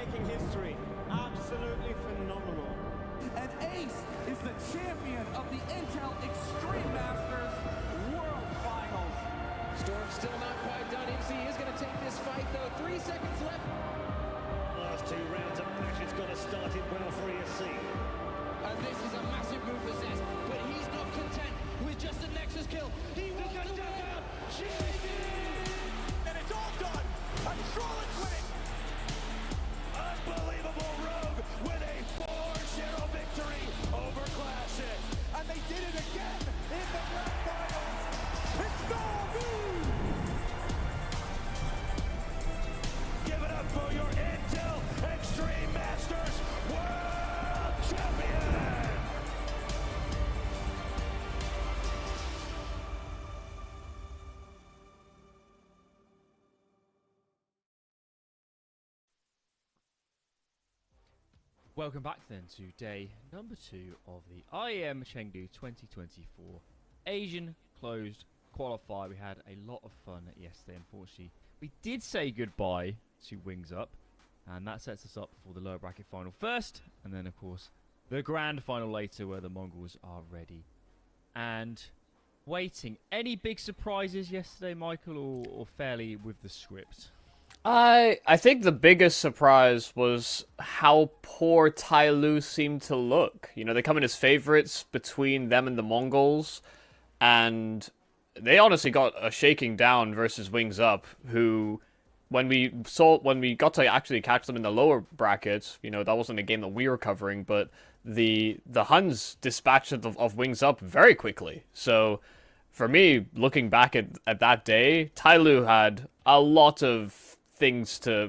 making history. Absolutely phenomenal. And Ace is the champion of the Intel Extreme Masters World Finals. Storm's still not quite done. MC is going to take this fight, though. 3 seconds left. Last 2 rounds of match, it's got to start it well for ESC. And this is a massive move for Zez, but he's not content with just a Nexus kill. He wants to win out. And it's all done. I'm Strollin's winning. Unbelievable Rogue with a 4-0 victory over Classic. And they did it again in the grand finals. It's Tyloo. Give it up for your Intel Extreme Masters World Champion! Welcome back then to day number 2 of the IEM Chengdu 2024 Asian Closed Qualifier. We had a lot of fun yesterday, unfortunately. We did say goodbye to Wings Up, and that sets us up for the lower bracket final first, and then of course the grand final later where the Mongols are ready and waiting. Any big surprises yesterday, Michael, or fairly with the script? I think the biggest surprise was how poor Tyloo seemed to look. You know, they come in as favorites between them and the Mongols, and they honestly got a shaking down versus Wings Up, who, when we got to actually catch them in the lower brackets, you know, that wasn't a game that we were covering, but the Huns dispatched of Wings Up very quickly. So, for me, looking back at that day, Tyloo had a lot of things they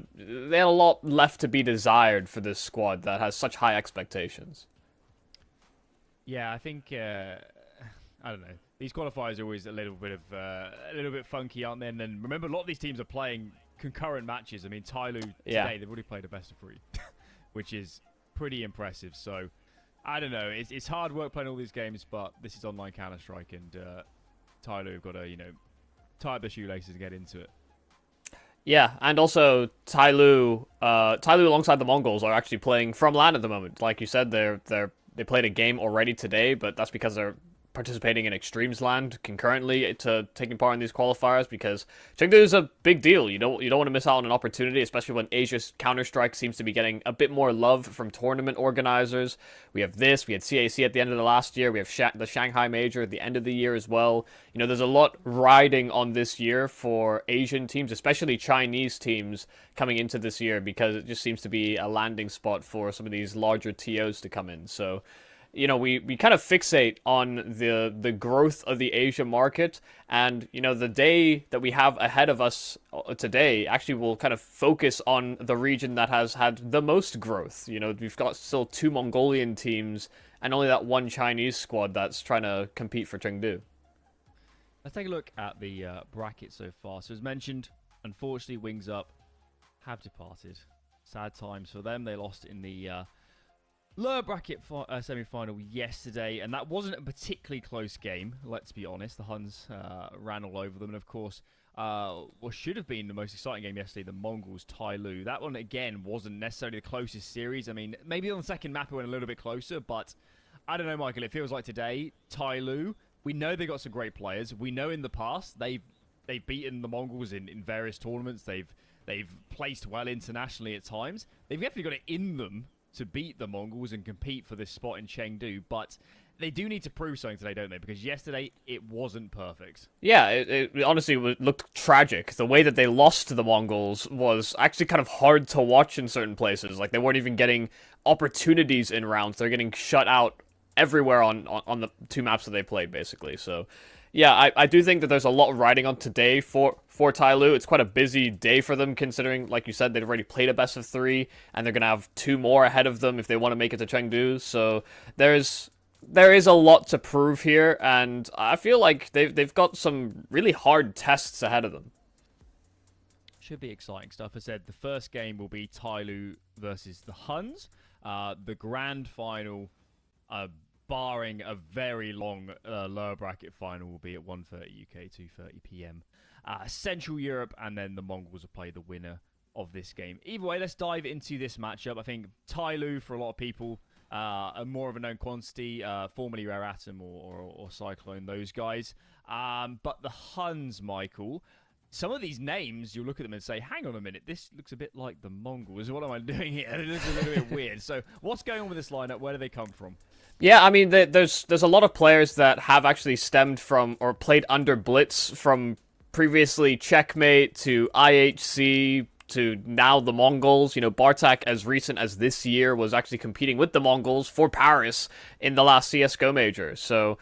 had a lot left to be desired for this squad that has such high expectations. Yeah, I think I don't know. These qualifiers are always a little bit funky, aren't they? And then remember, a lot of these teams are playing concurrent matches. I mean, Tyloo today, they've already played a best of 3, which is pretty impressive. So I don't know. It's hard work playing all these games, but this is online Counter-Strike, and Tyloo have got to, you know, tie up their shoelaces and get into it. Yeah, and also Tyloo alongside the Mongols are actually playing from LAN at the moment. Like you said, they played a game already today, but that's because they're participating in Extremes Land concurrently to taking part in these qualifiers, because Chengdu is a big deal. You don't want to miss out on an opportunity, especially when Asia's Counter-Strike seems to be getting a bit more love from tournament organizers. We have this, we had CAC at the end of the last year, we have the Shanghai Major at the end of the year as well. You know, there's a lot riding on this year for Asian teams, especially Chinese teams coming into this year, because it just seems to be a landing spot for some of these larger TOs to come in. So, you know, we kind of fixate on the growth of the Asia market, and, you know, the day that we have ahead of us today actually will kind of focus on the region that has had the most growth. You know, we've got still 2 Mongolian teams and only that 1 Chinese squad that's trying to compete for Chengdu. Let's take a look at the bracket so far. So as mentioned, unfortunately, Wings Up have departed. Sad times for them. They lost in the lower bracket semi-final yesterday, and that wasn't a particularly close game, let's be honest. The Huns ran all over them, and of course, what should have been the most exciting game yesterday, the Mongols, Tyloo. That one, again, wasn't necessarily the closest series. I mean, maybe on the second map it went a little bit closer, but I don't know, Michael. It feels like today, Tyloo, we know they got some great players. We know in the past they've beaten the Mongols in various tournaments. They've placed well internationally at times. They've definitely got it in them to beat the Mongols and compete for this spot in Chengdu, but they do need to prove something today, don't they? Because yesterday, it wasn't perfect. Yeah, it honestly looked tragic. The way that they lost to the Mongols was actually kind of hard to watch in certain places. Like, they weren't even getting opportunities in rounds. They're getting shut out everywhere on the 2 maps that they played, basically. So, yeah, I do think that there's a lot riding on today for Tyloo. It's quite a busy day for them, considering, like you said, they've already played a best of 3, and they're going to have 2 more ahead of them if they want to make it to Chengdu. So there is a lot to prove here, and I feel like they've got some really hard tests ahead of them. Should be exciting stuff. As I said, the first game will be Tyloo versus the Huns. The grand final, barring a very long lower bracket final, will be at 1:30 UK, 2:30 PM. Central Europe, and then the Mongols will play the winner of this game. Either way, let's dive into this matchup. I think Tyloo, for a lot of people, are more of a known quantity, formerly Rare Atom or Cyclone, those guys. But the Huns, Michael, some of these names, you'll look at them and say, hang on a minute, this looks a bit like the Mongols. What am I doing here? This is a little bit weird. So what's going on with this lineup? Where do they come from? Yeah, I mean, there's a lot of players that have actually stemmed from or played under Blitz from previously Checkmate to IHC to now the Mongols. You know, Bartak, as recent as this year, was actually competing with the Mongols for Paris in the last CSGO major. So,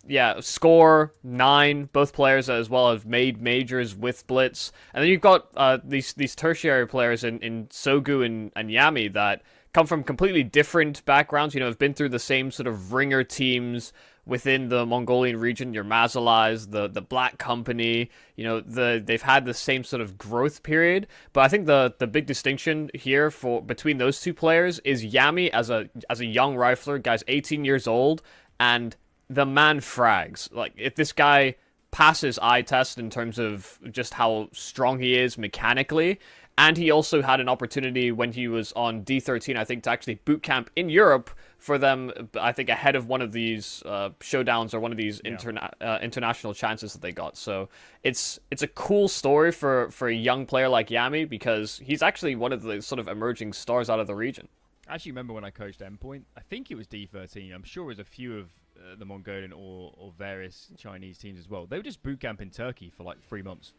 yeah, Score, 9, both players as well have made majors with Blitz. And then you've got these tertiary players in Sogu and Yami that come from completely different backgrounds, you know, have been through the same sort of ringer teams within the Mongolian region, your Mazalais, the Black Company, you know, they've had the same sort of growth period. But I think the big distinction here between those two players is Yami as a young rifler, guy's 18 years old, and the man frags. Like, if this guy passes eye test in terms of just how strong he is mechanically, and he also had an opportunity when he was on D13, I think, to actually boot camp in Europe for them, I think, ahead of one of these showdowns or one of these international chances that they got. So it's a cool story for a young player like Yami, because he's actually one of the sort of emerging stars out of the region. I actually remember when I coached Endpoint, I think it was D13. I'm sure it was a few of the Mongolian or various Chinese teams as well. They would just boot camp in Turkey for like 3 months.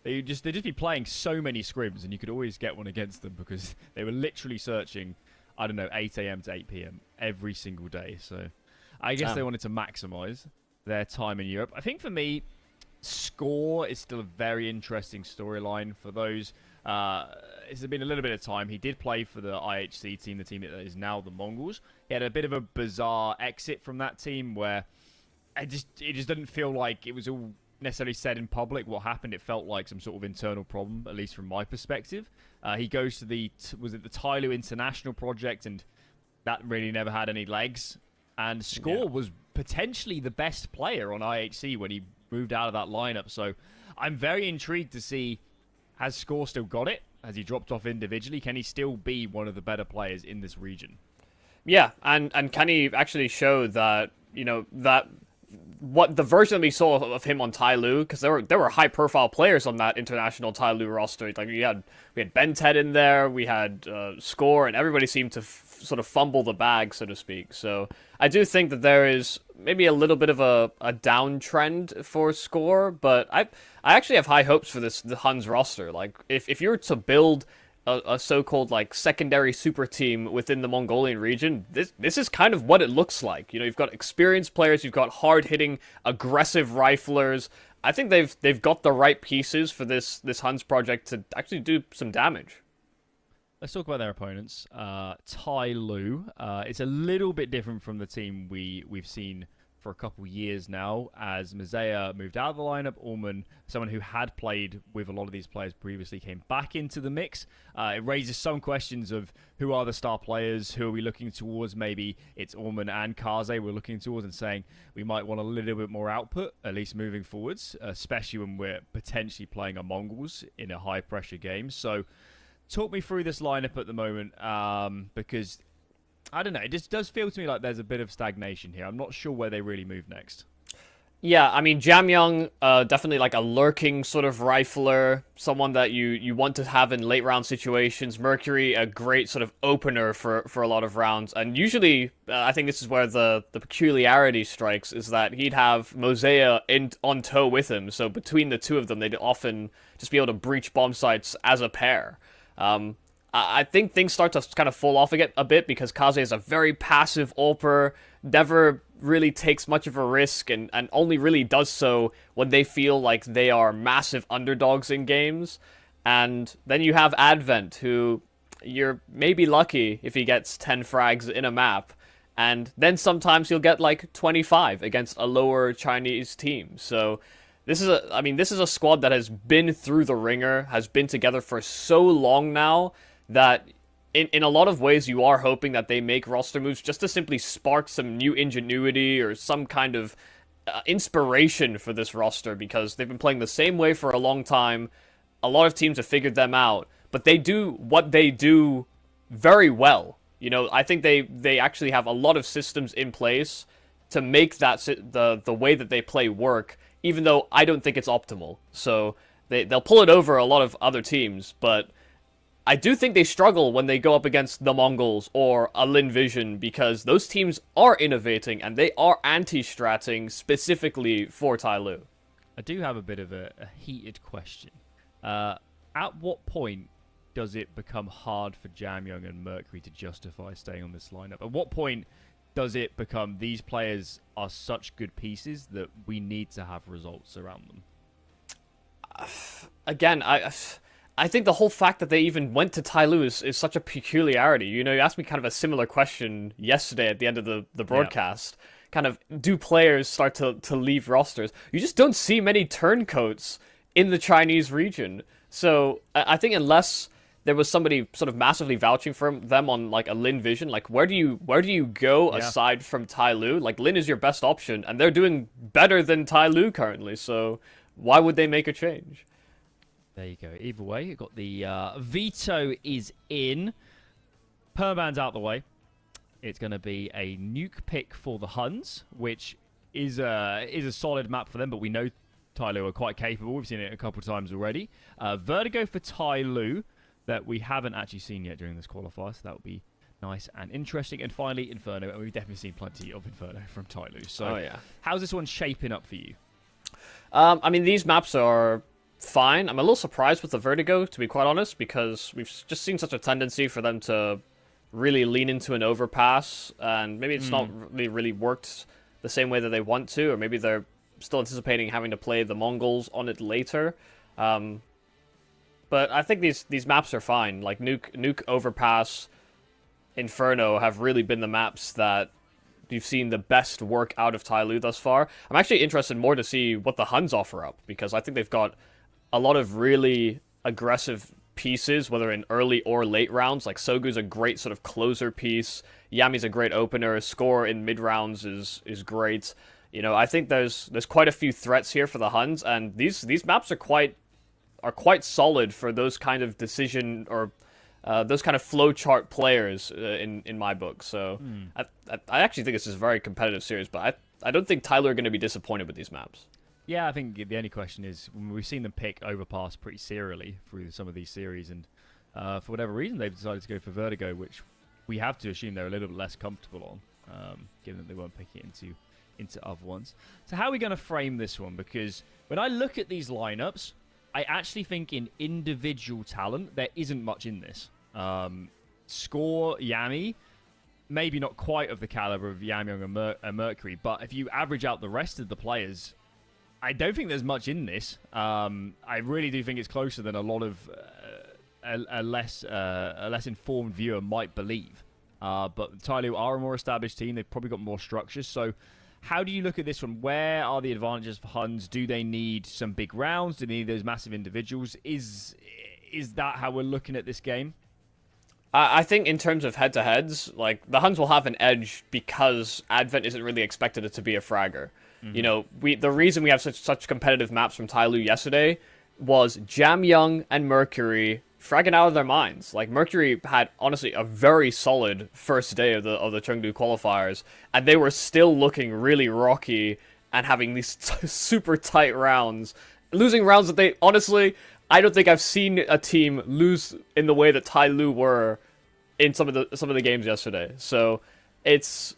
They'd just be playing so many scrims, and you could always get one against them because they were literally searching, I don't know, 8 a.m. to 8 p.m. every single day. So I guess they wanted to maximize their time in Europe. I think for me, Score is still a very interesting storyline for those. It's been a little bit of time. He did play for the IHC team, the team that is now the Mongols. He had a bit of a bizarre exit from that team where it just didn't feel like it was all necessarily said in public what happened. It felt like some sort of internal problem, at least from my perspective. He goes to the Tyloo International project, and that really never had any legs. And Score was potentially the best player on IHC when he moved out of that lineup. So I'm very intrigued to see, has Score still got it? Has he dropped off individually? Can he still be one of the better players in this region? Yeah, and can he actually show that, you know, that what the version that we saw of him on Tyloo, because there were high profile players on that international Tyloo roster. Like we had Ben Ted in there, we had Score, and everybody seemed to sort of fumble the bag, so to speak. So I do think that there is maybe a little bit of a downtrend for Score, but I actually have high hopes for the Huns roster. Like if you were to build a so-called like secondary super team within the Mongolian region, this is kind of what it looks like. You know, you've got experienced players, you've got hard-hitting, aggressive riflers. I think they've got the right pieces for this Huns project to actually do some damage. Let's talk about their opponents. Tyloo. It's a little bit different from the team we've seen for a couple years now, as Mazea moved out of the lineup. Orman, someone who had played with a lot of these players previously, came back into the mix. It raises some questions of who are the star players, who are we looking towards. Maybe it's Orman and Kaze we're looking towards and saying we might want a little bit more output, at least moving forwards, especially when we're potentially playing a Mongols in a high-pressure game. So talk me through this lineup at the moment, because I don't know, it just does feel to me like there's a bit of stagnation here. I'm not sure where they really move next. Yeah, I mean, Jamyang, definitely like a lurking sort of rifler, someone that you want to have in late round situations. Mercury, a great sort of opener for a lot of rounds. And usually, I think this is where the peculiarity strikes, is that he'd have Mosea on tow with him. So between the two of them, they'd often just be able to breach bomb sites as a pair. I think things start to kind of fall off a bit because Kaze is a very passive AWPer, never really takes much of a risk, and only really does so when they feel like they are massive underdogs in games. And then you have Advent, who you're maybe lucky if he gets 10 frags in a map, and then sometimes he'll get like 25 against a lower Chinese team. So this is a squad that has been through the ringer, has been together for so long now, that in a lot of ways you are hoping that they make roster moves just to simply spark some new ingenuity or some kind of inspiration for this roster, because they've been playing the same way for a long time. A lot of teams have figured them out, but they do what they do very well. You know, I think they actually have a lot of systems in place to make that the way that they play work, even though I don't think it's optimal. So they'll pull it over a lot of other teams, but I do think they struggle when they go up against the Mongols or a Lin Vision, because those teams are innovating and they are anti-stratting specifically for Tyloo. I do have a bit of a heated question. At what point does it become hard for Jamyung and Mercury to justify staying on this lineup? At what point does it become these players are such good pieces that we need to have results around them? Again, I think the whole fact that they even went to Tyloo is such a peculiarity. You know, you asked me kind of a similar question yesterday at the end of the broadcast. Yeah. Kind of, do players start to leave rosters? You just don't see many turncoats in the Chinese region. So I think unless there was somebody sort of massively vouching for them on like a Lin Vision, like where do you go aside from Tyloo? Like Lin is your best option, and they're doing better than Tyloo currently. So why would they make a change? There you go. Either way, you've got the veto is in. Perman's out the way. It's going to be a nuke pick for the Huns, which is a solid map for them, but we know Tyloo are quite capable. We've seen it a couple of times already. Vertigo for Tyloo that we haven't actually seen yet during this qualifier, so that will be nice and interesting. And finally, Inferno, and we've definitely seen plenty of Inferno from Tyloo. So how's this one shaping up for you? I mean, these maps are fine. I'm a little surprised with the Vertigo, to be quite honest, because we've just seen such a tendency for them to really lean into an overpass, and maybe it's not really worked the same way that they want to, or maybe they're still anticipating having to play the Mongols on it later. But I think these maps are fine. Like Nuke, Overpass, Inferno have really been the maps that you've seen the best work out of Tyloo thus far. I'm actually interested more to see what the Huns offer up, because I think they've got a lot of really aggressive pieces, whether in early or late rounds. Like Sogu's a great sort of closer piece. Yami's a great opener. Score in mid rounds is great. You know, I think there's quite a few threats here for the Huns, and these maps are quite solid for those kind of decision or those kind of flowchart players in my book. So I actually think this is a very competitive series, but I don't think Tyloo are going to be disappointed with these maps. Yeah, I think the only question is, we've seen them pick Overpass pretty serially through some of these series, and for whatever reason they've decided to go for Vertigo, which we have to assume they're a little bit less comfortable on, given that they won't pick it into other ones. So how are we going to frame this one? Because when I look at these lineups, I actually think in individual talent, there isn't much in this. Score, Yami, maybe not quite of the caliber of Yamyung and Mercury, but if you average out the rest of the players, I don't think there's much in this. I really do think it's closer than a lot of a less informed viewer might believe. But Tyloo are a more established team. They've probably got more structures. So how do you look at this one? Where are the advantages for Huns? Do they need some big rounds? Do they need those massive individuals? Is that how we're looking at this game? I think in terms of head-to-heads, like, the Huns will have an edge because Advent isn't really expected it to be a fragger. You know, the reason we have such competitive maps from Tyloo yesterday was Jamyung and Mercury fragging out of their minds. Like, Mercury had, honestly, a very solid first day of the Chengdu qualifiers, and they were still looking really rocky and having these super tight rounds. Losing rounds that they, honestly, I don't think I've seen a team lose in the way that Tyloo were in some of the games yesterday. So, it's...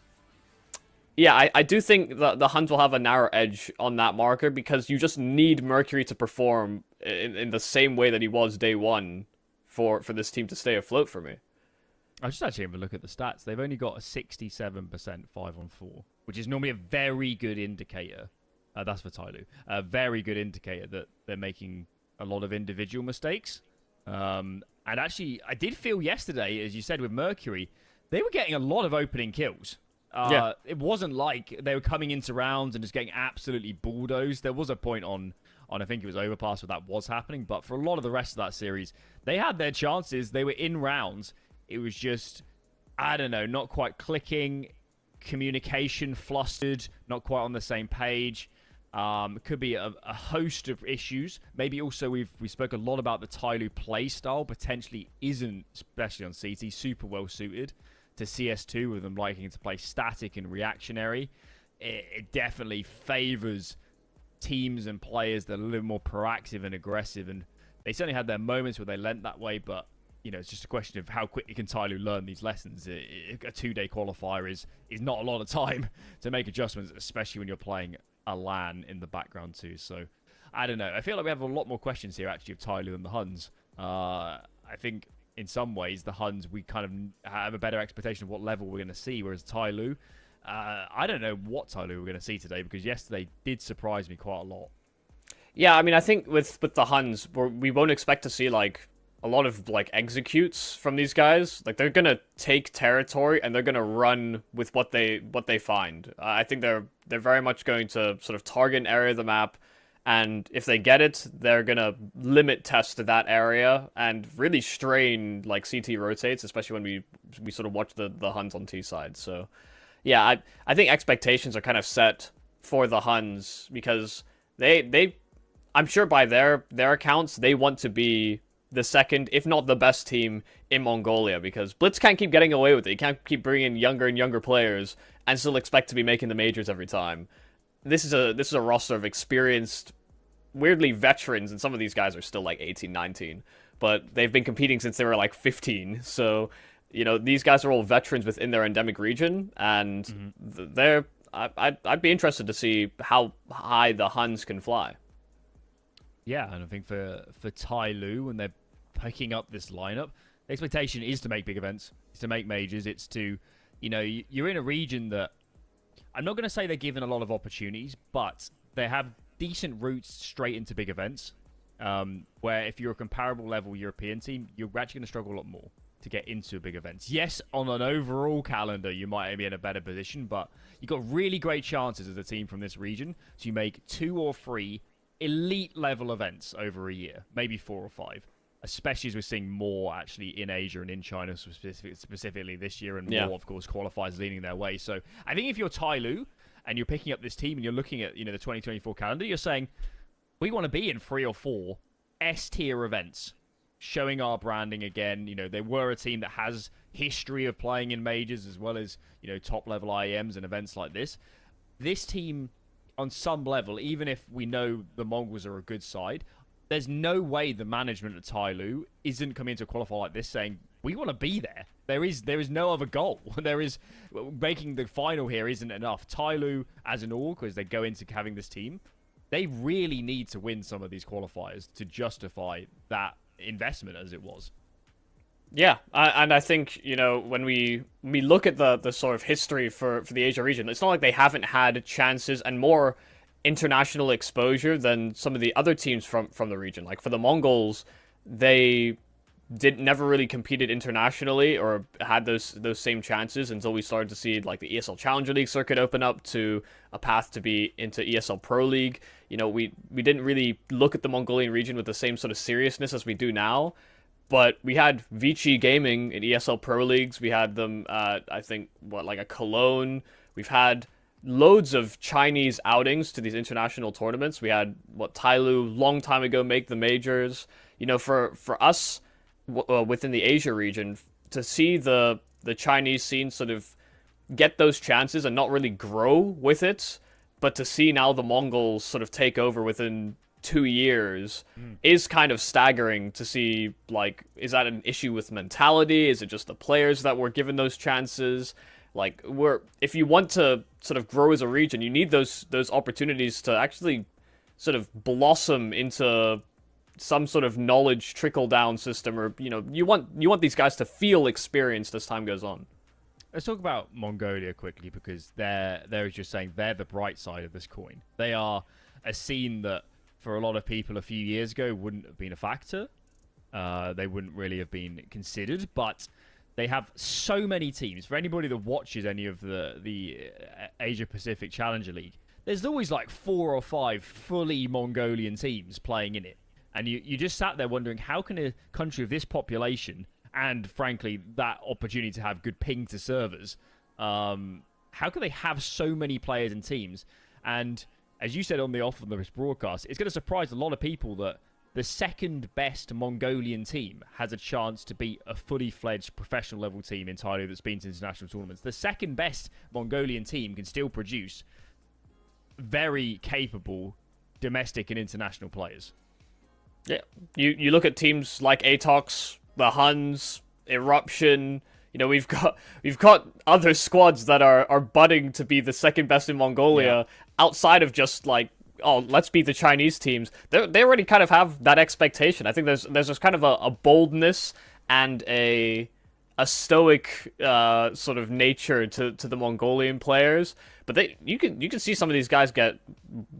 Yeah, I do think the Huns will have a narrow edge on that marker, because you just need Mercury to perform in the same way that he was day one for this team to stay afloat for me. I just actually have a look at the stats. They've only got a 67% 5-on-4, which is normally a very good indicator. That's for Tyloo. A very good indicator that they're making a lot of individual mistakes. And actually, I did feel yesterday, as you said, with Mercury, they were getting a lot of opening kills. It wasn't like they were coming into rounds and just getting absolutely bulldozed. There was a point on I think it was Overpass where that was happening, but for a lot of the rest of that series, they had their chances. They were in rounds. It was just, I don't know, not quite clicking, communication flustered, not quite on the same page. Could be a host of issues. Maybe also we spoke a lot about the Tyloo play style. Potentially isn't, especially on CT, super well suited to CS2 with them liking to play static and reactionary. It definitely favors teams and players that are a little more proactive and aggressive. And they certainly had their moments where they lent that way, but it's just a question of how quickly can Tyloo learn these lessons. A 2-day qualifier is not a lot of time to make adjustments, especially when you're playing a LAN in the background too. So, I don't know. I feel like we have a lot more questions here, actually, of Tyloo than the Huns. I think, in some ways, the Huns, we kind of have a better expectation of what level we're going to see, whereas Tyloo, I don't know what Tyloo we're going to see today, because yesterday did surprise me quite a lot. Yeah, I mean, I think with the Huns, we won't expect to see, like, a lot of like executes from these guys. Like, they're gonna take territory and they're gonna run with what they find. I think they're very much going to sort of target an area of the map, and if they get it, they're gonna limit test to that area and really strain like CT rotates, especially when we sort of watch the Huns on T side. So yeah, I think expectations are kind of set for the Huns, because they I'm sure by their accounts they want to be the second, if not the best team in Mongolia, because Blitz can't keep getting away with it. You can't keep bringing younger and younger players and still expect to be making the majors every time. This is a roster of experienced, weirdly veterans, and some of these guys are still like 18, 19, but they've been competing since they were like 15. So, these guys are all veterans within their endemic region, and I'd be interested to see how high the Huns can fly. Yeah, and I think for Tyloo, when they're picking up this lineup, the expectation is to make big events, is to make majors. It's to, you're in a region that, I'm not going to say they're given a lot of opportunities, but they have decent routes straight into big events, where if you're a comparable level European team, you're actually going to struggle a lot more to get into big events. Yes, on an overall calendar, you might be in a better position, but you've got really great chances as a team from this region to make 2 or 3 elite level events over a year, maybe 4 or 5, especially as we're seeing more actually in Asia and in China specifically this year, and more, of course, qualifiers leaning their way. So I think if you're Tyloo and you're picking up this team and you're looking at the 2024 calendar, you're saying we want to be in 3 or 4 S-tier events, showing our branding again. They were a team that has history of playing in majors as well as top level IEMs and events like this. This team, on some level, even if we know the Mongols are a good side, there's no way the management at Tyloo isn't coming into a qualifier like this saying, we want to be there. There is no other goal. Making the final here isn't enough. Tyloo, as an org, as they go into having this team, they really need to win some of these qualifiers to justify that investment as it was. Yeah, and I think, when we look at the sort of history for the Asia region, it's not like they haven't had chances and more international exposure than some of the other teams from the region. Like, for the Mongols, they never really competed internationally or had those same chances until we started to see like the ESL Challenger League circuit open up to a path to be into ESL Pro League. We didn't really look at the Mongolian region with the same sort of seriousness as we do now. But we had Vici Gaming in ESL Pro Leagues. We had them, I think, like a Cologne. We've had loads of Chinese outings to these international tournaments. We had, Tyloo, long time ago, make the majors. For us, within the Asia region, to see the Chinese scene sort of get those chances and not really grow with it, but to see now the Mongols sort of take over within 2 years is kind of staggering to see. Like, is that an issue with mentality? Is it just the players that were given those chances? Like, if you want to sort of grow as a region, you need those opportunities to actually sort of blossom into some sort of knowledge trickle down system, or you want these guys to feel experienced as time goes on. Let's talk about Mongolia quickly, because they're just saying they're the bright side of this coin. They are a scene that, for a lot of people a few years ago, wouldn't have been a factor. They wouldn't really have been considered, but they have so many teams. For anybody that watches any of the Asia Pacific Challenger League, there's always like 4 or 5 fully Mongolian teams playing in it. And you just sat there wondering, how can a country of this population, and frankly, that opportunity to have good ping to servers, how can they have so many players and teams? And as you said on this broadcast, it's going to surprise a lot of people that the second best Mongolian team has a chance to beat a fully fledged professional level team in Tyloo that's been to international tournaments. The second best Mongolian team can still produce very capable domestic and international players. Yeah, you look at teams like Atox, the Huns, Eruption. You know, we've got other squads that are budding to be the second best in Mongolia outside of just like, oh, let's beat the Chinese teams. They already kind of have that expectation. I think there's this kind of a boldness and a stoic sort of nature to the Mongolian players. But you can see some of these guys get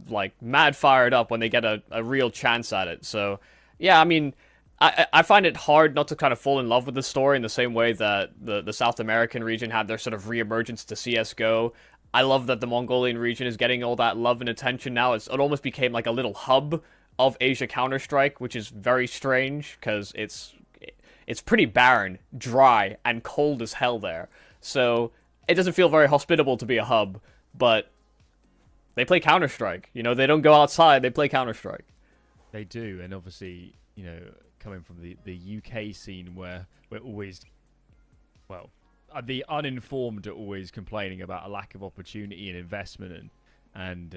like mad fired up when they get a real chance at it. So yeah, I mean, I find it hard not to kind of fall in love with the story in the same way that the South American region had their sort of reemergence to CSGO. I love that the Mongolian region is getting all that love and attention now. It almost became like a little hub of Asia Counter-Strike, which is very strange because it's pretty barren, dry, and cold as hell there. So it doesn't feel very hospitable to be a hub, but they play Counter-Strike. You know, they don't go outside, they play Counter-Strike. They do, and obviously, you know, coming from the UK scene where we're always, well, the uninformed are always complaining about a lack of opportunity and investment and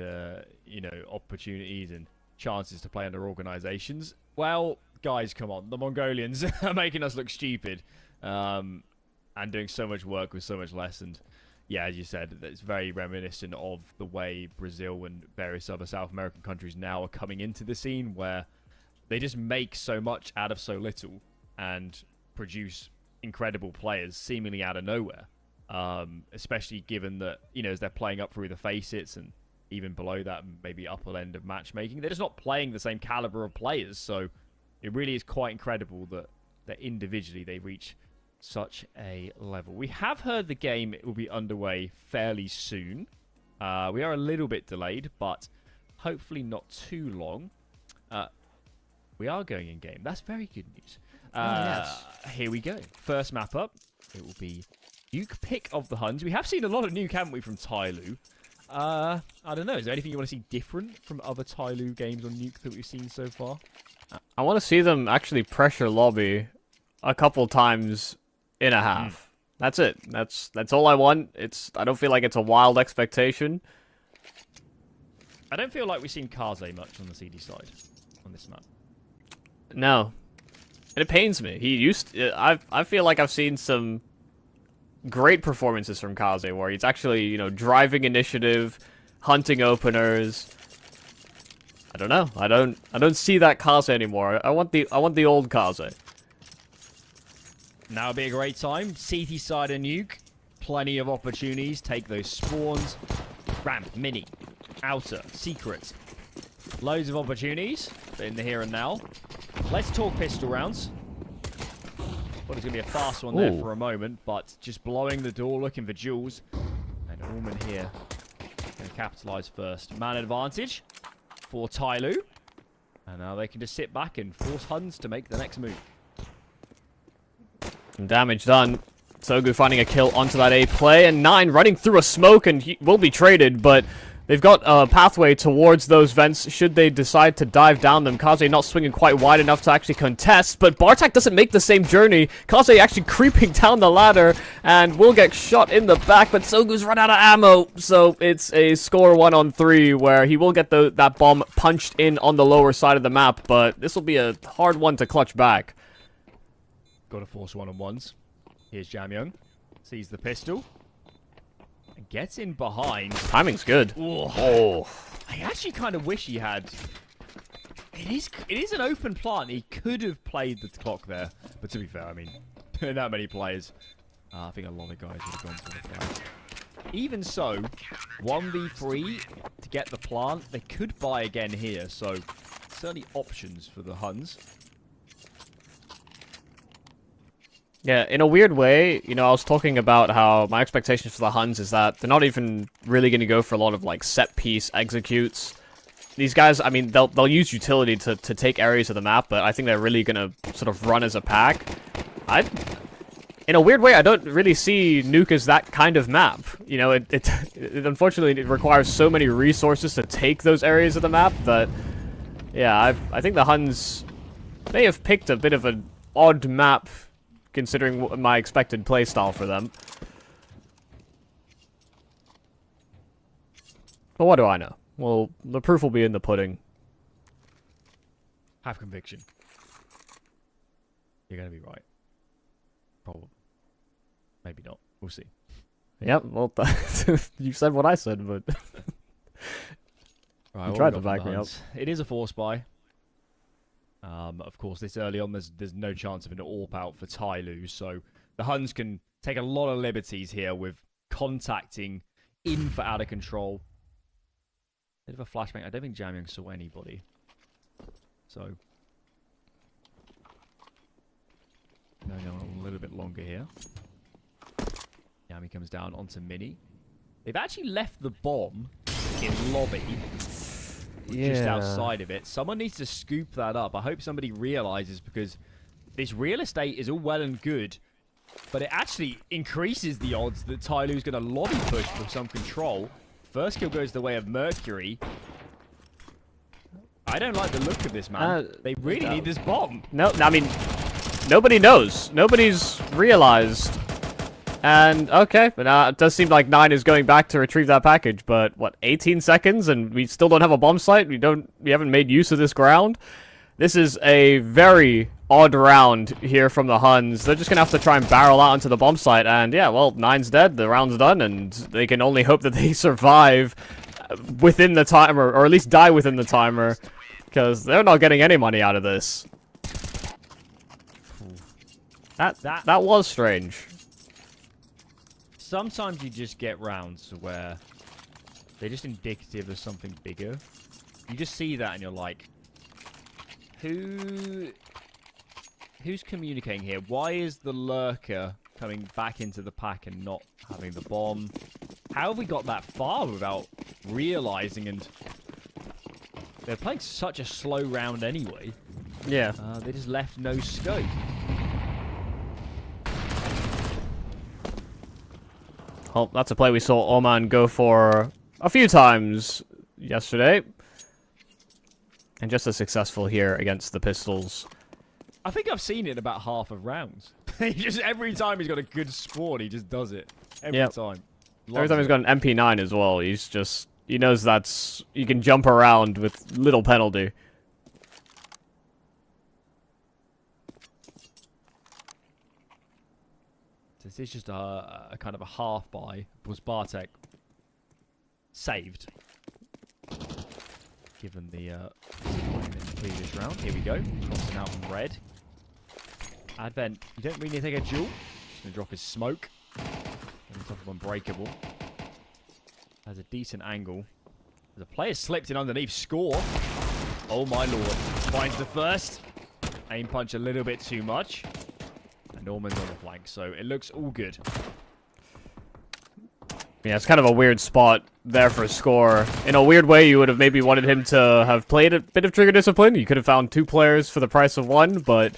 you know, opportunities and chances to play under organizations. Well, guys, come on. The Mongolians are making us look stupid and doing so much work with so much less. And yeah, as you said, it's very reminiscent of the way Brazil and various other South American countries now are coming into the scene, where they just make so much out of so little and produce incredible players seemingly out of nowhere, especially given that, you know, as they're playing up through the facets and even below that, maybe upper end of matchmaking, they're just not playing the same caliber of players. So it really is quite incredible that individually they reach such a level. We have heard the game will be underway fairly soon. We are a little bit delayed, but hopefully not too long. We are going in game. That's very good news. Yes. Here we go. First map up. It will be Nuke pick of the Huns. We have seen a lot of Nuke, haven't we, from Tyloo? I don't know. Is there anything you want to see different from other Tyloo games on Nuke that we've seen so far? I want to see them actually pressure lobby a couple times in a half. That's it. That's all I want. I don't feel like it's a wild expectation. I don't feel like we've seen Kaze much on the CD side on this map. No. And it pains me. I feel like I've seen some great performances from Kaze where he's actually, you know, driving initiative, hunting openers. I don't know. I don't see that Kaze anymore. I want the old Kaze. Now would be a great time. CT side of Nuke. Plenty of opportunities. Take those spawns. Ramp, mini, outer, secret. Loads of opportunities in the here and now. Let's talk pistol rounds. Thought it was going to be a fast one there for a moment, but just blowing the door, looking for Jules. And Allman here going to capitalise first. Man advantage for Tyloo. And now they can just sit back and force Huns to make the next move. Some damage done. Sogu finding a kill onto that A play, and 9 running through a smoke, and he will be traded, but they've got a pathway towards those vents should they decide to dive down them. Kaze not swinging quite wide enough to actually contest, but Bartek doesn't make the same journey. Kaze actually creeping down the ladder and will get shot in the back, but Sogu's run out of ammo, so it's a score 1-on-3 where he will get that bomb punched in on the lower side of the map, but this will be a hard one to clutch back. Got to force one-on-ones. Here's Jamyoung. Sees the pistol. And gets in behind. Timing's good. Oh. I actually kind of wish he had... It is an open plant. He could have played the clock there. But to be fair, I mean, that many players. I think a lot of guys would have gone for the plant. Even so, 1v3 to get the plant. They could buy again here. So, certainly options for the Huns. Yeah, in a weird way, you know, I was talking about how my expectations for the Huns is that they're not even really going to go for a lot of, like, set-piece executes. These guys, I mean, they'll use utility to take areas of the map, but I think they're really going to sort of run as a pack. in a weird way, I don't really see Nuke as that kind of map. You know, it unfortunately it requires so many resources to take those areas of the map that, yeah, I think the Huns may have picked a bit of an odd map considering my expected playstyle for them. But what do I know? Well, the proof will be in the pudding. Have conviction. You're going to be right. Probably. Maybe not. We'll see. Yep, well, you said what I said, but... Right, you tried to back me up. It is a force buy. Of course, this early on, there's no chance of an AWP out for Tyloo, so the Huns can take a lot of liberties here with contacting in for out of control. Bit of a flashbang. I don't think Jamyang saw anybody. So, going on a little bit longer here. Yami comes down onto Mini. They've actually left the bomb in lobby. Just outside of it. Someone needs to scoop that up. I hope somebody realizes, because this real estate is all well and good, but it actually increases the odds that Tyloo's going to lobby push for some control. First kill goes the way of Mercury. I don't like the look of this, man. They really need this bomb. No, I mean, nobody knows. Nobody's realized. And, okay, but it does seem like 9 is going back to retrieve that package, but, what, 18 seconds, and we still don't have a bomb site? We haven't made use of this ground? This is a very odd round here from the Huns. They're just gonna have to try and barrel out onto the bomb site, and yeah, well, 9's dead, the round's done, and they can only hope that they survive within the timer, or at least die within the timer, because they're not getting any money out of this. That was strange. Sometimes you just get rounds where they're just indicative of something bigger. You just see that and you're like, who's communicating here? Why is the lurker coming back into the pack and not having the bomb? How have we got that far without realizing? And they're playing such a slow round anyway. Yeah. They just left no scope. Well, that's a play we saw Oman go for a few times yesterday. And just as successful here against the Pistols. I think I've seen it about half of rounds. Every time he's got a good spawn, he just does it. Every time. Every time he's got an MP9 as well, he knows you can jump around with little penalty. This is just a kind of a half buy. Was Bartek saved? Given the previous round. Here we go. Crossing out from red. Advent, you don't really take a duel. Just gonna drop his smoke. On top of Unbreakable. Has a decent angle. The player slipped in underneath. Score. Oh my lord. Finds the first. Aim punch a little bit too much. And Norman's on the flank, so it looks all good. Yeah, it's kind of a weird spot there for a score. In a weird way, you would have maybe wanted him to have played a bit of trigger discipline. You could have found 2 players for the price of 1, but,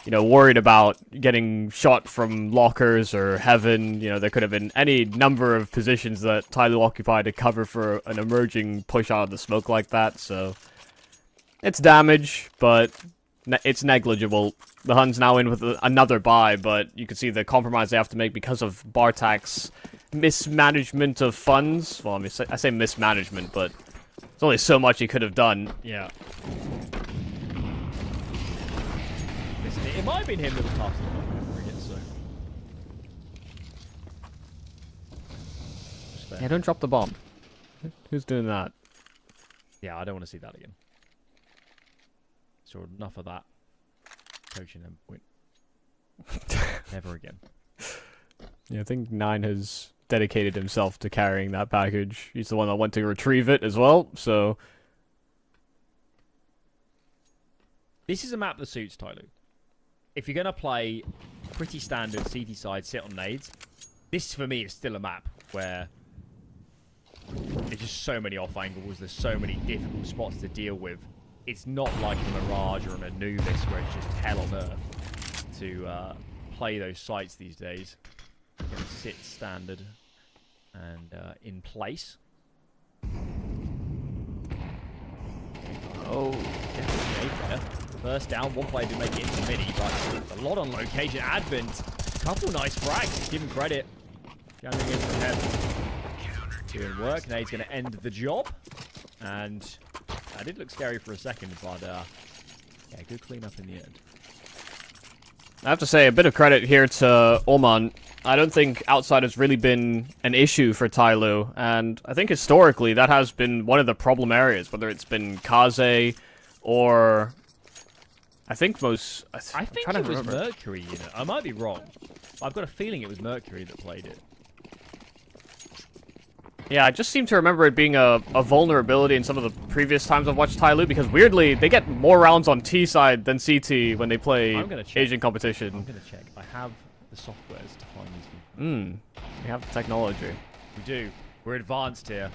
you know, worried about getting shot from lockers or heaven. You know, there could have been any number of positions that Tyloo occupied to cover for an emerging push out of the smoke like that, so it's damage, but it's negligible. The Huns now in with another buy, but you can see the compromise they have to make because of Bartak's mismanagement of funds. Well, I say mismanagement, but there's only so much he could have done. Yeah. Listen, it might have been him that was passing so. Yeah, don't drop the bomb. Who's doing that? Yeah, I don't want to see that again. So enough of that. Coaching them. Never again. Yeah, I think 9 has dedicated himself to carrying that package. He's the one that went to retrieve it as well, so... This is a map that suits Tyloo. If you're going to play pretty standard CT side, sit on nades, this for me is still a map where there's just so many off angles, there's so many difficult spots to deal with. It's not like a Mirage or an Anubis where it's just hell on earth to play those sites these days. Going to sit standard and in place. Oh, definitely there. First down, one player did make it into mini, but a lot on location. Advent, couple nice frags, give him credit. Going in from heaven. Doing work, now he's going to end the job. And that did look scary for a second, but yeah, good cleanup in the end. I have to say, a bit of credit here to Oman. I don't think outside has really been an issue for Tyloo, and I think historically that has been one of the problem areas, whether it's been Kaze or I think most... I think it was Mercury, you know. I might be wrong. I've got a feeling it was Mercury that played it. Yeah, I just seem to remember it being a vulnerability in some of the previous times I've watched Tyloo, because weirdly, they get more rounds on T side than CT when they play Asian competition. I'm going to check. I have the softwares to find these people. We have the technology. We do. We're advanced here.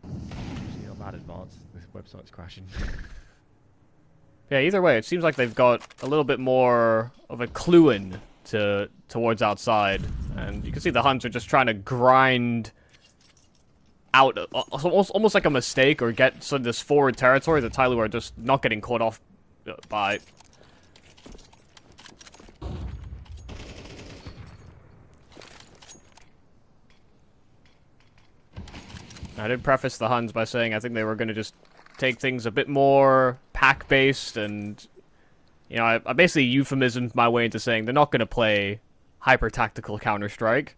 Actually, not that advanced. This website's crashing. Yeah, either way, it seems like they've got a little bit more of a clue in towards outside, and you can see the Huns are just trying to grind out almost like a mistake, or get sort of this forward territory that Tyloo are just not getting caught off by. I did preface the Huns by saying I think they were going to just take things a bit more pack-based, and you know, I basically euphemismed my way into saying they're not going to play hyper-tactical Counter-Strike.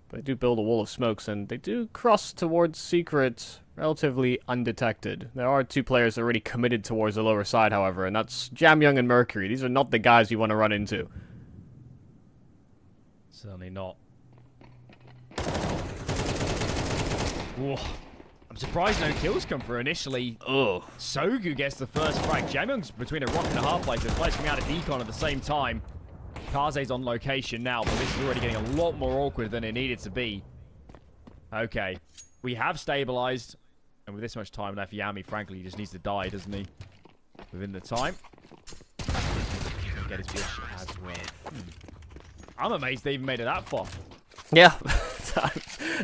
But they do build a wall of smokes, and they do cross towards Secret relatively undetected. There are two players already committed towards the lower side, however, and that's Jamyoung and Mercury. These are not the guys you want to run into. Certainly not. Whoa. I'm surprised no kills come through initially. Sogu gets the first frag. Jamyoung's between a rock and a hard place. The players coming out of decon at the same time. Kaze's on location now, but this is already getting a lot more awkward than it needed to be. Okay. We have stabilized. And with this much time left, Yami, frankly, just needs to die, doesn't he? Within the time. Get his wish as well. I'm amazed they even made it that far. Yeah.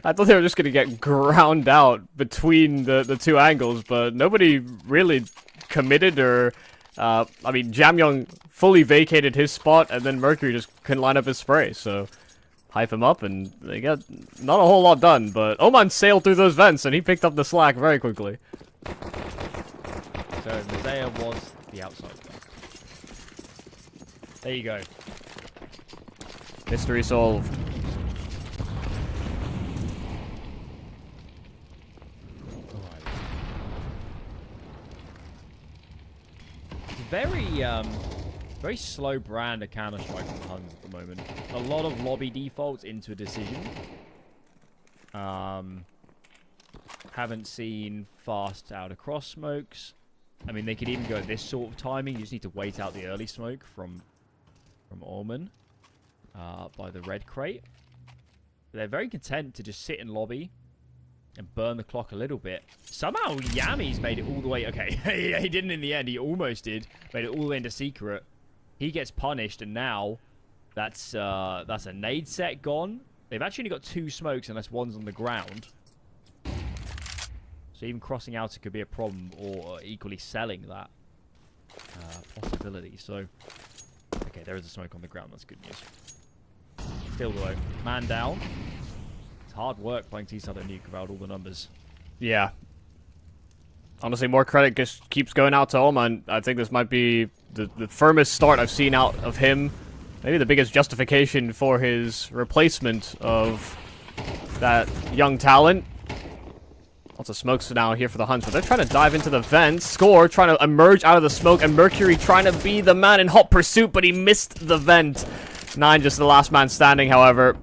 I thought they were just going to get ground out between the two angles, but nobody really committed or... I mean, Jamyoung fully vacated his spot, and then Mercury just couldn't line up his spray, so... Hype him up, and they got not a whole lot done, but Oman sailed through those vents, and he picked up the slack very quickly. So, Mizea was the outside player. There you go. Mystery solved. Very slow brand of Counter-Strike from Huns at the moment. A lot of lobby defaults into a decision. Haven't seen fast out across smokes. I mean, they could even go this sort of timing. You just need to wait out the early smoke from Orman by the red crate. But they're very content to just sit in lobby and burn the clock a little bit. Somehow Yami's made it all the way... Okay, he didn't in the end. He almost did. Made it all the way into Secret. He gets punished, and now that's a nade set gone. They've actually only got 2 smokes unless one's on the ground. So even crossing out, it could be a problem, or equally selling that possibility. So, okay, there is a smoke on the ground. That's good news. Still though, man down. Hard work playing T-side and nuke about all the numbers. Yeah. Honestly, more credit just keeps going out to Oman. I think this might be the firmest start I've seen out of him. Maybe the biggest justification for his replacement of that young talent. Lots of smokes now here for the Huns, but they're trying to dive into the vents. Score trying to emerge out of the smoke, and Mercury trying to be the man in hot pursuit, but he missed the vent. 9 just the last man standing, however.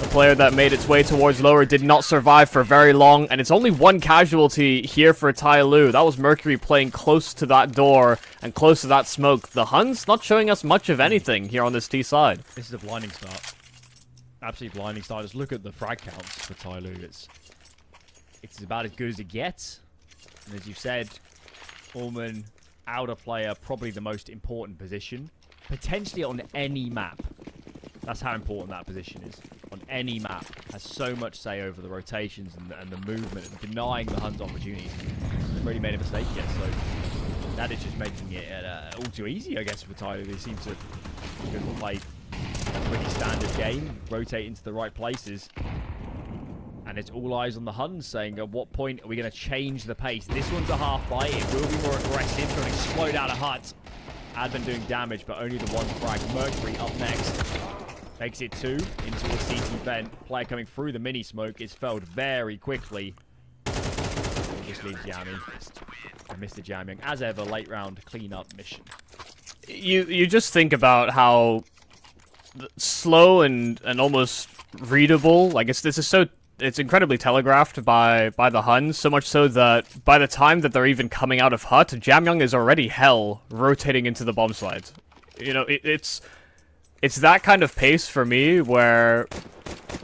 The player that made its way towards lower did not survive for very long, and it's only 1 casualty here for Tyloo. That was Mercury playing close to that door and close to that smoke. The Huns not showing us much of anything here on this T side. This is a blinding start. Absolutely blinding start. Just look at the frag counts for Tyloo. It's about as good as it gets. And as you said, Orman outer player probably the most important position, potentially on any map. That's how important that position is. On any map, has so much say over the rotations and the movement and denying the Huns opportunities. Haven't really made a mistake yet, so that is just making it all too easy, I guess, for Tyloo. They seem to play a pretty standard game, rotate into the right places. And it's all eyes on the Huns saying, at what point are we going to change the pace? This one's a half bite. It will be more aggressive. Going to explode out a hut. Advent doing damage, but only the one frag. Mercury up next. Makes it 2 into a CT vent. Player coming through the mini smoke is felled very quickly. Just leaves Yami. And Mr. Jamyang, as ever, late round cleanup mission. You just think about how slow and almost readable. Like it's incredibly telegraphed by the Huns, so much so that by the time that they're even coming out of hut, Jamyang is already hell rotating into the bomb slides. You know, it's that kind of pace for me where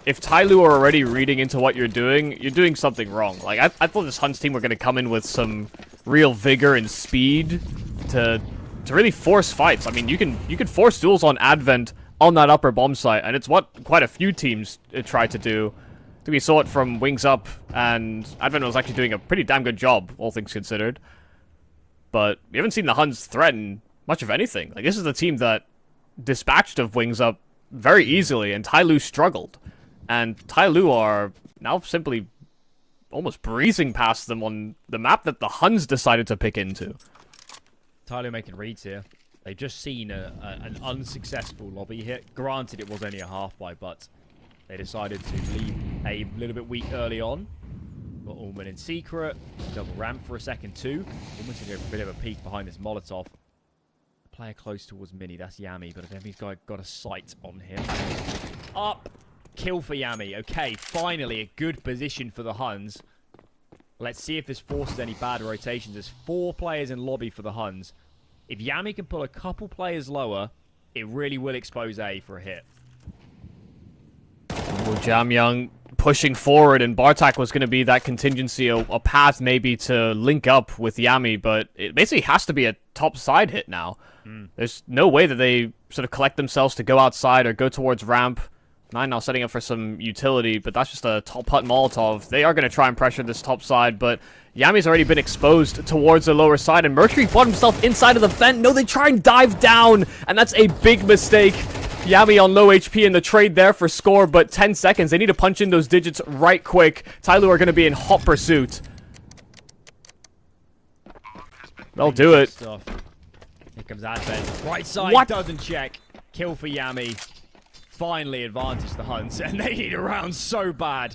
if Tyloo are already reading into what you're doing something wrong. Like, I thought this Huns team were going to come in with some real vigor and speed to really force fights. I mean, you can force duels on Advent on that upper bomb site, and it's what quite a few teams tried to do. I think we saw it from Wings Up, and Advent was actually doing a pretty damn good job, all things considered. But we haven't seen the Huns threaten much of anything. Like, this is the team that dispatched of Wings Up very easily, and Tyloo struggled. And Tyloo are now simply almost breezing past them on the map that the Huns decided to pick into. Tyloo making reads here. They've just seen an unsuccessful lobby hit. Granted, it was only a half buy, but they decided to leave a little bit weak early on. Got Allman in secret. Double ramp for a second too. Almost a bit of a peek behind this Molotov. Player close towards Mini. That's Yami, but I think he's got a sight on him. Up. Kill for Yami. Okay, finally a good position for the Huns. Let's see if this forces any bad rotations. There's 4 players in lobby for the Huns. If Yami can pull a couple players lower, it really will expose A for a hit. Well, Jamyang pushing forward, and Bartak was going to be that contingency, a path maybe to link up with Yami, but it basically has to be a top side hit now. There's no way that they sort of collect themselves to go outside or go towards ramp. 9 now setting up for some utility, but that's just a top hut Molotov. They are going to try and pressure this top side, but Yami's already been exposed towards the lower side, and Mercury bought himself inside of the vent. No, they try and dive down, and that's a big mistake. Yami on low HP in the trade there for score, but 10 seconds. They need to punch in those digits right quick. Tyloo are going to be in hot pursuit. They'll do it. Stuff. Here comes Advent. Right side doesn't check. Kill for Yami. Finally advantage the Huns, and they need a round so bad.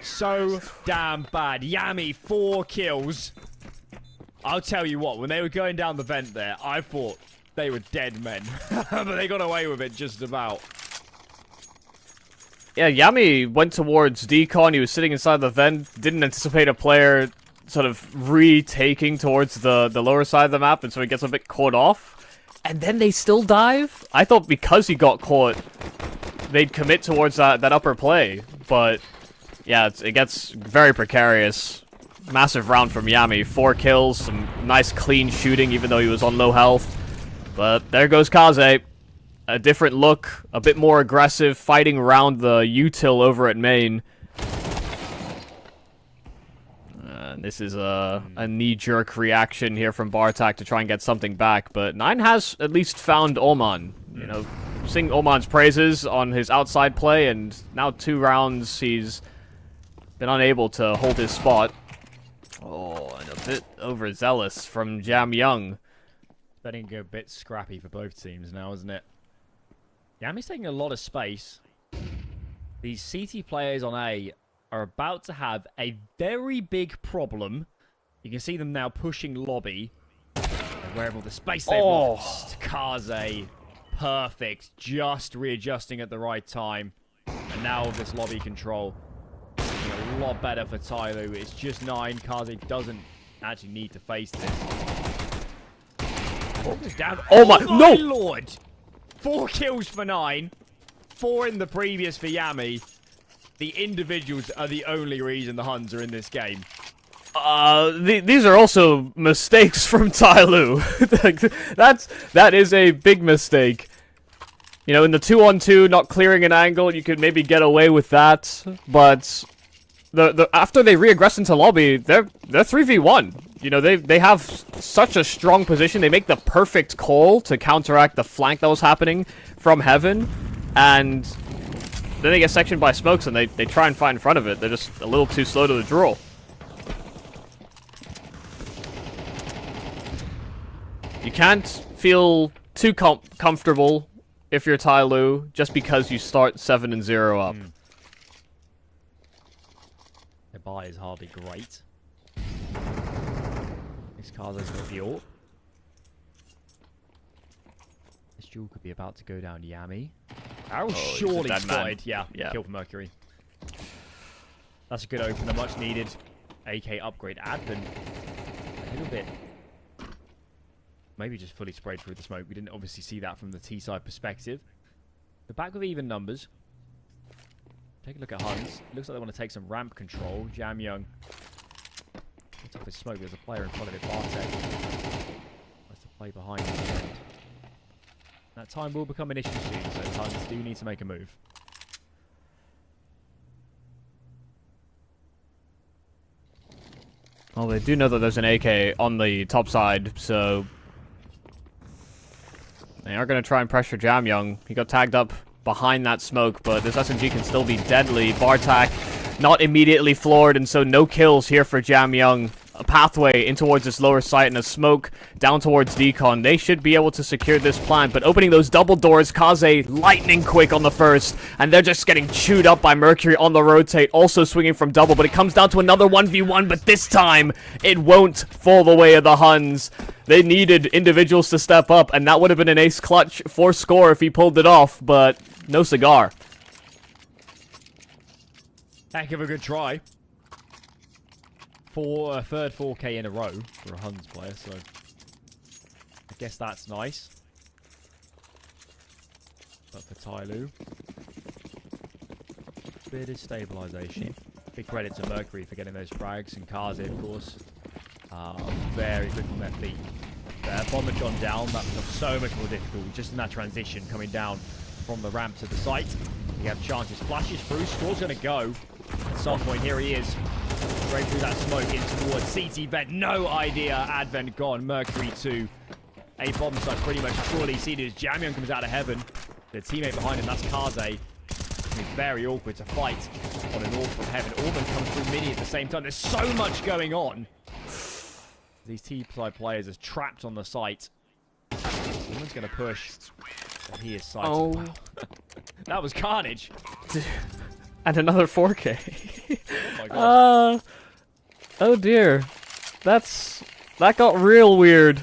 So damn bad. Yami, 4 kills. I'll tell you what, when they were going down the vent there, I thought they were dead men. But they got away with it just about. Yeah, Yami went towards Decon. He was sitting inside the vent. Didn't anticipate a player sort of retaking towards the lower side of the map, and so he gets a bit caught off. And then they still dive? I thought because he got caught, they'd commit towards that upper play. But, yeah, it gets very precarious. Massive round from Yami. 4 kills, some nice clean shooting, even though he was on low health. But there goes Kaze. A different look, a bit more aggressive, fighting around the util over at main. This is a knee-jerk reaction here from Bartak to try and get something back, but 9 has at least found Oman. You know, sing Oman's praises on his outside play, and now 2 rounds he's been unable to hold his spot. Oh, and a bit overzealous from Jamyang. Betting a bit scrappy for both teams now, isn't it? Yami's taking a lot of space. These CT players on A are about to have a very big problem. You can see them now pushing lobby. Wherever the space they've lost. Kaze, perfect. Just readjusting at the right time. And now with this lobby control, a lot better for Tyloo. It's just 9. Kaze doesn't actually need to face this. Down. Oh my no! Lord! 4 kills for 9. 4 in the previous for Yami. The individuals are the only reason the Huns are in this game. These are also mistakes from Tyloo. That is a big mistake. You know, in the 2-on-2, not clearing an angle, you could maybe get away with that. But after they re-aggress into lobby, they're 3v1. You know, they have such a strong position. They make the perfect call to counteract the flank that was happening from heaven, and then they get sectioned by smokes, and they try and fight in front of it. They're just a little too slow to the draw. You can't feel too comfortable if you're Tyloo just because you start 7-0 up. The buy is hardly great. This Kaze's got the AWP. This duel could be about to go down Yami. Arrow surely spotted. Yeah, kill for Mercury. That's a good opener, much needed. AK upgrade. Advent a little bit. Maybe just fully sprayed through the smoke. We didn't obviously see that from the T-side perspective. They're back with even numbers. Take a look at Huns. Looks like they want to take some ramp control. Jam Young gets off his smoke. There's a player in front of it. Bartek has to play behind him. That time will become an issue soon, so Huns do need to make a move. Well, they do know that there's an AK on the top side, so they are going to try and pressure Jam Young. He got tagged up behind that smoke, but this SMG can still be deadly. Bartak not immediately floored, and so no kills here for Jam Young. A pathway in towards this lower site and a smoke down towards Decon. They should be able to secure this plant, but opening those double doors, Kaze lightning quick on the first, and they're just getting chewed up by Mercury on the rotate, also swinging from double, but it comes down to another 1v1, but this time it won't fall the way of the Huns. They needed individuals to step up, and that would have been an ace clutch for score if he pulled it off, but no cigar. Heck of a good try. For a third 4K in a row for a Huns player, so I guess that's nice. But for Tyloo, bit of stabilisation. Big credit to Mercury for getting those frags, and Kaze, of course, very quick on their feet. Their bomber gone down, that becomes so much more difficult just in that transition coming down from the ramp to the site. You have chances, flashes through, Score's going to go. At some point, here he is. Straight through that smoke in towards CT vent. No idea. Advent gone. Mercury 2. A bomb site pretty much fully seated as Jam Young comes out of heaven. The teammate behind him, that's Kaze. It's very awkward to fight on an AWP from heaven. Orban comes through mini at the same time. There's so much going on. These T-side players are trapped on the site. Someone's going to push. But he is sighted. Oh. Wow. That was carnage. And another 4K. Oh my gosh. Oh dear. That got real weird.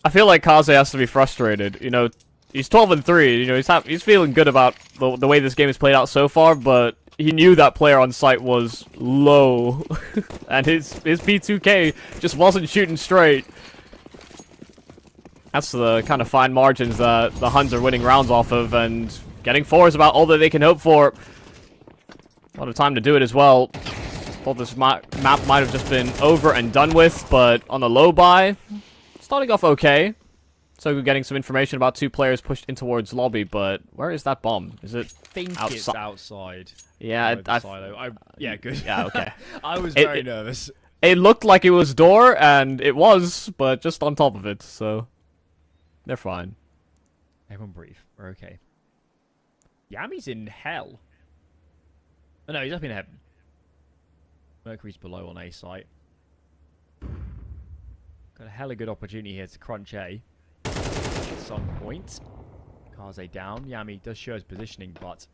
I feel like Kaze has to be frustrated. You know, he's 12-3. You know, he's feeling good about the way this game has played out so far, but he knew that player on site was low. And his P2K just wasn't shooting straight. That's the kind of fine margins that the Huns are winning rounds off of, and getting 4 is about all that they can hope for. A lot of time to do it as well. Thought this map might have just been over and done with, but on the low buy, starting off okay. So we're getting some information about 2 players pushed in towards lobby, but where is that bomb? Is it outside? It's outside. Yeah, yeah, good. Yeah, okay. I was very nervous. It looked like it was door, and it was, but just on top of it, so they're fine. Everyone breathe. We're okay. Yami's in hell. Oh, no, he's up in heaven. Mercury's below on A site. Got a hella good opportunity here to crunch A. At some point. Kaze down. Yami does show his positioning, but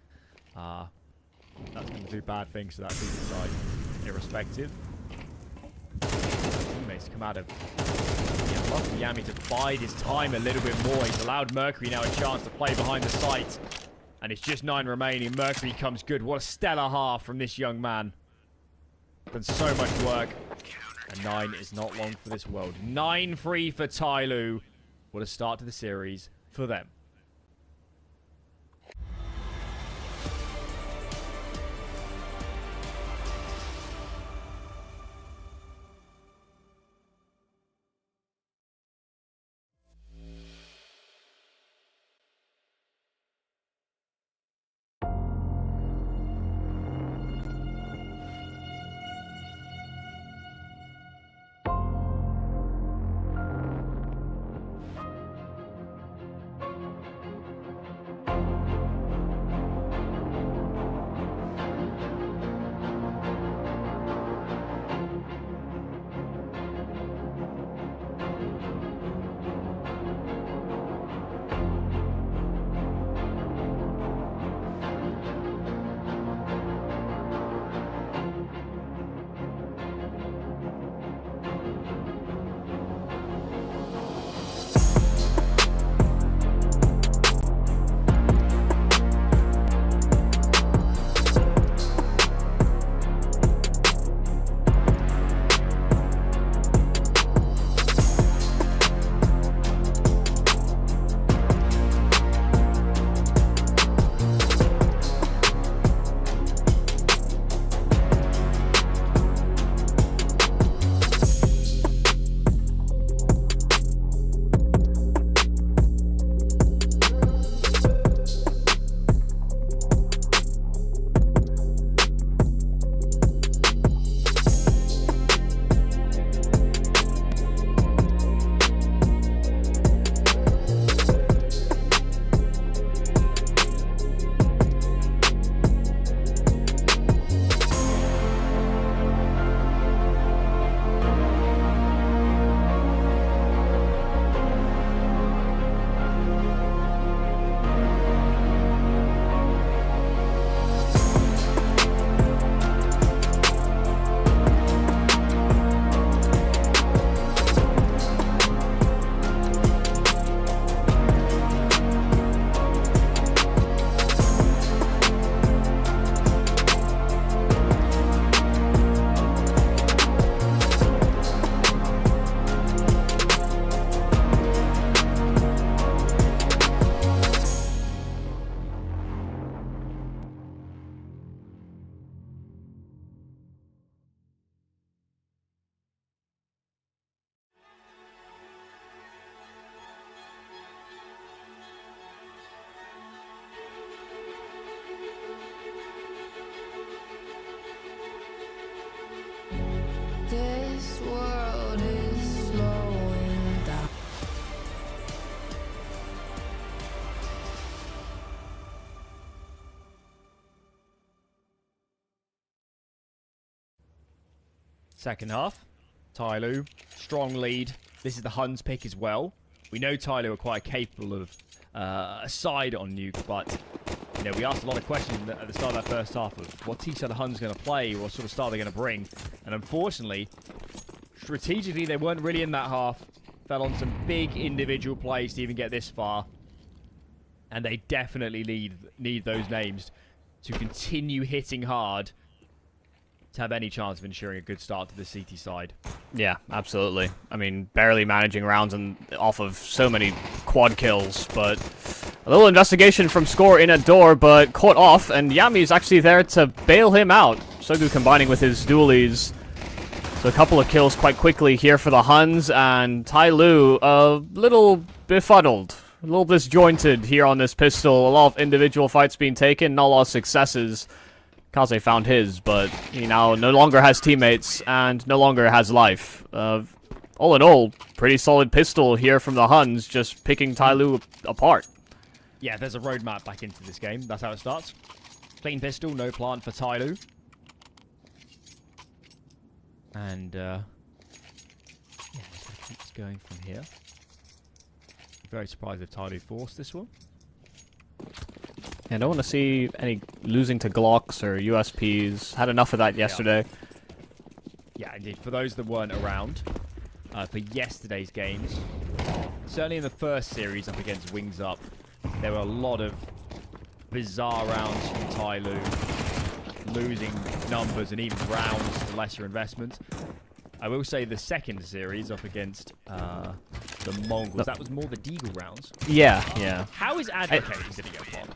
that's going to do bad things to that team side, irrespective. Teammates come out of... Yeah, lucky Yami to bide his time a little bit more. He's allowed Mercury now a chance to play behind the site. And it's just 9 remaining. Mercury comes good. What a stellar half from this young man. Done so much work. And 9 is not long for this world. 9-3 for Tyloo. What a start to the series for them. Second half, Tyloo, strong lead. This is the Huns pick as well. We know Tyloo are quite capable of a side on Nuke, but you know, we asked a lot of questions at the start of that first half of what team are the Huns going to play, what sort of style they're going to bring. And unfortunately, strategically, they weren't really in that half. Fell on some big individual plays to even get this far. And they definitely need those names to continue hitting hard to have any chance of ensuring a good start to the CT side. Yeah, absolutely. I mean, barely managing rounds and off of so many quad kills, but a little investigation from Score in at door, but caught off, and Yami's actually there to bail him out. Sogu combining with his dualies. So a couple of kills quite quickly here for the Huns, and Tyloo a little befuddled, a little disjointed here on this pistol. A lot of individual fights being taken, not a lot of successes. Kaze found his, but he now no longer has teammates and no longer has life. All in all, pretty solid pistol here from the Huns, just picking Tyloo apart. Yeah, there's a roadmap back into this game. That's how it starts. Clean pistol, no plant for Tyloo. And, yeah, let's keep this going from here. Very surprised if Tyloo forced this one. I don't want to see any losing to Glocks or USPs. Had enough of that yesterday. Yeah, indeed. For those that weren't around for yesterday's games, certainly in the first series up against Wings Up, there were a lot of bizarre rounds from Tyloo, losing numbers and even rounds to lesser investment. I will say the second series up against the Mongols, that was more the Deagle rounds. Yeah, yeah. How is advocating did he get a plant?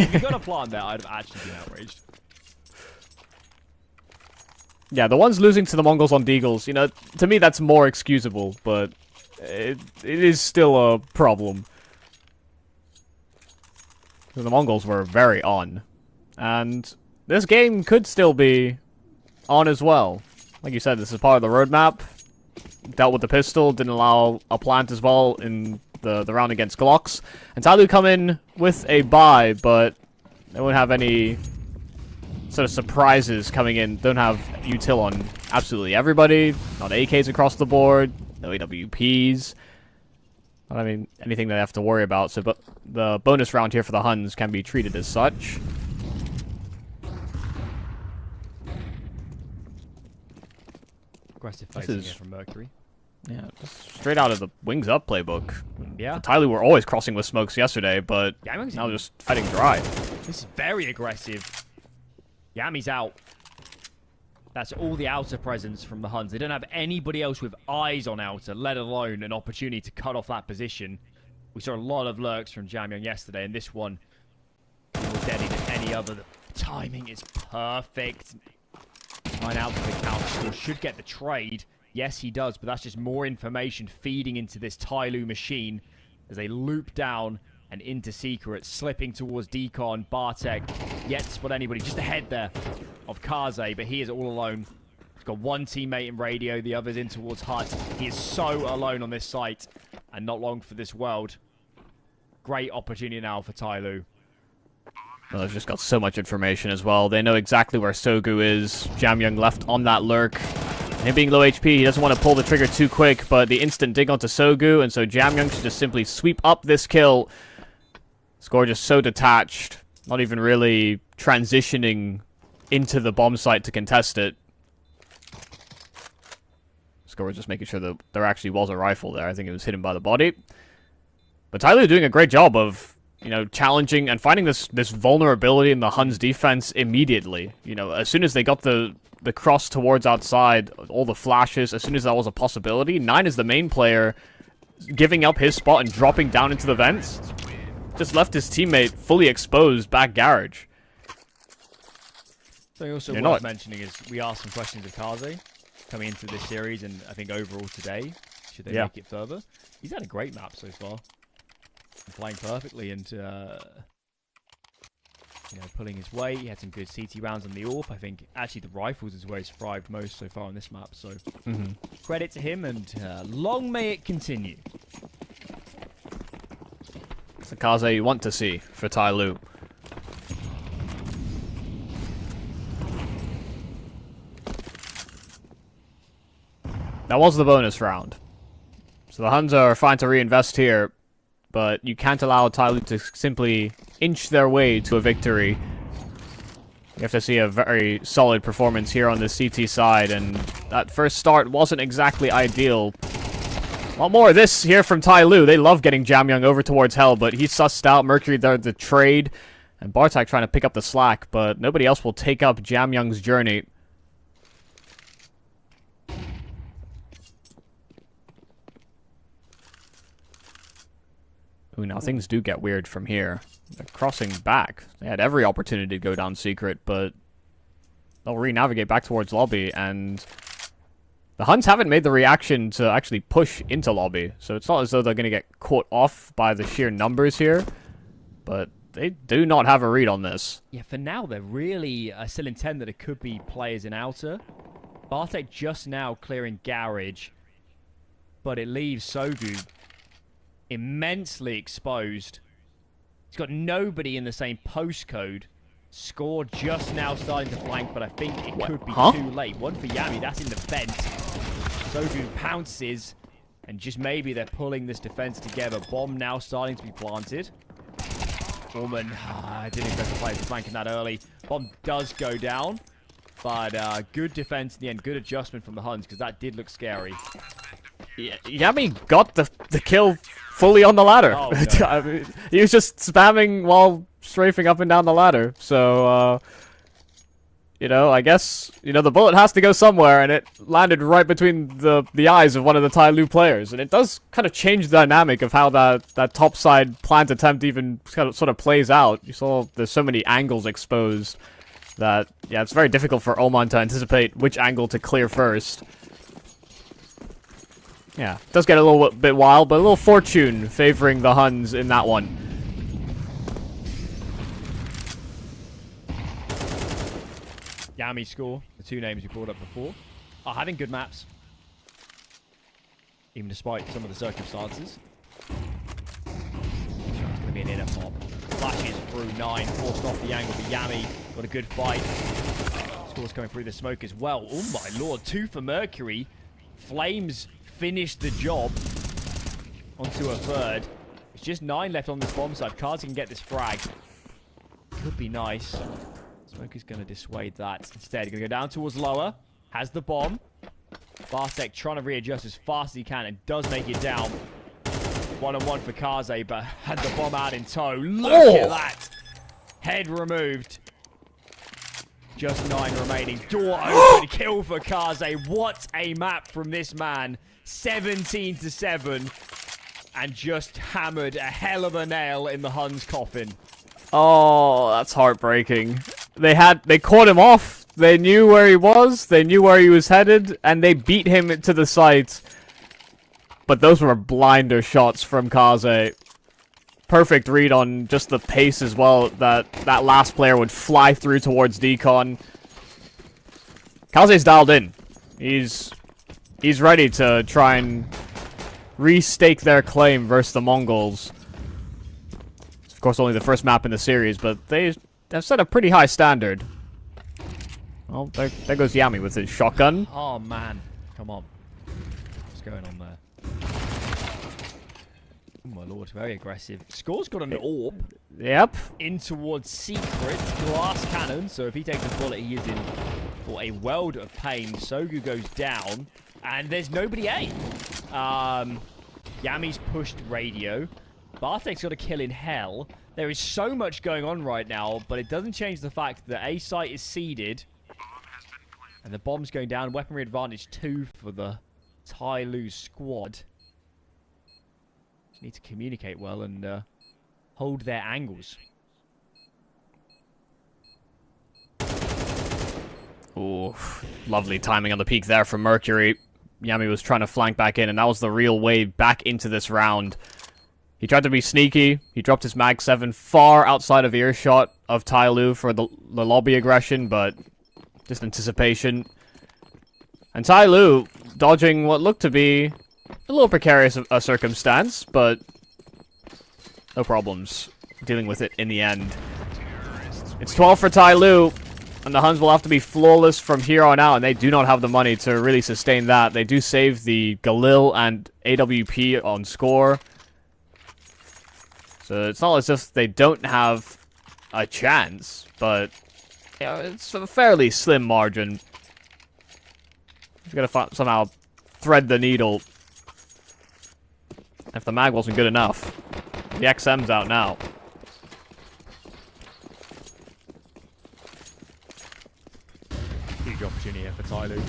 If you got a plant there, I'd have actually been outraged. Yeah, the ones losing to the Mongols on Deagles, you know, to me that's more excusable, but it is still a problem. The Mongols were very on. And this game could still be on as well. Like you said, this is part of the roadmap. Dealt with the pistol, didn't allow a plant as well in the round against Glocks. And Tyloo come in with a buy, but they won't have any sort of surprises coming in. Don't have util on absolutely everybody. Not AKs across the board. No AWPs. I mean, anything they have to worry about. So, but the bonus round here for the Huns can be treated as such. Aggressive facing here from Mercury. Yeah, just straight out of the Wings Up playbook. Yeah. The Tyloo were always crossing with smokes yesterday, but now just fighting dry. This is very aggressive. Yami's out. That's all the outer presence from the Huns. They don't have anybody else with eyes on outer, let alone an opportunity to cut off that position. We saw a lot of lurks from Jamyang yesterday, and this one more deadly than any other. The timing is perfect. Line out to the counter score. Should get the trade. Yes, he does, but that's just more information feeding into this Tyloo machine as they loop down and into Secret, slipping towards Decon. Bartek yet to spot anybody. Just ahead there of Kaze, but he is all alone. He's got one teammate in radio, the other's in towards Hut. He is so alone on this site, and not long for this world. Great opportunity now for Tyloo. Well, they've just got so much information as well. They know exactly where Sogu is. Jamyang left on that lurk. Him being low HP, he doesn't want to pull the trigger too quick, but the instant dig onto Sogu, and so Jamyang should just simply sweep up this kill. Score just so detached, not even really transitioning into the bomb site to contest it. Score was just making sure that there actually was a rifle there. I think it was hidden by the body. But Tyloo doing a great job of, you know, challenging and finding this vulnerability in the Huns defense immediately. You know, as soon as they got the cross towards outside, all the flashes, as soon as that was a possibility, 9 is the main player giving up his spot and dropping down into the vents. Just left his teammate fully exposed back garage. So also worth mentioning is we asked some questions of Kaze coming into this series, and I think overall today, should they make it further? He's had a great map so far. Playing perfectly and you know, pulling his weight. He had some good CT rounds on the AWP. I think actually the rifles is where he's thrived most so far on this map. So credit to him, and long may it continue. It's the Kaze you want to see for Tyloo. that was the bonus round. So the Huns are fine to reinvest here, but you can't allow Tyloo to simply inch their way to a victory. You have to see a very solid performance here on the CT side, and that first start wasn't exactly ideal. A lot more of this here from Tyloo. They love getting Jamyoung over towards Hell, but he's sussed out Mercury there the trade, and Bartek trying to pick up the slack, but nobody else will take up Jamyoung's journey. Ooh, now things do get weird from here. They're crossing back. They had every opportunity to go down secret, but they'll re-navigate back towards lobby, and the Huns haven't made the reaction to actually push into lobby, so it's not as though they're going to get caught off by the sheer numbers here, but they do not have a read on this. Yeah, for now, they're really still intent that it could be players in outer. Bartek just now clearing garage, but it leaves Sogu immensely exposed. He's got nobody in the same postcode. Score just now starting to flank, but I think it could be too late. One for Yami, that's in the vent. Sogu pounces, and just maybe they're pulling this defense together. Bomb now starting to be planted. Foreman, I didn't expect the players to flanking that early. Bomb does go down, but good defense in the end. Good adjustment from the Huns, because that did look scary. Yeah, Yami got the kill fully on the ladder. Oh, no. I mean, he was just spamming while strafing up and down the ladder. So, you know, I guess, you know, the bullet has to go somewhere, and it landed right between the eyes of one of the Tyloo players. And it does kind of change the dynamic of how that topside plant attempt even kind of sort of plays out. You saw there's so many angles exposed that, yeah, it's very difficult for Oman to anticipate which angle to clear first. Yeah, it does get a little bit wild, but a little fortune favoring the Huns in that one. Yami score, the two names we brought up before, are having good maps. Even despite some of the circumstances. It's going to be an inner pop. Flashes through 9, forced off the angle for Yami. Got a good fight. Scores coming through the smoke as well. Oh my lord, 2 for Mercury. Flames finished the job onto a third. It's just 9 left on this bomb side. Cards can get this frag. Could be nice. Smoke is going to dissuade that. Instead, going to go down towards lower. Has the bomb. Bartek trying to readjust as fast as he can and does make it down. 1-on-1 for Kaze, but had the bomb out in tow. Look at that. Head removed. Just 9 remaining. Door open. Kill for Kaze. What a map from this man. 17-7. And just hammered a hell of a nail in the Huns' coffin. Oh, that's heartbreaking. They caught him off. They knew where he was. They knew where he was headed, and they beat him to the site. But those were blinder shots from Kaze. Perfect read on just the pace as well. That last player would fly through towards Decon. Kaze's dialed in. He's ready to try and restake their claim versus the Mongols. Of course, only the first map in the series, but they have set a pretty high standard. Well, there goes Yami with his shotgun. Oh, man. Come on. What's going on there? Oh, my lord. Very aggressive. Score's got an orb. Yep. In towards Secret. Glass cannon. So if he takes a bullet, he is in for a world of pain. Sogu goes down. And there's nobody A. Yami's pushed radio. Bartek's got a kill in hell. There is so much going on right now, but it doesn't change the fact that A site is seeded. And the bomb's going down. Weaponry advantage 2 for the Tyloo squad. Just need to communicate well and hold their angles. Ooh, lovely timing on the peak there from Mercury. Yami was trying to flank back in, and that was the real way back into this round. He tried to be sneaky. He dropped his Mag 7 far outside of earshot of Tyloo for the lobby aggression, but just anticipation. And Tyloo dodging what looked to be a little precarious a circumstance, but no problems dealing with it in the end. It's 12 for Tyloo. And the Huns will have to be flawless from here on out, and they do not have the money to really sustain that. They do save the Galil and AWP on score. So it's not as if they don't have a chance, but you know, it's a fairly slim margin. You've got to somehow thread the needle. If the mag wasn't good enough. The XM's out now. Huge opportunity here for Tyloo.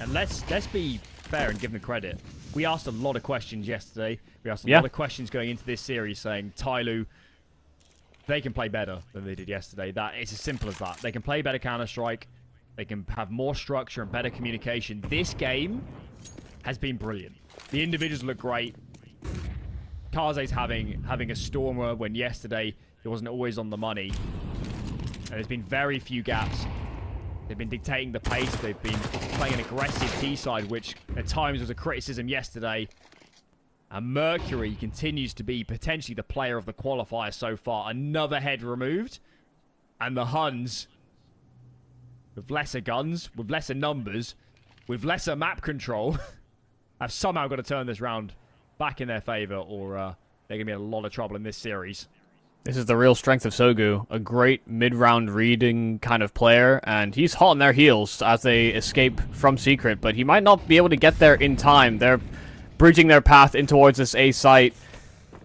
And let's be fair and give them credit. We asked a lot of questions yesterday. We asked a lot of questions going into this series saying Tyloo, they can play better than they did yesterday. That it's as simple as that. They can play better Counter-Strike. They can have more structure and better communication. This game has been brilliant. The individuals look great. Kaze's having a stormer when yesterday he wasn't always on the money. And there's been very few gaps. They've been dictating the pace. They've been playing an aggressive T-side, which at times was a criticism yesterday. And Mercury continues to be potentially the player of the qualifier so far. Another head removed. And the Huns, with lesser guns, with lesser numbers, with lesser map control, have somehow got to turn this round back in their favor, or they're going to be in a lot of trouble in this series. This is the real strength of Sogu. A great mid-round reading kind of player, and he's hot on their heels as they escape from Secret, but he might not be able to get there in time. They're bridging their path in towards this A site,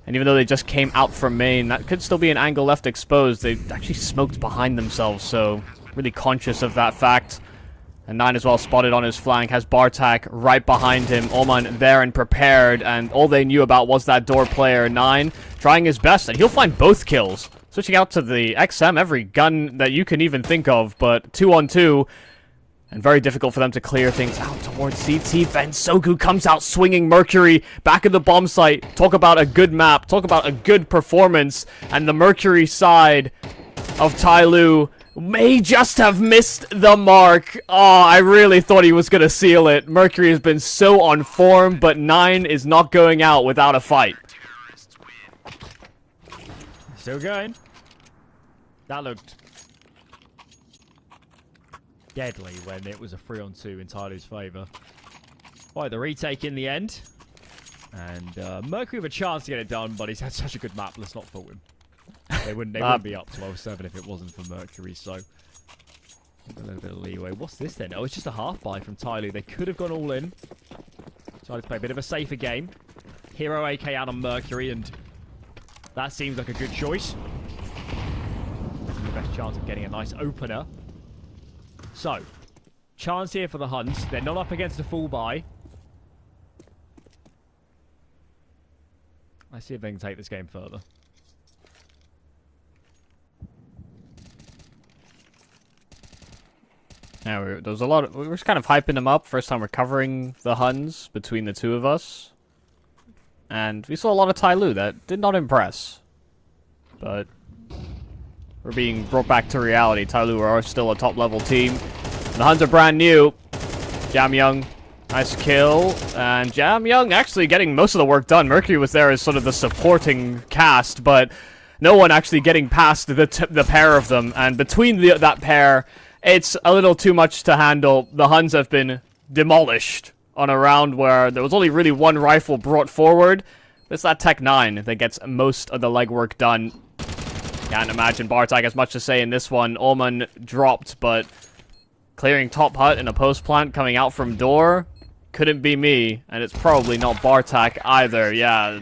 and even though they just came out from main, that could still be an angle left exposed. They actually smoked behind themselves, so really conscious of that fact. And 9 as well spotted on his flank, has Bartak right behind him. Oman there and prepared, and all they knew about was that door player. 9 trying his best, and he'll find both kills. Switching out to the XM, every gun that you can even think of, but 2-on-2. And very difficult for them to clear things out towards CT. Then Sogu comes out swinging Mercury back at the bomb site. Talk about a good map, talk about a good performance. And the Mercury side of Tyloo may just have missed the mark. Oh, I really thought he was going to seal it. Mercury has been so on form, but 9 is not going out without a fight. Still going. That looked deadly when it was a 3-on-2 in Tyloo's favour. Right, the retake in the end. And Mercury with a chance to get it done, but he's had such a good map, let's not fool him. They wouldn't be up 12-7 if it wasn't for Mercury, so a little bit of leeway. What's this then? Oh, it's just a half buy from Tyloo. They could have gone all in. Decided to play a bit of a safer game. Hero AK out on Mercury, and that seems like a good choice. The best chance of getting a nice opener. So, chance here for the Huns. They're not up against a full buy. Let's see if they can take this game further. Yeah, there was a lot. We were just kind of hyping them up. First time we're covering the Huns between the two of us. And we saw a lot of Tyloo that did not impress. But we're being brought back to reality. Tyloo are still a top-level team. The Huns are brand new. Jam Young, nice kill. And Jam Young actually getting most of the work done. Mercury was there as sort of the supporting cast, but no one actually getting past the pair of them. And between that pair, it's a little too much to handle. The Huns have been demolished on a round where there was only really one rifle brought forward. It's that Tech 9 that gets most of the legwork done. Can't imagine Bartak has much to say in this one. Oman dropped, but clearing top hut in a post plant coming out from door couldn't be me, and it's probably not Bartak either. Yeah,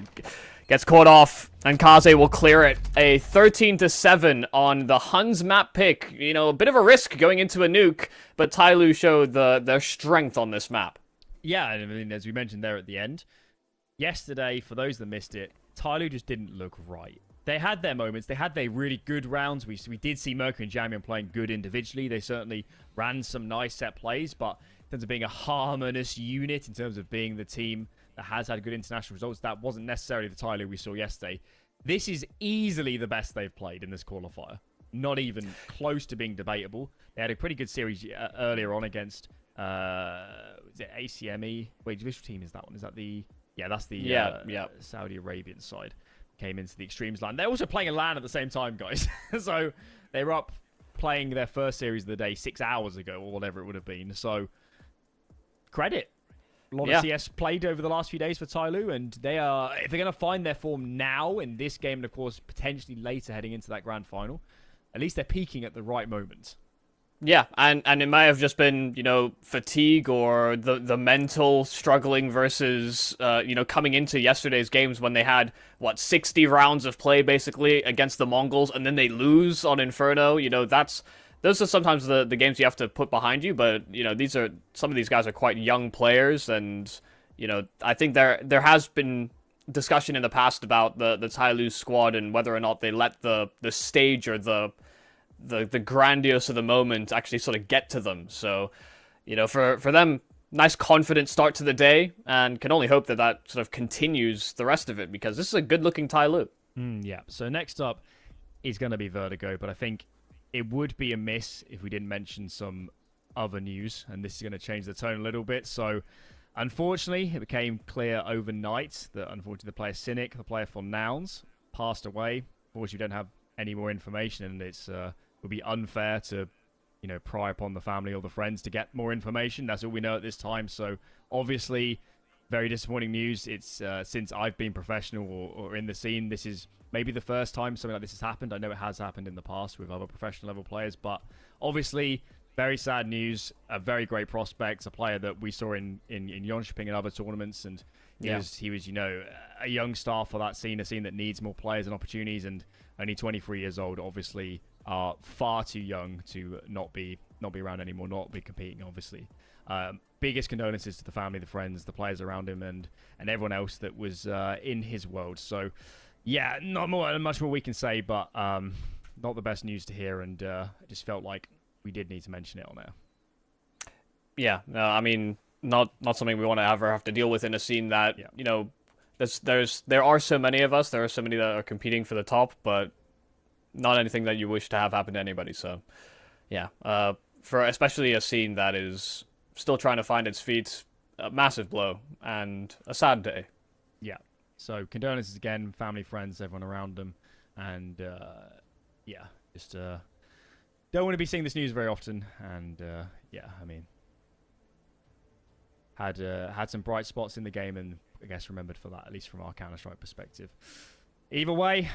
gets caught off, and Kaze will clear it. A 13-7 on the Huns map pick. You know, a bit of a risk going into a nuke, but Tyloo showed their strength on this map. Yeah, I mean, as we mentioned there at the end, yesterday, for those that missed it, Tyloo just didn't look right. They had their moments. They had their really good rounds. We did see Mercury and Jamian playing good individually. They certainly ran some nice set plays, but in terms of being a harmonious unit, in terms of being the team that has had good international results, that wasn't necessarily the Tyloo we saw yesterday. This is easily the best they've played in this qualifier. Not even close to being debatable. They had a pretty good series earlier on against, is it ACME? Wait, which team is that one? Is that the... Yeah, that's the Saudi Arabian side. Came into the Extremes LAN. They're also playing a LAN at the same time, guys. So they were up playing their first series of the day 6 hours ago or whatever it would have been. So, credit. A lot of CS played over the last few days for Tyloo, and if they're going to find their form now in this game, and of course potentially later heading into that grand final, at least they're peaking at the right moment. Yeah, and it might have just been, fatigue or the mental struggling versus, coming into yesterday's games when they had, 60 rounds of play basically against the Mongols, and then they lose on Inferno. Those are sometimes the games you have to put behind you, but, some of these guys are quite young players, and, I think there has been discussion in the past about the Tyloo squad and whether or not they let the stage or the grandiose of the moment actually sort of get to them. So, for them, nice confident start to the day, and can only hope that sort of continues the rest of it, because this is a good-looking Tyloo. Yeah, so next up is going to be Vertigo, but I think it would be amiss if we didn't mention some other news, and this is going to change the tone a little bit. So, unfortunately, it became clear overnight that, unfortunately, the player Cynic, the player for Nouns, passed away. Unfortunately, we don't have any more information, and it would be unfair to, pry upon the family or the friends to get more information. That's all we know at this time. So, obviously, very disappointing news. It's since I've been professional or in the scene, this is maybe the first time something like this has happened. I know it has happened in the past with other professional level players, but obviously very sad news. A very great prospect, a player that we saw in Jönköping and other tournaments, and he was a young star for that scene, a scene that needs more players and opportunities, and only 23 years old, obviously are far too young to not be around anymore, not be competing, obviously. Biggest condolences to the family, the friends, the players around him, and everyone else that was in his world. So, yeah, not much more we can say, but not the best news to hear, and it just felt like we did need to mention it on there. Yeah, no, I mean, not something we want to ever have to deal with in a scene that, there are so many of us, there are so many that are competing for the top, but not anything that you wish to have happen to anybody. So, yeah, for especially a scene that is still trying to find its feet, a massive blow and a sad day. Yeah. So condolences again, family, friends, everyone around them, and just don't want to be seeing this news very often. And I mean, had some bright spots in the game, and I guess remembered for that, at least from our Counter-Strike perspective. Either way,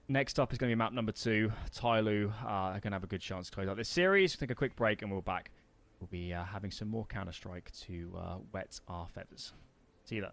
next up is going to be map number 2. Tyloo are going to have a good chance to close out this series. Take a quick break, and we'll back. We'll be having some more Counter-Strike to wet our feathers. See you there.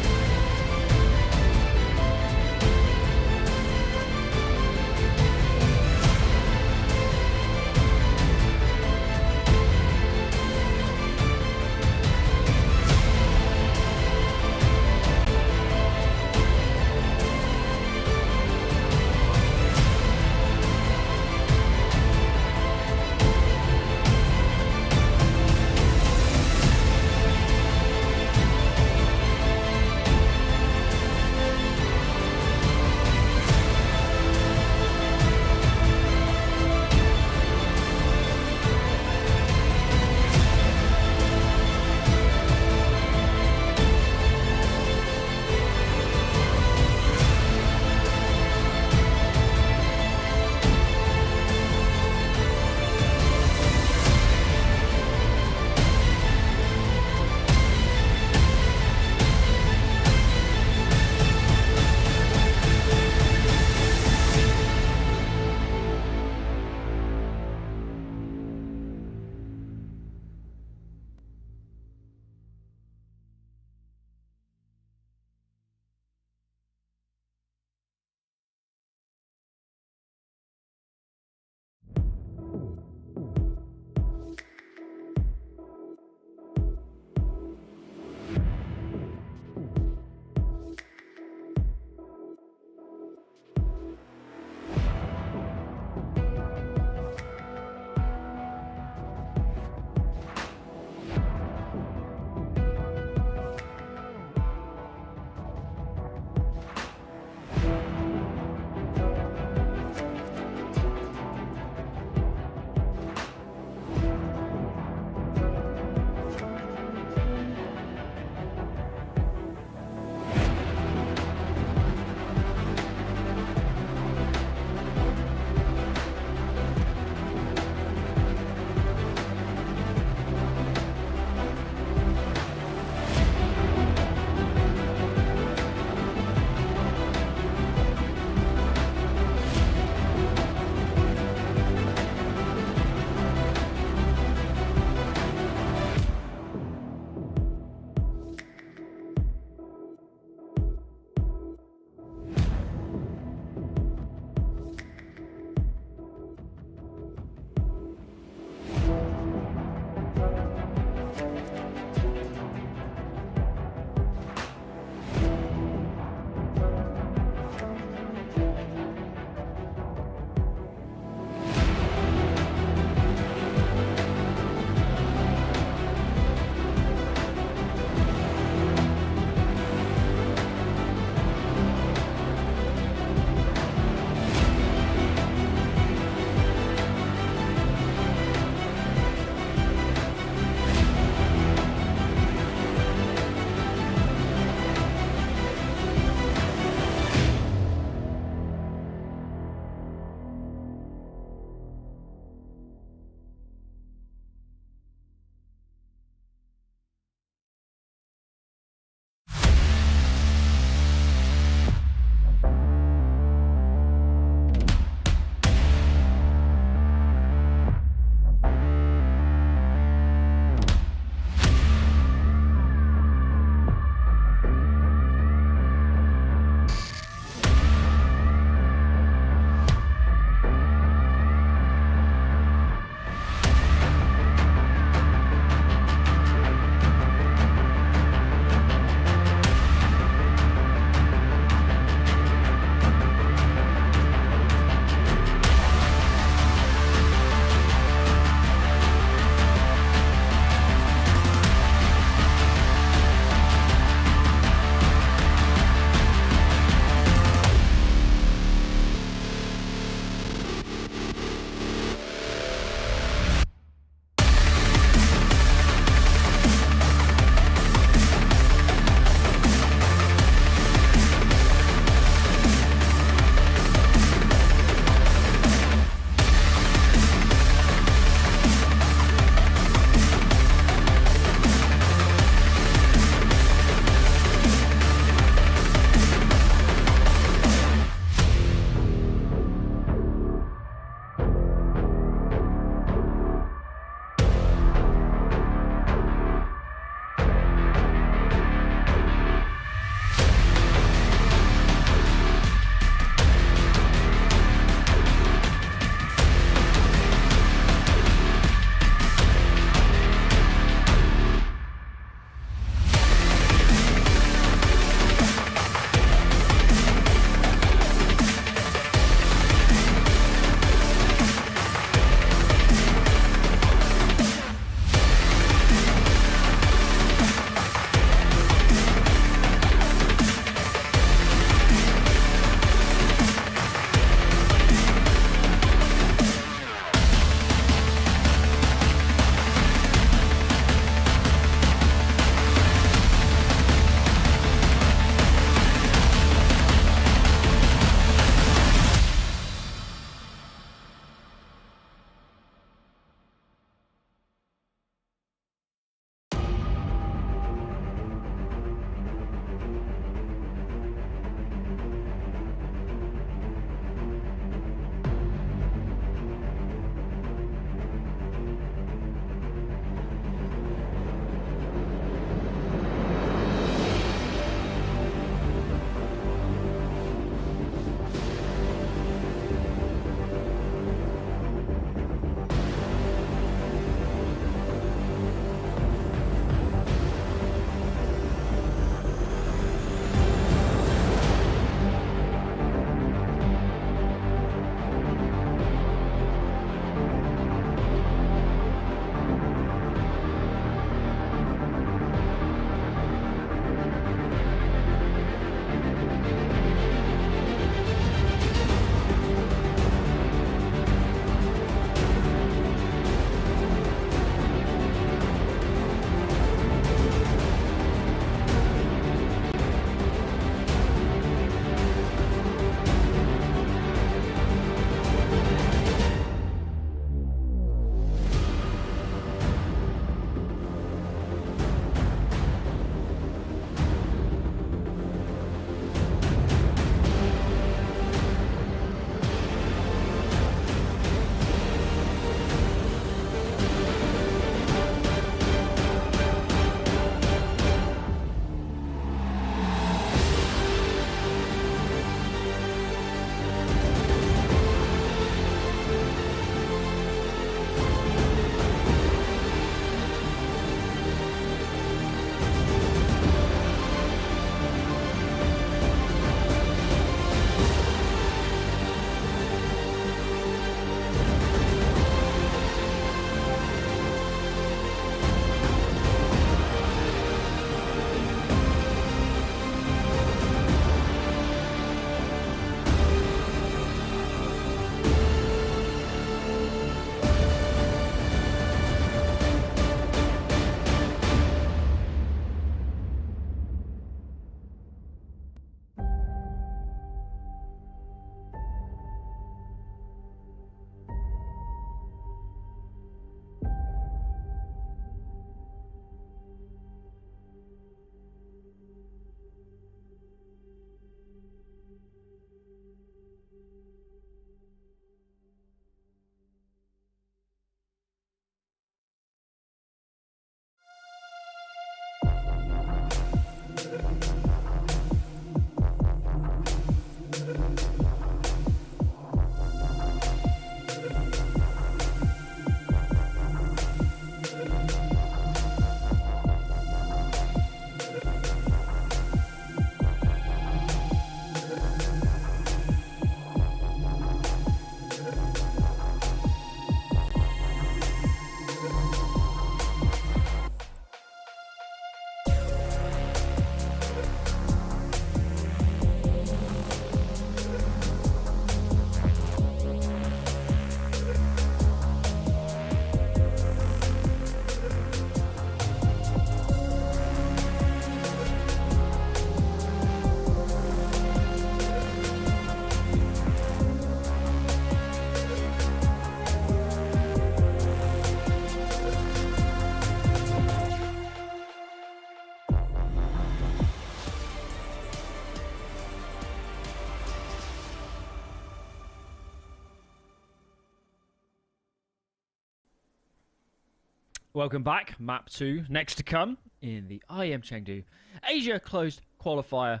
Welcome back. Map 2 next to come in the IEM Chengdu Asia closed qualifier.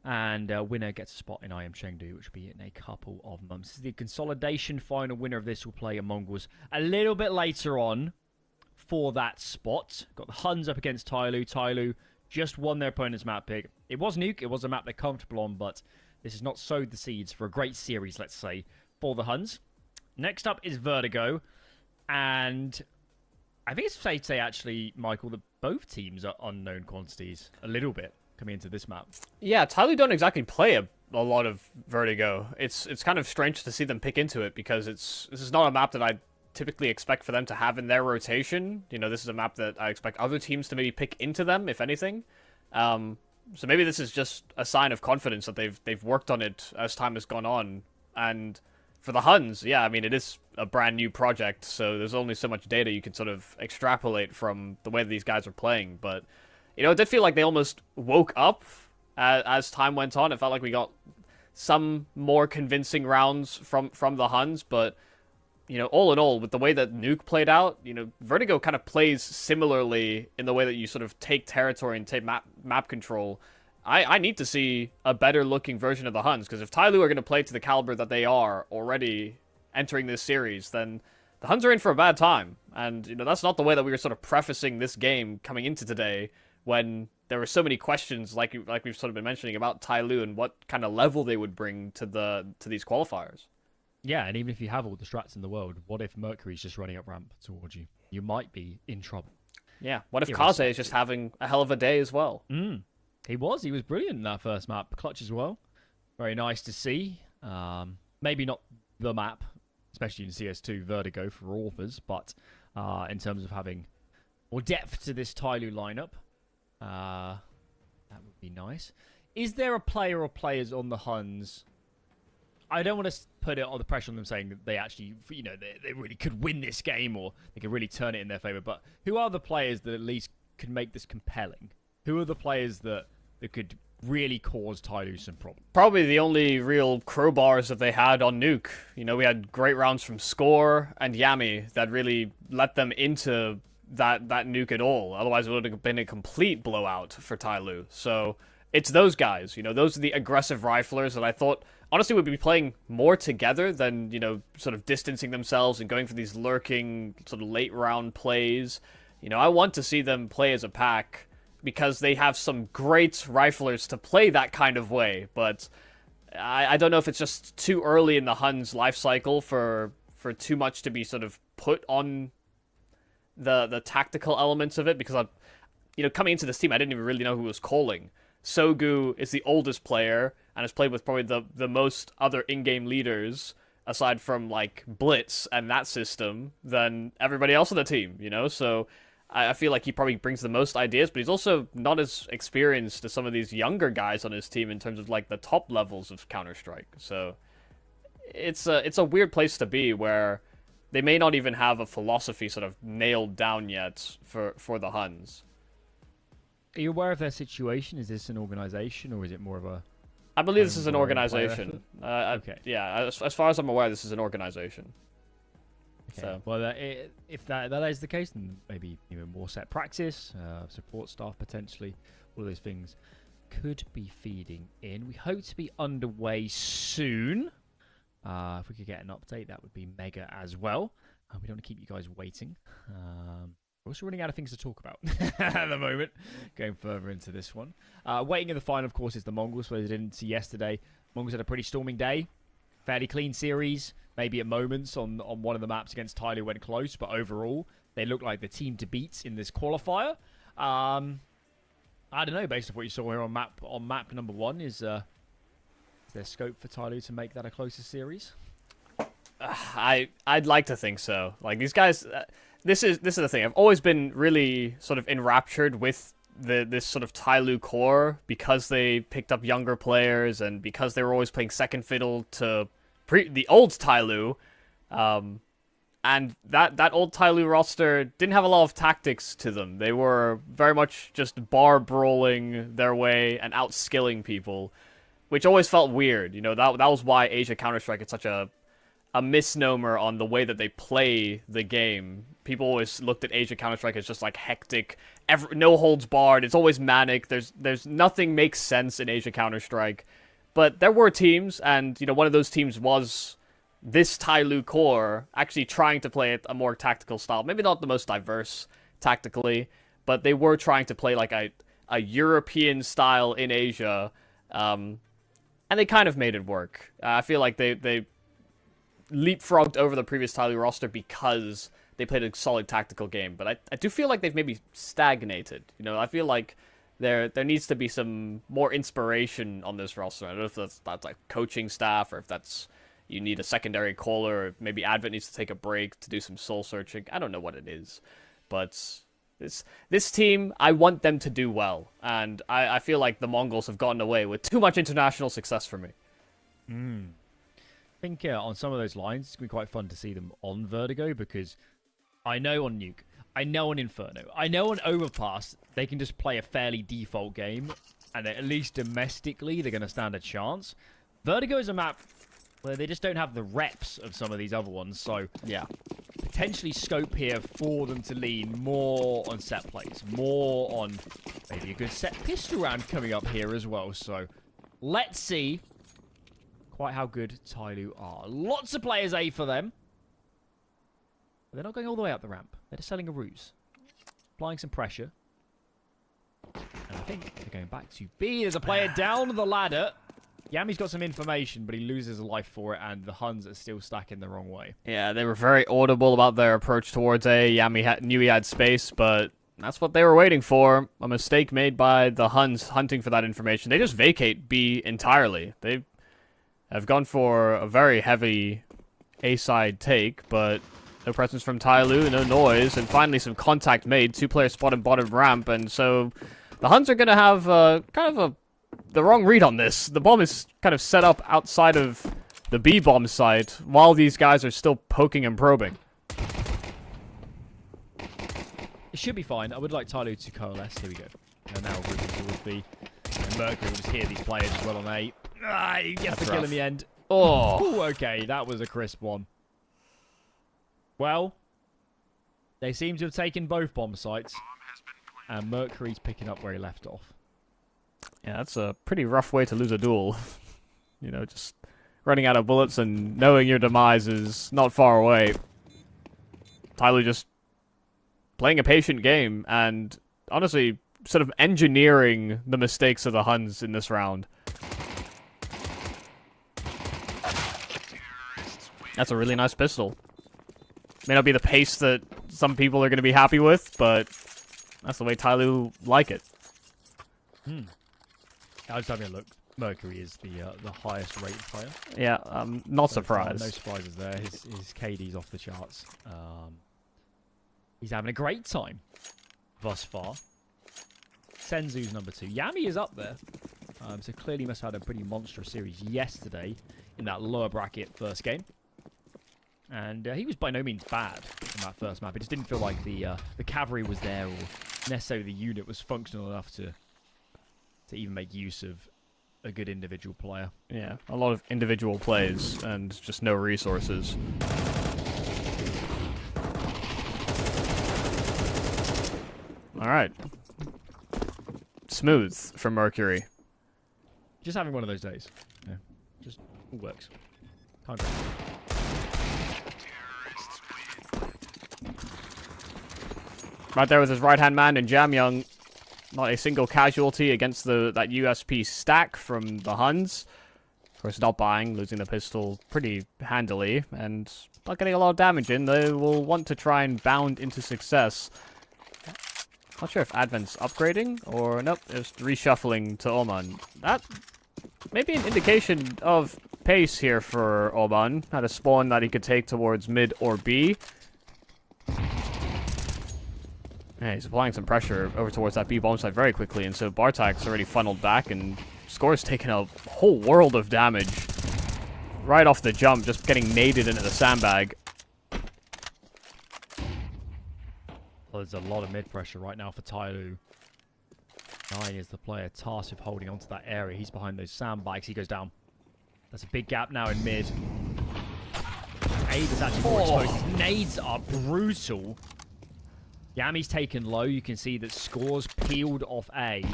And winner gets a spot in IEM Chengdu, which will be in a couple of months. This is the consolidation final. Winner of this will play among us a little bit later on for that spot. Got the Huns up against Tyloo. Tyloo just won their opponent's map pick. It was Nuke. It was a map they're comfortable on, but this has not sowed the seeds for a great series, let's say, for the Huns. Next up is Vertigo. And I think it's safe to say, actually, Michael, that both teams are unknown quantities a little bit coming into this map. Yeah, Tyloo don't exactly play a lot of Vertigo. It's kind of strange to see them pick into it because this is not a map that I typically expect for them to have in their rotation. You know, this is a map that I expect other teams to maybe pick into them, if anything. So maybe this is just a sign of confidence that they've worked on it as time has gone on. And for the Huns, yeah, I mean, it is a brand new project, so there's only so much data you can sort of extrapolate from the way that these guys are playing. But, you know, it did feel like they almost woke up as time went on. It felt like we got some more convincing rounds from the Huns, but, you know, all in all, with the way that Nuke played out, you know, Vertigo kind of plays similarly in the way that you sort of take territory and take map control. I need to see a better looking version of the Huns, because if Tyloo are going to play to the caliber that they are already entering this series, then the Huns are in for a bad time. And, you know, that's not the way that we were sort of prefacing this game coming into today, when there were so many questions, like we've sort of been mentioning, about Tyloo and what kind of level they would bring to these qualifiers. Yeah, and even if you have all the strats in the world, what if Mercury's just running up ramp towards you? You might be in trouble. Yeah, what if Kaze is just having a hell of a day as well? He was brilliant in that first map. Clutch as well. Very nice to see. Maybe not the map, especially in CS2 Vertigo for authors, but in terms of having more depth to this Tyloo lineup, that would be nice. Is there a player or players on the Huns? I don't want to put it all the pressure on them saying that they actually, you know, they really could win this game or they could really turn it in their favor, but who are the players that at least could make this compelling? Who are the players that could really cause Tyloo some problems? Probably the only real crowbars that they had on Nuke. You know, we had great rounds from Score and Yami that really let them into that Nuke at all. Otherwise, it would have been a complete blowout for Tyloo. So it's those guys. You know, those are the aggressive riflers that I thought, honestly, would be playing more together than, you know, sort of distancing themselves and going for these lurking sort of late round plays. You know, I want to see them play as a pack, because they have some great riflers to play that kind of way, but I don't know if it's just too early in the Huns' life cycle for too much to be sort of put on the tactical elements of it, because coming into this team, I didn't even really know who was calling. Sogu is the oldest player and has played with probably the most other in-game leaders aside from like Blitz and that system than everybody else on the team, you know? So I feel like he probably brings the most ideas, but he's also not as experienced as some of these younger guys on his team in terms of like the top levels of Counter-Strike. So it's a weird place to be, where they may not even have a philosophy sort of nailed down yet for the Huns. Are you aware of their situation? Is this an organization, or is it more of a... I believe this is an organization. Okay. Yeah, as far as I'm aware, this is an organization. Okay. So. Well, if that is the case, then maybe more set practice, support staff potentially, all of those things could be feeding in. We hope to be underway soon. If we could get an update, that would be mega as well. We don't want to keep you guys waiting. We're also running out of things to talk about at the moment, going further into this one. Waiting in the final, of course, is the Mongols, where they didn't see yesterday. Mongols had a pretty storming day. Fairly clean series. Maybe at moments on one of the maps against Tyloo went close, but overall, they look like the team to beat in this qualifier. I don't know, based on what you saw here on map number 1, is there scope for Tyloo to make that a closer series? I'd like to think so. Like, these guys, this is the thing. I've always been really sort of enraptured with this sort of Tyloo core because they picked up younger players and because they were always playing second fiddle to the old Tyloo. And that old Tyloo roster didn't have a lot of tactics to them. They were very much just bar brawling their way and outskilling people, which always felt weird. You know, that was why Asia Counter-Strike is such a misnomer on the way that they play the game. People always looked at Asia Counter-Strike as just like hectic, no holds barred. It's always manic. There's nothing makes sense in Asia Counter-Strike. But there were teams, and you know, one of those teams was this Tyloo core actually trying to play a more tactical style. Maybe not the most diverse tactically, but they were trying to play like a European style in Asia, and they kind of made it work. I feel like they leapfrogged over the previous Tyloo roster because they played a solid tactical game. But I do feel like they've maybe stagnated. You know, I feel like there needs to be some more inspiration on this roster. I don't know if that's like coaching staff, or if that's you need a secondary caller, or maybe Advent needs to take a break to do some soul searching. I don't know what it is. But this team, I want them to do well. And I feel like the Mongols have gotten away with too much international success for me. I think on some of those lines, it's going to be quite fun to see them on Vertigo, because I know on Nuke, I know on Inferno, I know on Overpass, they can just play a fairly default game, and at least domestically, they're going to stand a chance. Vertigo is a map where they just don't have the reps of some of these other ones, so yeah, potentially scope here for them to lean more on set plays, more on maybe a good set pistol round coming up here as well. So let's see quite how good Tyloo are. Lots of players A for them. But they're not going all the way up the ramp. They're just selling a ruse. Applying some pressure. And I think they're going back to B. There's a player down the ladder. Yami's got some information, but he loses a life for it, and the Huns are still stacking the wrong way. Yeah, they were very audible about their approach towards A. Yami knew he had space, but that's what they were waiting for. A mistake made by the Huns hunting for that information. They just vacate B entirely. They have gone for a very heavy A-side take, but no presence from Tyloo, no noise, and finally some contact made. 2 players spotted bottom ramp, and so the Huns are going to have kind of the wrong read on this. The bomb is kind of set up outside of the B bomb site while these guys are still poking and probing. It should be fine. I would like Tyloo to coalesce. Here we go. And now moving towards B. And Mercury will just hear these players as well on A. He gets the kill in the end. Oh. Ooh, okay, that was a crisp one. Well, they seem to have taken both bomb sites. And Mercury's picking up where he left off. Yeah, that's a pretty rough way to lose a duel. You know, just running out of bullets and knowing your demise is not far away. Tyloo just playing a patient game and honestly sort of engineering the mistakes of the Huns in this round. That's a really nice pistol. May not be the pace that some people are going to be happy with, but that's the way Tyloo like it. I was having a look. Mercury is the highest rated player. Yeah, I'm not surprised. No surprises there. His KD's off the charts. He's having a great time thus far. Senzu's number 2. Yami is up there. So clearly must have had a pretty monstrous series yesterday in that lower bracket first game. And he was by no means bad in that first map. It just didn't feel like the cavalry was there, or necessarily the unit was functional enough to even make use of a good individual player. Yeah, a lot of individual plays and just no resources. All right. Smooth for Mercury. Just having one of those days. Yeah. Just all works. Can't go. Right there with his right-hand man and Jamyoung. Not a single casualty against that USP stack from the Huns. Of course, not buying, losing the pistol pretty handily, and not getting a lot of damage in. They will want to try and bound into success. Not sure if Advent's upgrading, or nope, it's reshuffling to Oman. That may be an indication of pace here for Oman. Had a spawn that he could take towards mid or B. Yeah, he's applying some pressure over towards that B bomb site very quickly, and so Bartak's already funneled back, and Score's taken a whole world of damage right off the jump, just getting naded into the sandbag. Well, there's a lot of mid pressure right now for Tyloo. 9 is the player tasked with holding onto that area. He's behind those sandbags. He goes down. That's a big gap now in mid. Aid is actually more exposed. His nades are brutal. Yami's taken low. You can see that Score's peeled off A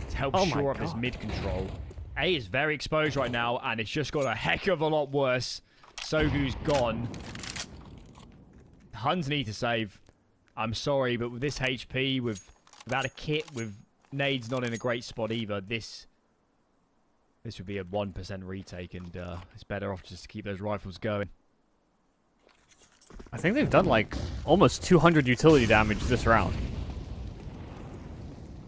to help shore up his mid control. A is very exposed right now, and it's just got a heck of a lot worse. Sogu's gone. Huns need to save. I'm sorry, but with this HP, without a kit, with nades not in a great spot either, this would be a 1% retake, and it's better off just to keep those rifles going. I think they've done like almost 200 utility damage this round.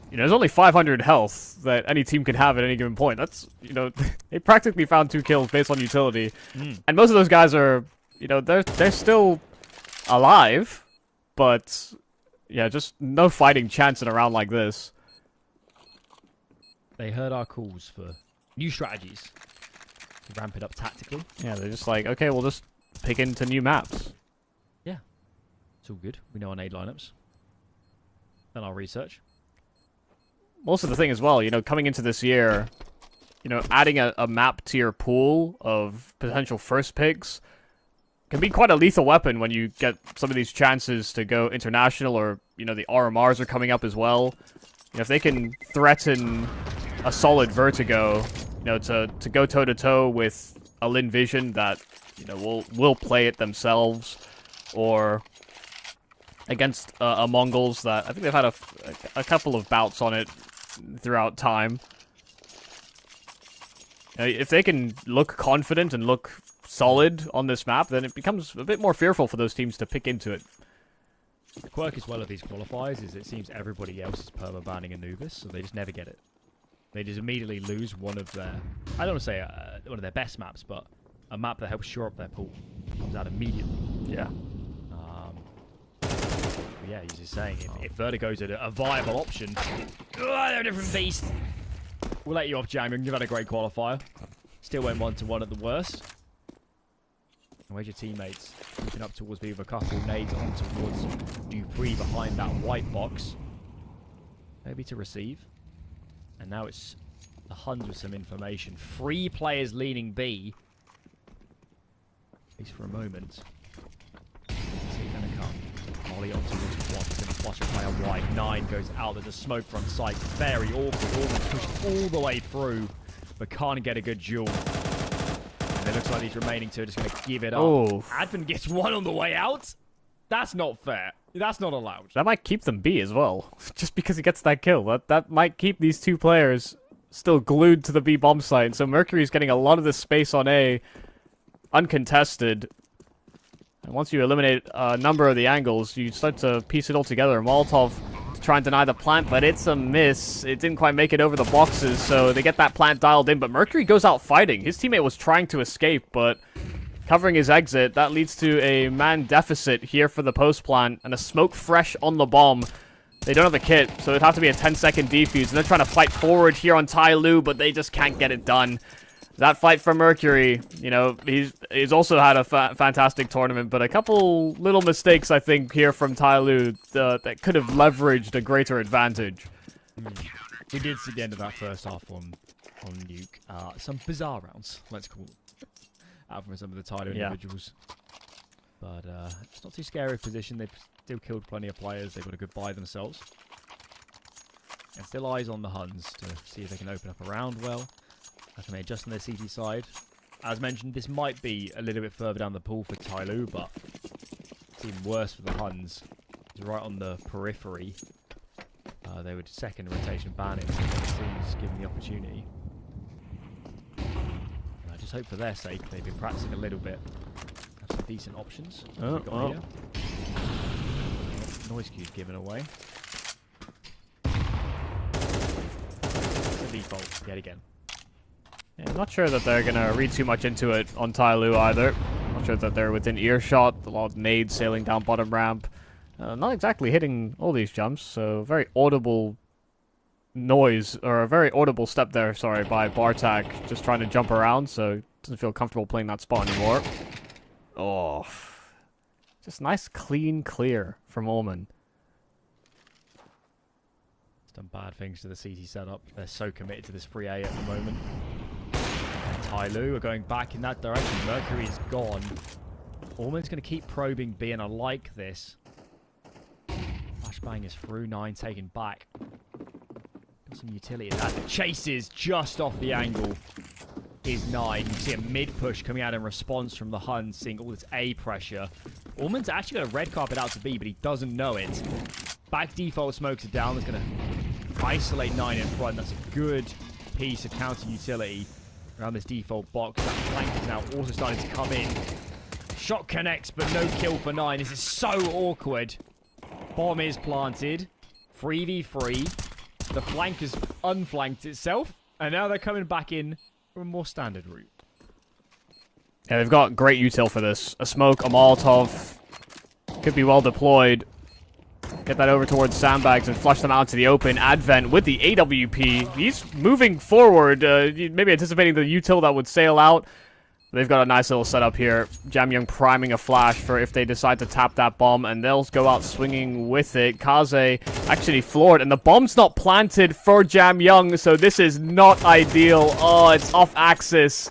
You know, there's only 500 health that any team can have at any given point. That's, you know, they practically found 2 kills based on utility. And most of those guys are, you know, they're still alive, but yeah, just no fighting chance in a round like this. They heard our calls for new strategies to ramp it up tactically. Yeah, they're just like, okay, we'll just pick into new maps. Yeah, it's all good. We know our nade lineups. Then our research. Also the thing as well, you know, coming into this year, you know, adding a map to your pool of potential first picks can be quite a lethal weapon when you get some of these chances to go international, or, you know, the RMRs are coming up as well. You know, if they can threaten a solid Vertigo, you know, to go toe-to-toe with a Lin Vision that, you know, will play it themselves, or against a Mongols that I think they've had a couple of bouts on it throughout time. If they can look confident and look solid on this map, then it becomes a bit more fearful for those teams to pick into it. The quirk as well of these qualifiers is it seems everybody else is perma-banning Anubis, so they just never get it. They just immediately lose one of their, I don't want to say one of their best maps, but a map that helps shore up their pool. Comes out immediately. Yeah. Yeah, he's just saying, if Vertigo's a viable option, they're a different beast. We'll let you off, Jamie. You've had a great qualifier. Still went 1-1 at the worst. Where's your teammates? Moving up towards me with a couple nades on towards Dupree behind that white box. Maybe to receive. And now it's the Huns with some information. 3 players leaning B. At least for a moment. Is he going to come? Molly on towards Quad. He's going to flush a player wide. 9 goes out. There's a smoke front sight. Very awkward. Almost pushed all the way through, but can't get a good duel. And it looks like these remaining 2 are just going to give it up. Oh. Advent gets 1 on the way out. That's not fair. That's not allowed. That might keep them B as well, just because he gets that kill. That might keep these 2 players still glued to the B bomb site. And so Mercury's getting a lot of this space on A uncontested. And once you eliminate a number of the angles, you start to piece it all together. Molotov to try and deny the plant, but it's a miss. It didn't quite make it over the boxes, so they get that plant dialed in. But Mercury goes out fighting. His teammate was trying to escape, but covering his exit, that leads to a man deficit here for the post plant, and a smoke fresh on the bomb. They don't have a kit, so it'd have to be a 10-second defuse, and they're trying to fight forward here on Tyloo, but they just can't get it done. That fight for Mercury, you know, he's also had a fantastic tournament, but a couple little mistakes, I think, here from Tyloo that could have leveraged a greater advantage. We did see the end of that first half on Nuke. Some bizarre rounds, let's call them, out from some of the Tyloo individuals. But it's not too scary a position. They've still killed plenty of players. They've got a good buy themselves. And still eyes on the Huns to see if they can open up around well. Like I mean, just on their CT side. As mentioned, this might be a little bit further down the pool for Tyloo, but it's even worse for the Huns. It's right on the periphery. They would second rotation ban it, so it seems given the opportunity. And I just hope for their sake they've been practicing a little bit. Have some decent options. Here. Noise cue's given away. It's a default yet again. Yeah, I'm not sure that they're going to read too much into it on Tyloo either. Not sure that they're within earshot. A lot of nades sailing down bottom ramp. Not exactly hitting all these jumps, so very audible noise, or a very audible step there, sorry, by Bartak, just trying to jump around, so doesn't feel comfortable playing that spot anymore. Oh, just nice clean clear from Ullman. It's done bad things to the CT setup. They're so committed to this free A at the moment. And Tyloo are going back in that direction. Mercury's gone. Ullman's going to keep probing B, and I like this. Flashbang is through, 9 taken back. Got some utility. That chases just off the angle is 9. You see a mid-push coming out in response from the Huns, seeing all this A pressure. Ullman's actually got a red carpet out to B, but he doesn't know it. Back default smokes are down. That's going to isolate 9 in front. That's a good piece of counter utility around this default box. That flank is now also starting to come in. Shot connects, but no kill for 9. This is so awkward. Bomb is planted. 3v3. The flank has unflanked itself. And now they're coming back in from a more standard route. Yeah, they've got great util for this. A smoke, a Molotov. Could be well deployed. Get that over towards sandbags and flush them out to the open. Advent with the AWP. He's moving forward. Maybe anticipating the util that would sail out. They've got a nice little setup here. Jamyoung priming a flash for if they decide to tap that bomb, and they'll go out swinging with it. Kaze actually floored, and the bomb's not planted for Jamyoung, so this is not ideal. Oh, it's off axis,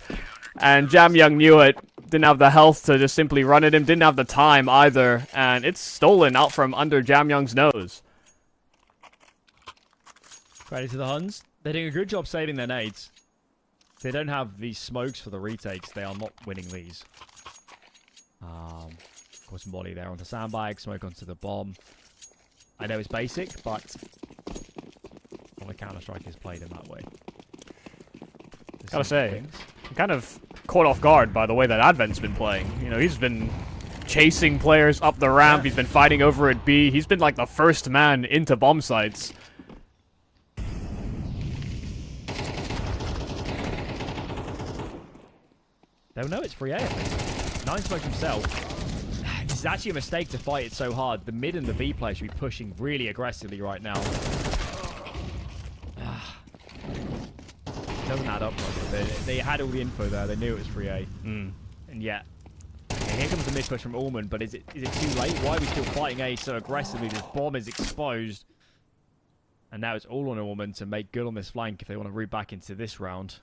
and Jamyoung knew it. Didn't have the health to just simply run at him. Didn't have the time either, and it's stolen out from under Jamyoung's nose. Credit to the Huns. They're doing a good job saving their nades. If they don't have these smokes for the retakes, they are not winning these. Of course, Molly there onto sandbag, smoke onto the bomb. I know it's basic, but all the Counter-Strike is played in that way. Gotta say, I'm kind of caught off guard by the way that Advent's been playing. You know, he's been chasing players up the ramp. He's been fighting over at B. He's been like the first man into bomb sites. They'll know it's free A, I think. 9 smoked himself. This is actually a mistake to fight it so hard. The mid and the B player should be pushing really aggressively right now. It doesn't add up. They had all the info there. They knew it was free A. And yet, okay, here comes the mid push from Ullman, but is it too late? Why are we still fighting A so aggressively? This bomb is exposed. And now it's all on Ullman to make good on this flank if they want to root back into this round.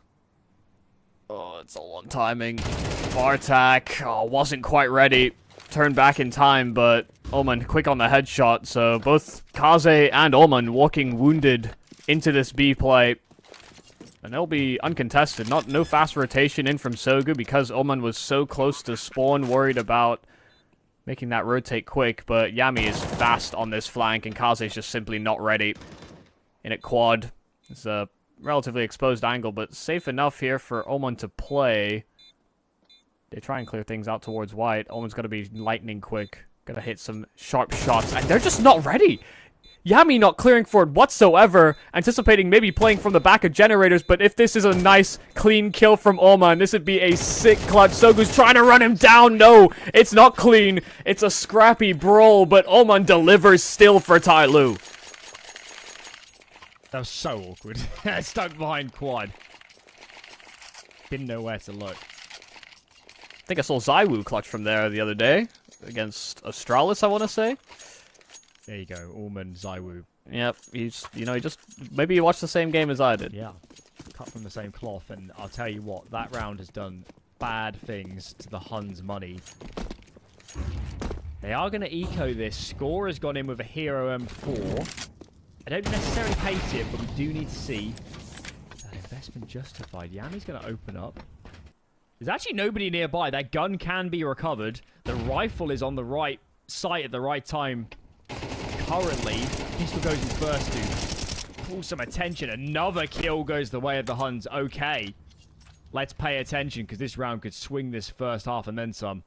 Oh, it's all on timing. Bartak wasn't quite ready. Turned back in time, but Ullman quick on the headshot. So both Kaze and Ullman walking wounded into this B play. And they'll be uncontested. No fast rotation in from Sogu because Ullman was so close to spawn, worried about making that rotate quick. But Yami is fast on this flank, and Kaze is just simply not ready. In at quad. It's a relatively exposed angle, but safe enough here for Ullman to play. They try and clear things out towards white. Ullman's got to be lightning quick. Got to hit some sharp shots, and they're just not ready. Yami not clearing forward whatsoever, anticipating maybe playing from the back of generators, but if this is a nice, clean kill from Ullman, this would be a sick clutch. Sogu's trying to run him down. No, it's not clean. It's a scrappy brawl, but Ullman delivers still for Tyloo. That was so awkward. Stuck behind quad. Didn't know where to look. I think I saw Zywoo clutch from there the other day against Astralis, I want to say. There you go, Ullman, Zywoo. Yep, he just maybe you watched the same game as I did. Yeah, cut from the same cloth, and I'll tell you what, that round has done bad things to the Huns' money. They are going to eco this. Score has gone in with a Hero M4. I don't necessarily hate it, but we do need to see that investment justified. Yami's going to open up. There's actually nobody nearby. That gun can be recovered. The rifle is on the right site at the right time. Currently, pistol goes in first to pull some attention. Another kill goes the way of the Huns. Okay. Let's pay attention, because this round could swing this first half and then some.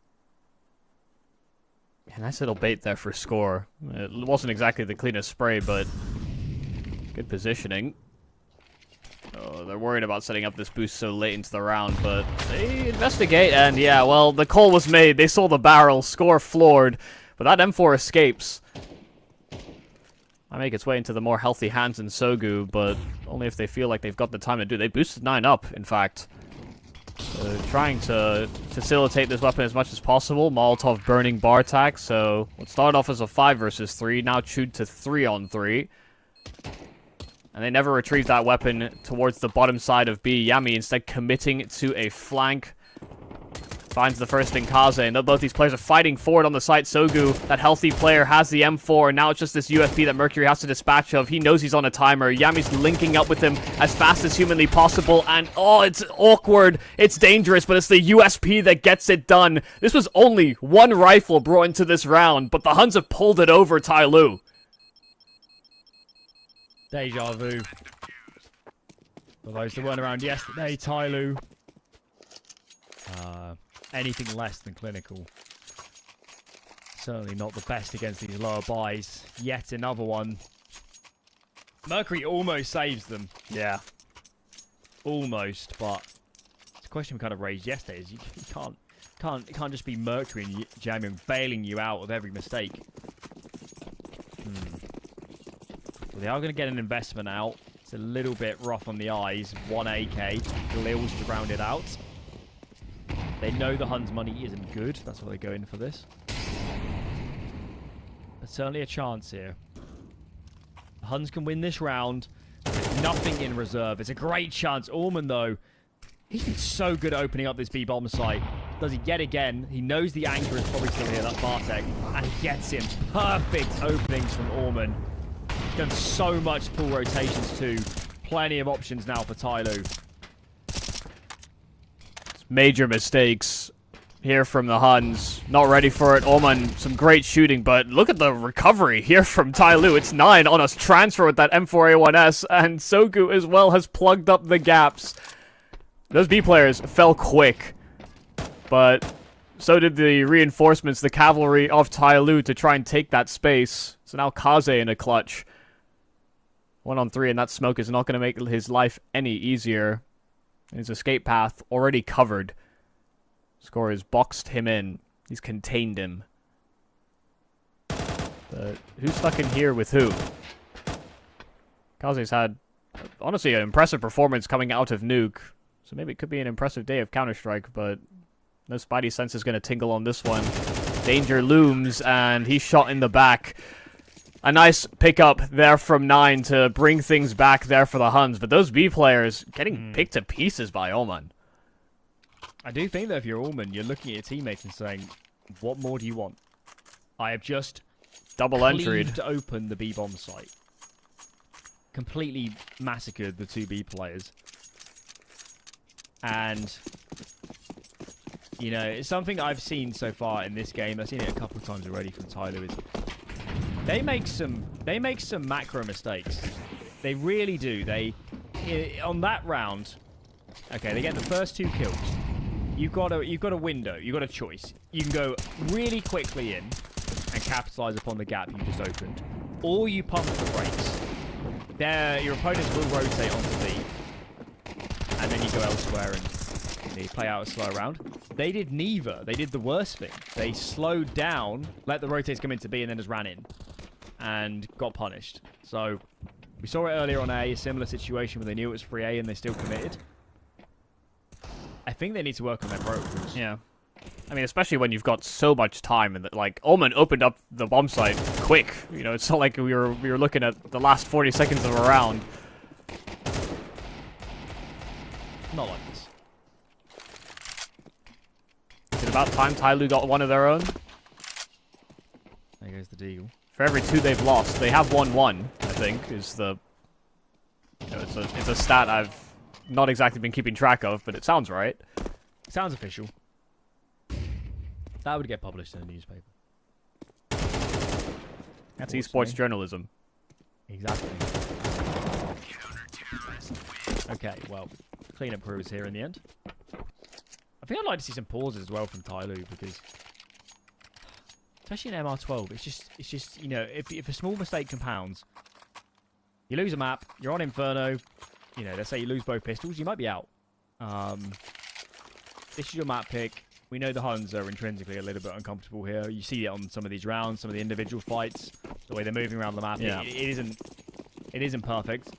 Yeah, nice little bait there for score. It wasn't exactly the cleanest spray, but good positioning. Oh, they're worried about setting up this boost so late into the round, but they investigate, and yeah, well, the call was made. They saw the barrel, score floored, but that M4 escapes. Might make its way into the more healthy hands in Sogu, but only if they feel like they've got the time to do it. They boosted 9 up, in fact. Trying to facilitate this weapon as much as possible. Molotov burning bar tack, so it started off as a 5 versus 3, now chewed to 3 on 3. And they never retrieved that weapon towards the bottom side of B. Yami instead committing to a flank. Finds the first in Kaze, and both these players are fighting forward on the site. Sogu, that healthy player, has the M4, and now it's just this USP that Mercury has to dispatch of. He knows he's on a timer. Yami's linking up with him as fast as humanly possible, and oh, it's awkward. It's dangerous, but it's the USP that gets it done. This was only one rifle brought into this round, but the Huns have pulled it over Tyloo. Deja vu. For those that weren't around yesterday, Tyloo. Anything less than clinical. Certainly not the best against these lower buys. Yet another one. Mercury almost saves them. Yeah. Almost, but the question we kind of raised yesterday is you can't just be Mercury and jamming, bailing you out of every mistake. Well, they are going to get an investment out. It's a little bit rough on the eyes. 1 AK. Glils to round it out. They know the Huns' money isn't good. That's why they go in for this. There's certainly a chance here. The Huns can win this round. There's nothing in reserve. It's a great chance. Orman, though, he's been so good at opening up this B-bomb site. Does it yet again. He knows the anchor is probably still here. That's Bartek. And he gets him. Perfect openings from Orman. He's done so much pull rotations, too. Plenty of options now for Tyloo. Major mistakes here from the Huns. Not ready for it. Oman, some great shooting, but look at the recovery here from Tyloo. It's 9 on a transfer with that M4A1S, and Sogu as well has plugged up the gaps. Those B players fell quick, but so did the reinforcements, the cavalry of Tyloo, to try and take that space. So now Kaze in a clutch. 1 on 3, and that smoke is not going to make his life any easier. His escape path already covered. Score has boxed him in. He's contained him. But who's stuck in here with who? Kaze's had, honestly, an impressive performance coming out of Nuke. So maybe it could be an impressive day of Counter-Strike, but no Spidey sense is going to tingle on this one. Danger looms, and he's shot in the back. A nice pickup there from 9 to bring things back there for the Huns. But those B players getting picked to pieces by Oman. I do think that if you're Orman, you're looking at your teammates and saying, what more do you want? I have just double entered to open the B-bomb site. Completely massacred the 2 B players. And, you know, it's something I've seen so far in this game. I've seen it a couple of times already from Tyloo. They make some macro mistakes. They really do. On that round, okay, they get the first 2 kills. You've got a window. You've got a choice. You can go really quickly in and capitalize upon the gap you just opened, or you pump the brakes. Your opponents will rotate onto B, and then you go elsewhere and they play out a slow round. They did neither. They did the worst thing. They slowed down, let the rotates come into B, and then just ran in and got punished. So we saw it earlier on A similar situation where they knew it was free A and they still committed. I think they need to work on their protocols. Yeah. I mean, especially when you've got so much time, and like Oman opened up the bomb site quick. You know, it's not like we were looking at the last 40 seconds of a round. Not like this. Is it about time Tyloo got one of their own? There goes the Deagle. For every 2 they've lost, they have won 1, I think, is the... You know, it's a stat I've not exactly been keeping track of, but it sounds right. Sounds official. That would get published in a newspaper. That's esports journalism. Exactly. Okay, well, cleanup crew is here in the end. I think I'd like to see some pauses as well from Tyloo, because especially in MR12, it's just you know, if a small mistake compounds, you lose a map, you're on Inferno, you know, let's say you lose both pistols, you might be out. This is your map pick. We know the Huns are intrinsically a little bit uncomfortable here. You see it on some of these rounds, some of the individual fights, the way they're moving around the map. Yeah. It isn't perfect.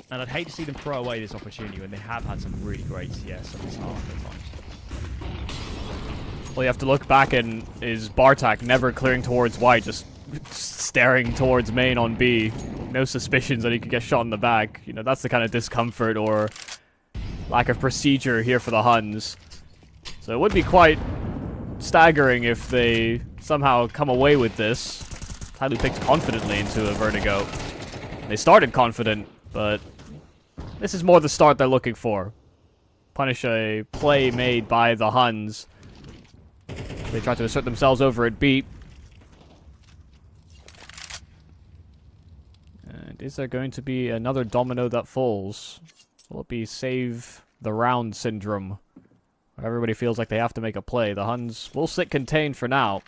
And I'd hate to see them throw away this opportunity when they have had some really great CS at the start at times. Well, you have to look back, and is Bartak never clearing towards white, just staring towards main on B. No suspicions that he could get shot in the back. You know, that's the kind of discomfort or lack of procedure here for the Huns. So it would be quite staggering if they somehow come away with this. Tyloo picked confidently into a Vertigo. They started confident, but this is more the start they're looking for. Punish a play made by the Huns. They try to assert themselves over at B. And is there going to be another domino that falls? Will it be save the round syndrome? Where everybody feels like they have to make a play. The Huns will sit contained for now.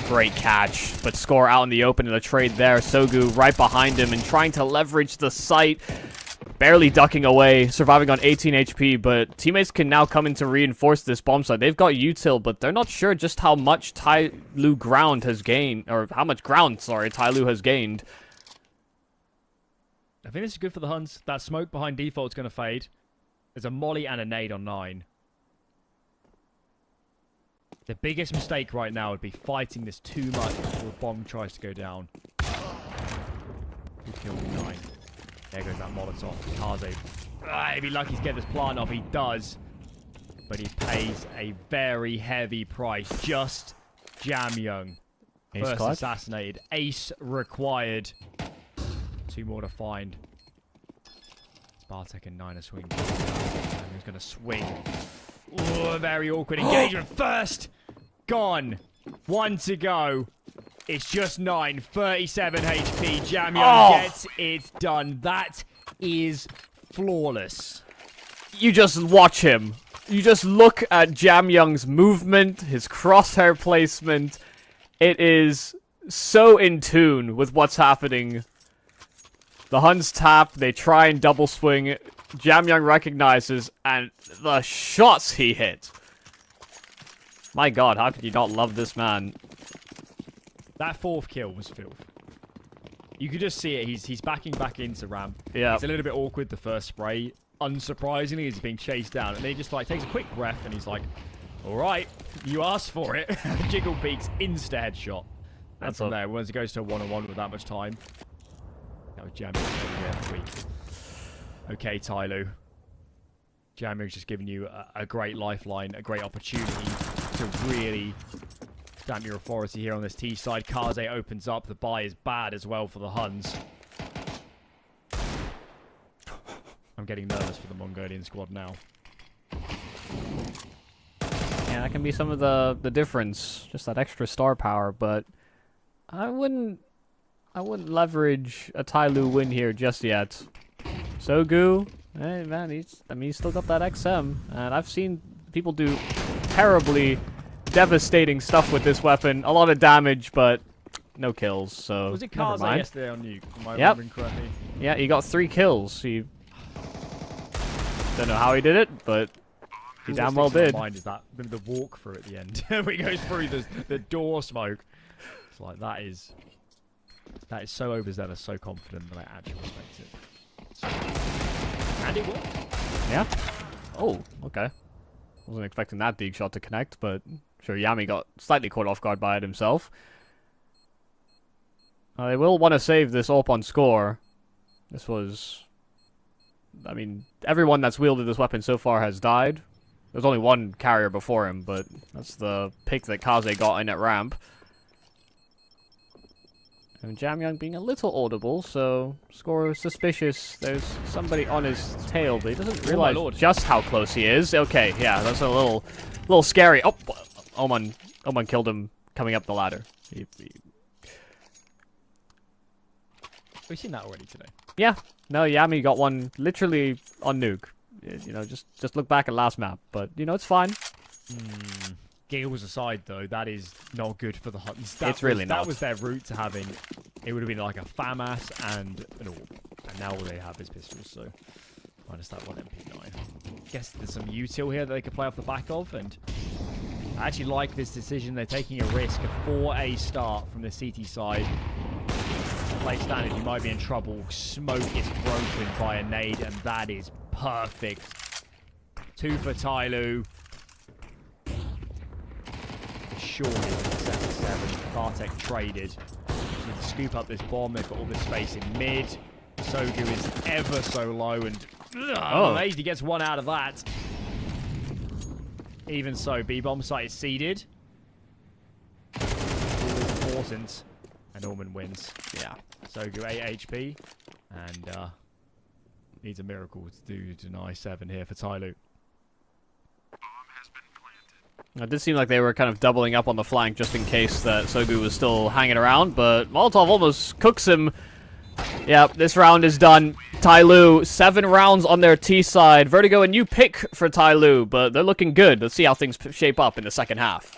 Great catch, but score out in the open in the trade there. Sogu right behind him and trying to leverage the site. Barely ducking away, surviving on 18 HP, but teammates can now come in to reinforce this bomb site. They've got util, but they're not sure just how much Tyloo ground has gained, or how much ground, sorry, Tyloo has gained. I think this is good for the Huns. That smoke behind default's going to fade. There's a molly and a nade on 9. The biggest mistake right now would be fighting this too much before the bomb tries to go down. Who killed 9? There goes that Molotov. Kaze. He'd be lucky to get this plant off. He does. But he pays a very heavy price. Just Jamyoung. First clutch. Assassinated. Ace required. 2 more to find. Bartek and 9 are swinging. Who's going to swing? Ooh, very awkward engagement. First. Gone. 1 to go. It's just 9. 37 HP. Jamyoung gets it done. That is flawless. You just watch him. You just look at Jamyoung's movement, his crosshair placement. It is so in tune with what's happening. The Huns tap, they try and double swing. Jamyoung recognizes, and the shots he hit. My god, how could you not love this man? That 4th kill was filth. You could just see it. He's backing back into ramp. Yeah. It's a little bit awkward, the first spray. Unsurprisingly, he's being chased down. And then he just like takes a quick breath and he's like, alright, you asked for it. Jiggle peaks, insta headshot. And from there, once it goes to a 1-on-1 with that much time. That was Jamyoung. Weak. Okay, Tyloo. Jamyoung's just giving you a great lifeline, a great opportunity to really stamp your authority here on this T side. Kaze opens up. The buy is bad as well for the Huns. I'm getting nervous for the Mongolian squad now. Yeah, that can be some of the difference. Just that extra star power, but I wouldn't leverage a Tyloo win here just yet. Sogu, hey man, he's still got that XM, and I've seen people do terribly devastating stuff with this weapon. A lot of damage, but no kills. So was it Kaze yesterday on Nuke? Am I remembering correctly? Yeah, he got 3 kills. He don't know how he did it, but he damn well did. Mind is that the walkthrough at the end where he goes through the door smoke. It's like that is so overzealous, so confident that I actually respect it. And it worked. Yeah. Oh, okay. Wasn't expecting that dig shot to connect, but sure, Yami got slightly caught off guard by it himself. They will want to save this AWP on score. This was... I mean, everyone that's wielded this weapon so far has died. There's only one carrier before him, but that's the pick that Kaze got in at ramp. And Jamyang being a little audible, so score is suspicious. There's somebody on his tail, but he doesn't realize just how close he is. Okay, yeah, that's a little scary. Oh, Oman killed him coming up the ladder. We've seen that already today. Yeah, no, Yami got one literally on nuke. You know, just look back at last map, but you know it's fine. Giggles aside, though, that is not good for the Huns. It's really not. That was their route to having. It would have been like a FAMAS and an AWP, and now all they have is pistols. So minus that one MP9. Guess there's some util here that they could play off the back of, and I actually like this decision. They're taking a risk, a 4A start from the CT side. Play standard, you might be in trouble. Smoke is broken by a nade, and that is perfect. 2 for Tyloo. Surely 7-7. Bartek traded. Need to scoop up this bomb. They've got all this space in mid. Sogu is ever so low, and amazed he gets one out of that. Even so, B-bomb site is seeded. Important. And Norman wins. Yeah. Sogu 8 HP. And needs a miracle to deny 7 here for Tyloo. It did seem like they were kind of doubling up on the flank just in case that Sogu was still hanging around, but Molotov almost cooks him. Yeah, this round is done. Tyloo, 7 rounds on their T side. Vertigo, a new pick for Tyloo, but they're looking good. Let's see how things shape up in the second half.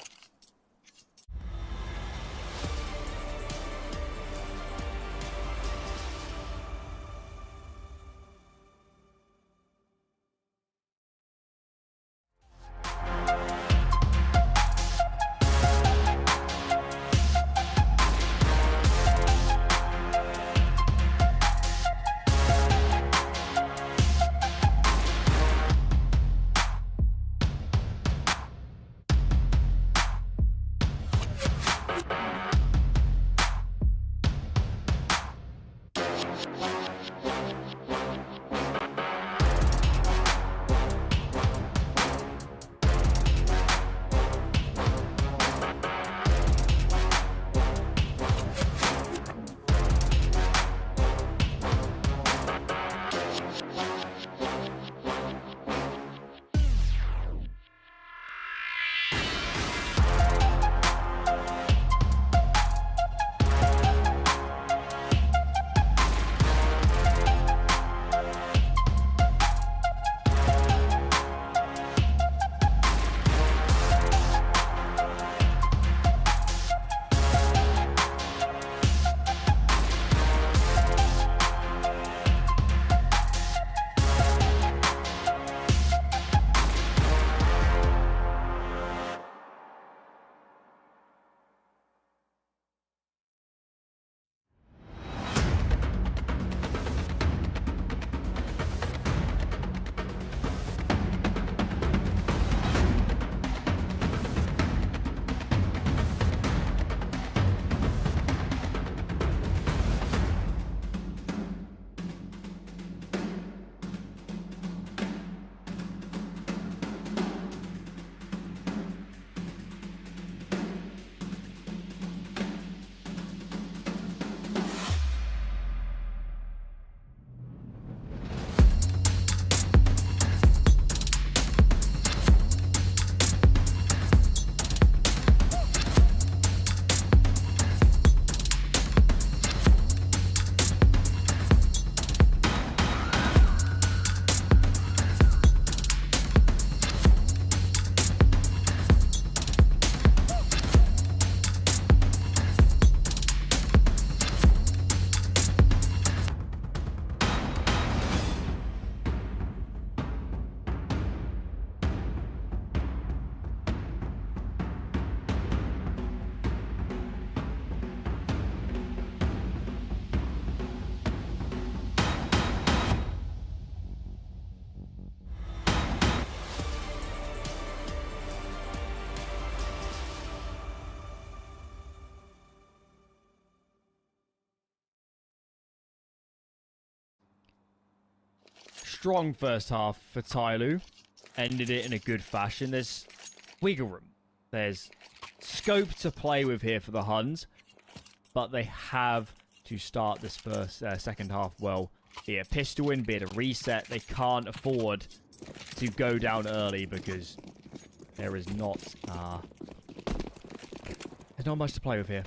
Strong first half for Tyloo. Ended it in a good fashion. There's wiggle room. There's scope to play with here for the Huns. but they have to start this second half well. Be it a pistol win, be it a reset. They can't afford to go down early because there is not there's not much to play with here.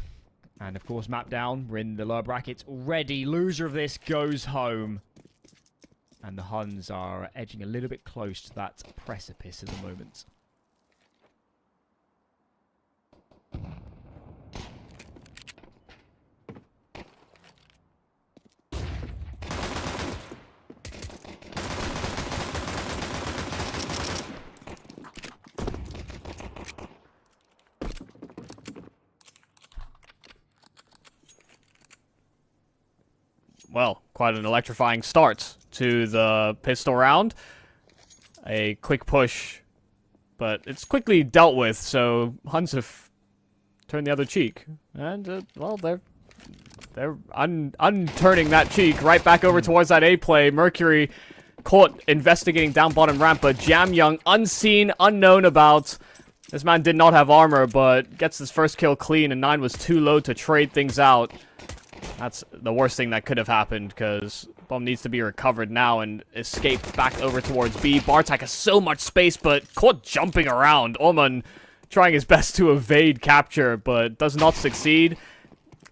And of course, map down, we're in the lower brackets already. Loser of this goes home. And the Huns are edging a little bit close to that precipice at the moment. Well, quite an electrifying start to the pistol round. A quick push, but it's quickly dealt with, so Huns have turned the other cheek. And, well, they're unturning that cheek right back over towards that A play. Mercury caught investigating down bottom ramp, but Jam Young, unseen, unknown about. This man did not have armor, but gets his first kill clean, and 9 was too low to trade things out. That's the worst thing that could have happened, because bomb needs to be recovered now and escaped back over towards B. Bartek has so much space, but caught jumping around. Oman trying his best to evade capture, but does not succeed.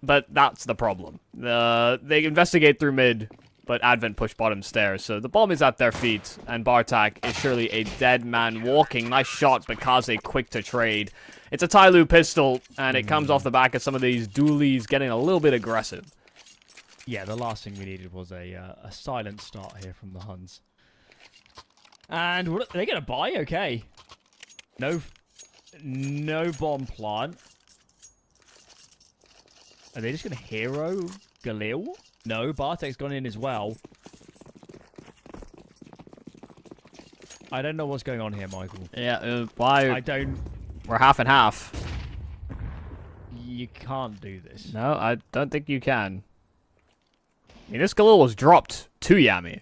But that's the problem. They investigate through mid, but Advent push bottom stairs, so the bomb is at their feet, and Bartek is surely a dead man walking. Nice shot, but Kaze quick to trade. It's a Tyloo pistol, and it comes off the back of some of these dualies getting a little bit aggressive. Yeah, the last thing we needed was a silent start here from the Huns. And what, are they going to buy? Okay. No bomb plant. Are they just going to hero Galil? No, Bartek's gone in as well. I don't know what's going on here, Michael. Yeah, why? I don't... We're half and half. You can't do this. No, I don't think you can. I mean, this Galil was dropped to Yami.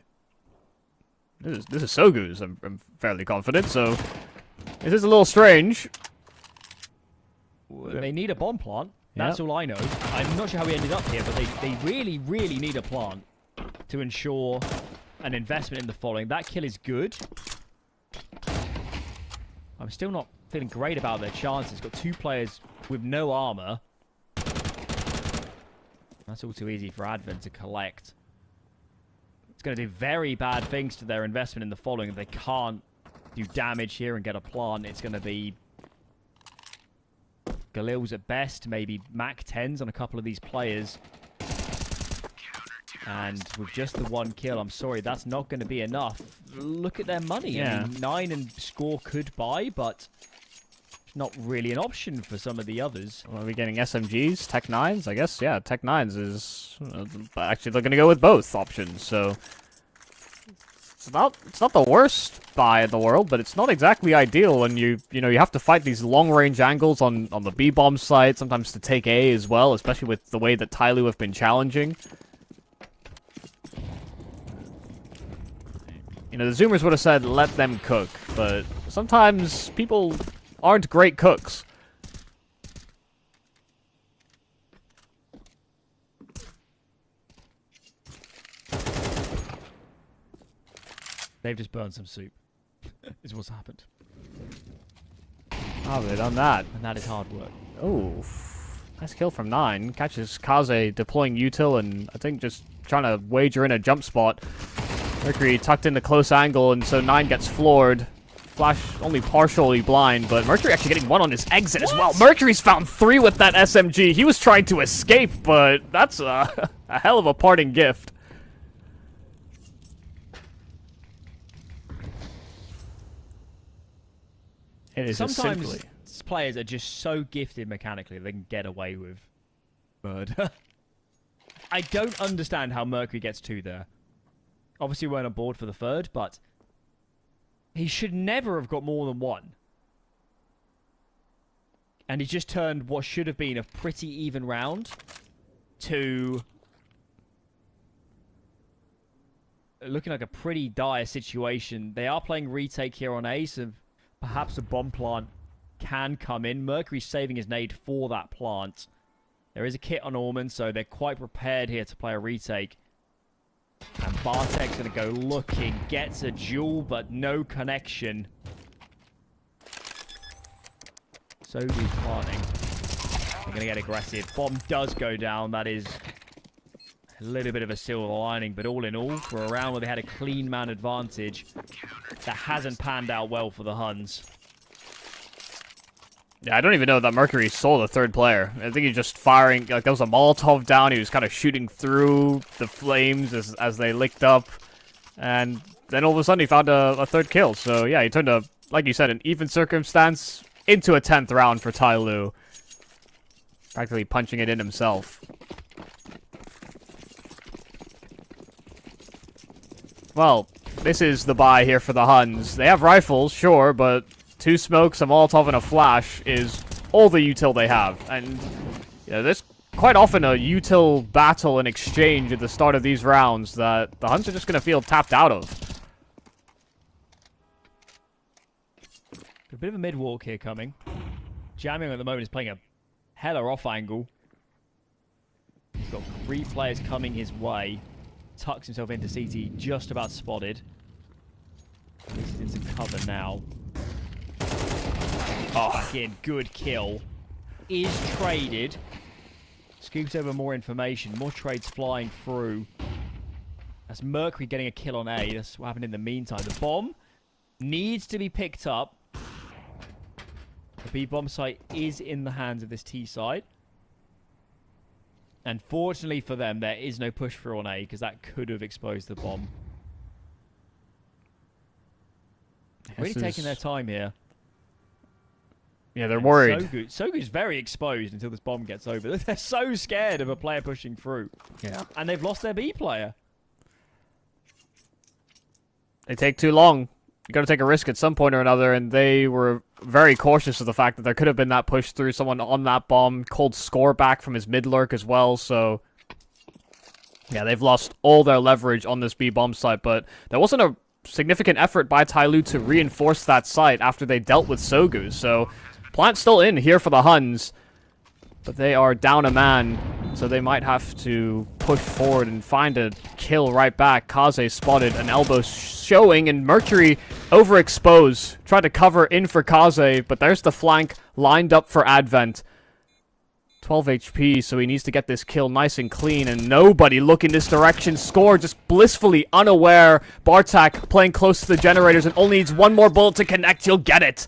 This is Sogu's, I'm fairly confident, so... This is a little strange. They need a bomb plant. That's all I know. I'm not sure how we ended up here, but they really, really need a plant to ensure an investment in the following. That kill is good. I'm still not feeling great about their chances. Got 2 players with no armor. That's all too easy for Advent to collect. It's going to do very bad things to their investment in the following. If they can't do damage here and get a plant, it's going to be Galil's at best, maybe Mac 10s on a couple of these players. And with just the 1 kill, I'm sorry, that's not going to be enough. Look at their money. Yeah. I mean, 9 and score could buy, but it's not really an option for some of the others. Well, are we getting SMGs? Tech 9s? I guess, yeah, Tech 9s is... actually, they're going to go with both options, so... It's not the worst buy in the world, but it's not exactly ideal when you have to fight these long-range angles on the B-bomb side, sometimes to take A as well, especially with the way that Tyloo have been challenging. You know, the Zoomers would have said, let them cook, but sometimes people aren't great cooks. They've just burned some soup. Is what's happened. Oh, they've done that. And that is hard work. Oh, nice kill from 9. Catches Kaze deploying util and I think just trying to wager in a jump spot. Mercury tucked into close angle, and so 9 gets floored. Flash only partially blind, but Mercury actually getting 1 on his exit as well. Mercury's found 3 with that SMG. He was trying to escape, but that's a hell of a parting gift. It is Sometimes players are just so gifted mechanically they can get away with murder. I don't understand how Mercury gets 2 there. Obviously, we weren't on board for the 3rd, but he should never have got more than 1. And he just turned what should have been a pretty even round to looking like a pretty dire situation. They are playing retake here on A, so perhaps a bomb plant can come in. Mercury's saving his nade for that plant. There is a kit on Orman, so they're quite prepared here to play a retake. And Bartek's going to go looking, gets a duel, but no connection. Sogu's planting. They're going to get aggressive. Bomb does go down. That is a little bit of a silver lining, but all in all, for a round where they had a clean man advantage, that hasn't panned out well for the Huns. Yeah, I don't even know that Mercury saw the third player. I think he's just firing, like there was a Molotov down, he was kind of shooting through the flames as they licked up. And then all of a sudden he found a third kill. So yeah, he turned a, like you said, an even circumstance into a 10th round for Tyloo. Practically punching it in himself. Well, this is the buy here for the Huns. They have rifles, sure, but 2 smokes, a Molotov, and a flash is all the util they have. And you know, there's quite often a util battle and exchange at the start of these rounds that the Huns are just going to feel tapped out of. A bit of a mid-walk here coming. Jamming at the moment is playing a hella off angle. He's got 3 players coming his way. Tucks himself into CT, just about spotted. He's in some cover now. Oh, again, good kill. Is traded. Scoops over more information. More trades flying through. That's Mercury getting a kill on A. That's what happened in the meantime. The bomb needs to be picked up. The B bomb site is in the hands of this T side. And fortunately for them, there is no push through on A, because that could have exposed the bomb. Really taking their time here. Yeah, they're worried. Sogu's very exposed until this bomb gets over. They're so scared of a player pushing through. Yeah. And they've lost their B player. They take too long. You got to take a risk at some point or another, and they were very cautious of the fact that there could have been that push through, someone on that bomb, cold score back from his mid lurk as well, so yeah, they've lost all their leverage on this B bomb site, but there wasn't a significant effort by Tyloo to reinforce that site after they dealt with Sogu, so plant's still in here for the Huns, but they are down a man, so they might have to push forward and find a kill right back. Kaze spotted, an elbow showing, and Mercury overexposed. Tried to cover in for Kaze, but there's the flank lined up for Advent. 12 HP, so he needs to get this kill nice and clean, and nobody looking this direction. Score just blissfully unaware. Bartek playing close to the generators and only needs one more bullet to connect. He'll get it.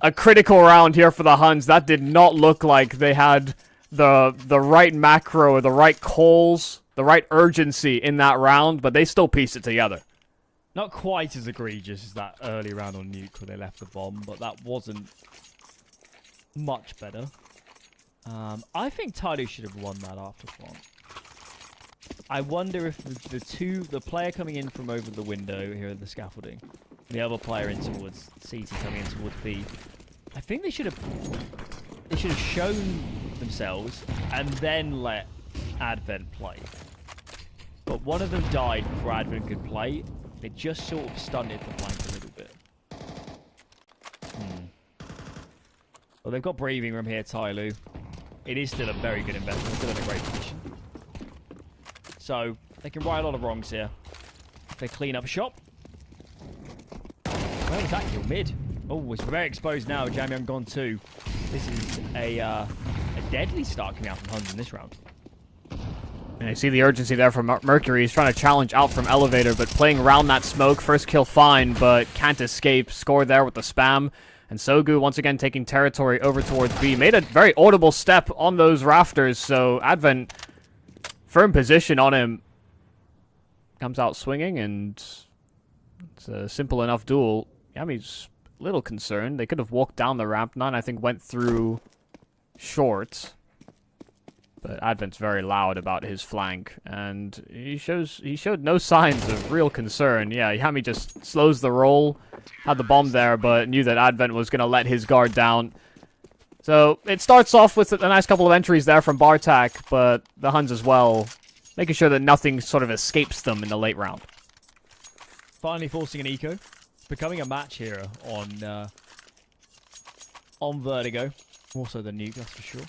A critical round here for the Huns. That did not look like they had the right macro or the right calls, the right urgency in that round, but they still pieced it together. Not quite as egregious as that early round on Nuke where they left the bomb, but that wasn't much better. I think Tyloo should have won that after plant. I wonder if the player coming in from over the window here at the scaffolding, the other player in towards CT coming in towards B, I think they should have shown themselves and then let Advent play. But one of them died before Advent could play. They just sort of stunted the flank a little bit. Well, they've got breathing room here, Tyloo. It is still a very good investment. Still in a great position. So, they can right a lot of wrongs here. If they clean up shop. Where was that kill? Mid. Oh, it's very exposed now. Jamyang gone too. This is a deadly start coming out from Huns in this round. And I see the urgency there from Mercury. He's trying to challenge out from Elevator, but playing around that smoke. First kill fine, but can't escape. Score there with the spam. And Sogu once again taking territory over towards B. Made a very audible step on those rafters, so Advent, firm position on him. Comes out swinging, and it's a simple enough duel. Yami's a little concerned. They could have walked down the ramp. None, I think, went through short. But Advent's very loud about his flank, and he showed no signs of real concern. Yeah, Yami just slows the roll, had the bomb there, but knew that Advent was going to let his guard down. So it starts off with a nice couple of entries there from Bartek, but the Huns as well, making sure that nothing sort of escapes them in the late round. Finally forcing an eco. Becoming a match here on Vertigo. More so than Nuke, that's for sure.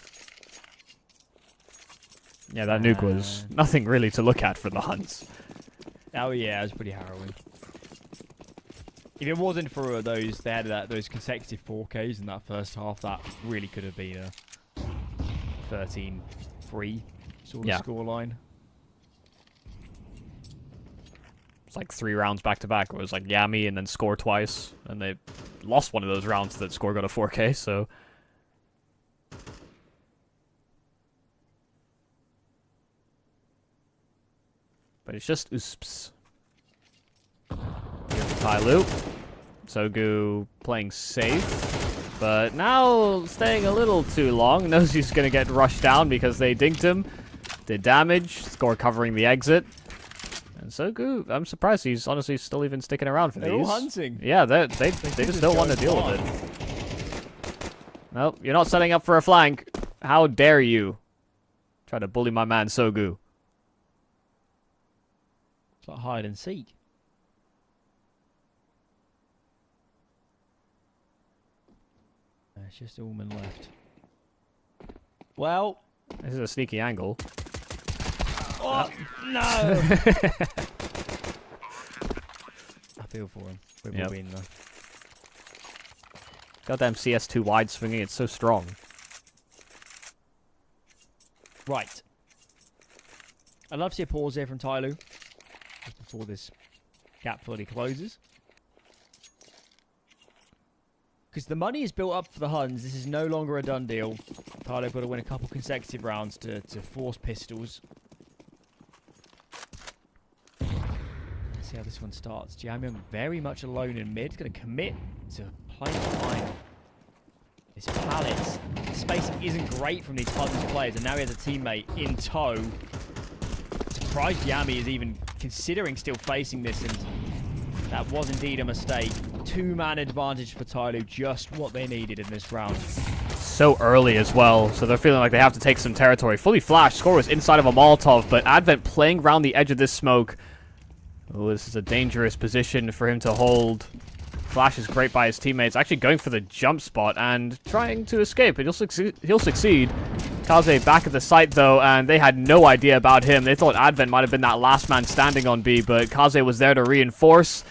Yeah, that nuke was nothing really to look at for the Huns. Oh yeah, it was pretty harrowing. If it wasn't for those, they had those consecutive 4Ks in that first half, that really could have been a 13-3 sort of scoreline. It's like 3 rounds back to back. It was like Yami and then score twice, and they lost one of those rounds that score got a 4K. So. But it's just oosps. Here's Tyloo. Sogu playing safe. But now staying a little too long. Knows he's going to get rushed down because they dinked him. Did damage. Score covering the exit. And Sogu, I'm surprised he's honestly still even sticking around for these. They're all hunting. Yeah, they just don't want to deal with it. Nope, you're not setting up for a flank. How dare you try to bully my man Sogu. It's like hide and seek. It's just Allman left. Well, this is a sneaky angle. Oh, no! I feel for him. We will win though. Goddamn CS2 wide swinging, it's so strong. Right. I'd love to see a pause here from Tyloo just before this gap fully closes. Because the money is built up for the Huns. This is no longer a done deal. Tyloo got to win a couple consecutive rounds to force pistols. Let's see how this one starts. Jamyung very much alone in mid. Going to commit to playing behind this pallet. Spacing isn't great from these Huns players, and now he has a teammate in tow. Surprised Yami is even considering still facing this, and that was indeed a mistake. 2-man advantage for Tyloo, just what they needed in this round. So early as well, so they're feeling like they have to take some territory. Fully flashed, score was inside of a Molotov, but Advent playing around the edge of this smoke. Oh, this is a dangerous position for him to hold. Flash is great by his teammates, actually going for the jump spot and trying to escape, and he'll succeed. Kaze back at the site though, and they had no idea about him. They thought Advent might have been that last man standing on B, but Kaze was there to reinforce.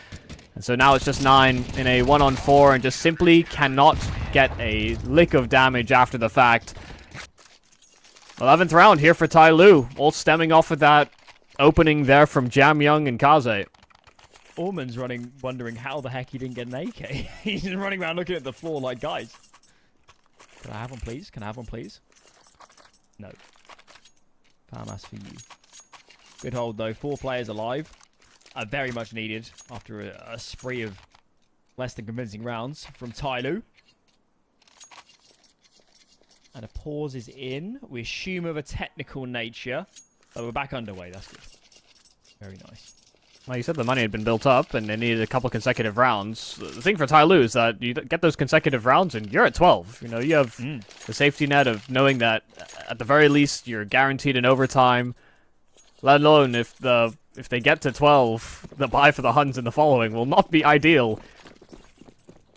And so now it's just 9 in a 1-on-4 and just simply cannot get a lick of damage after the fact. 11th round here for Tyloo, all stemming off of that opening there from Jamyung and Kaze. Allman's running, wondering how the heck he didn't get an AK. He's just running around looking at the floor like, guys, can I have one please? Can I have one please? No. Farmas for you. Good hold though, 4 players alive. Very much needed after a spree of less than convincing rounds from Tyloo. And a pause is in. We assume of a technical nature. But we're back underway, that's good. Very nice. Well, you said the money had been built up and they needed a couple consecutive rounds. The thing for Tyloo is that you get those consecutive rounds and you're at 12. You know, you have the safety net of knowing that at the very least you're guaranteed an overtime. Let alone if they get to 12, the bye for the Huns in the following will not be ideal.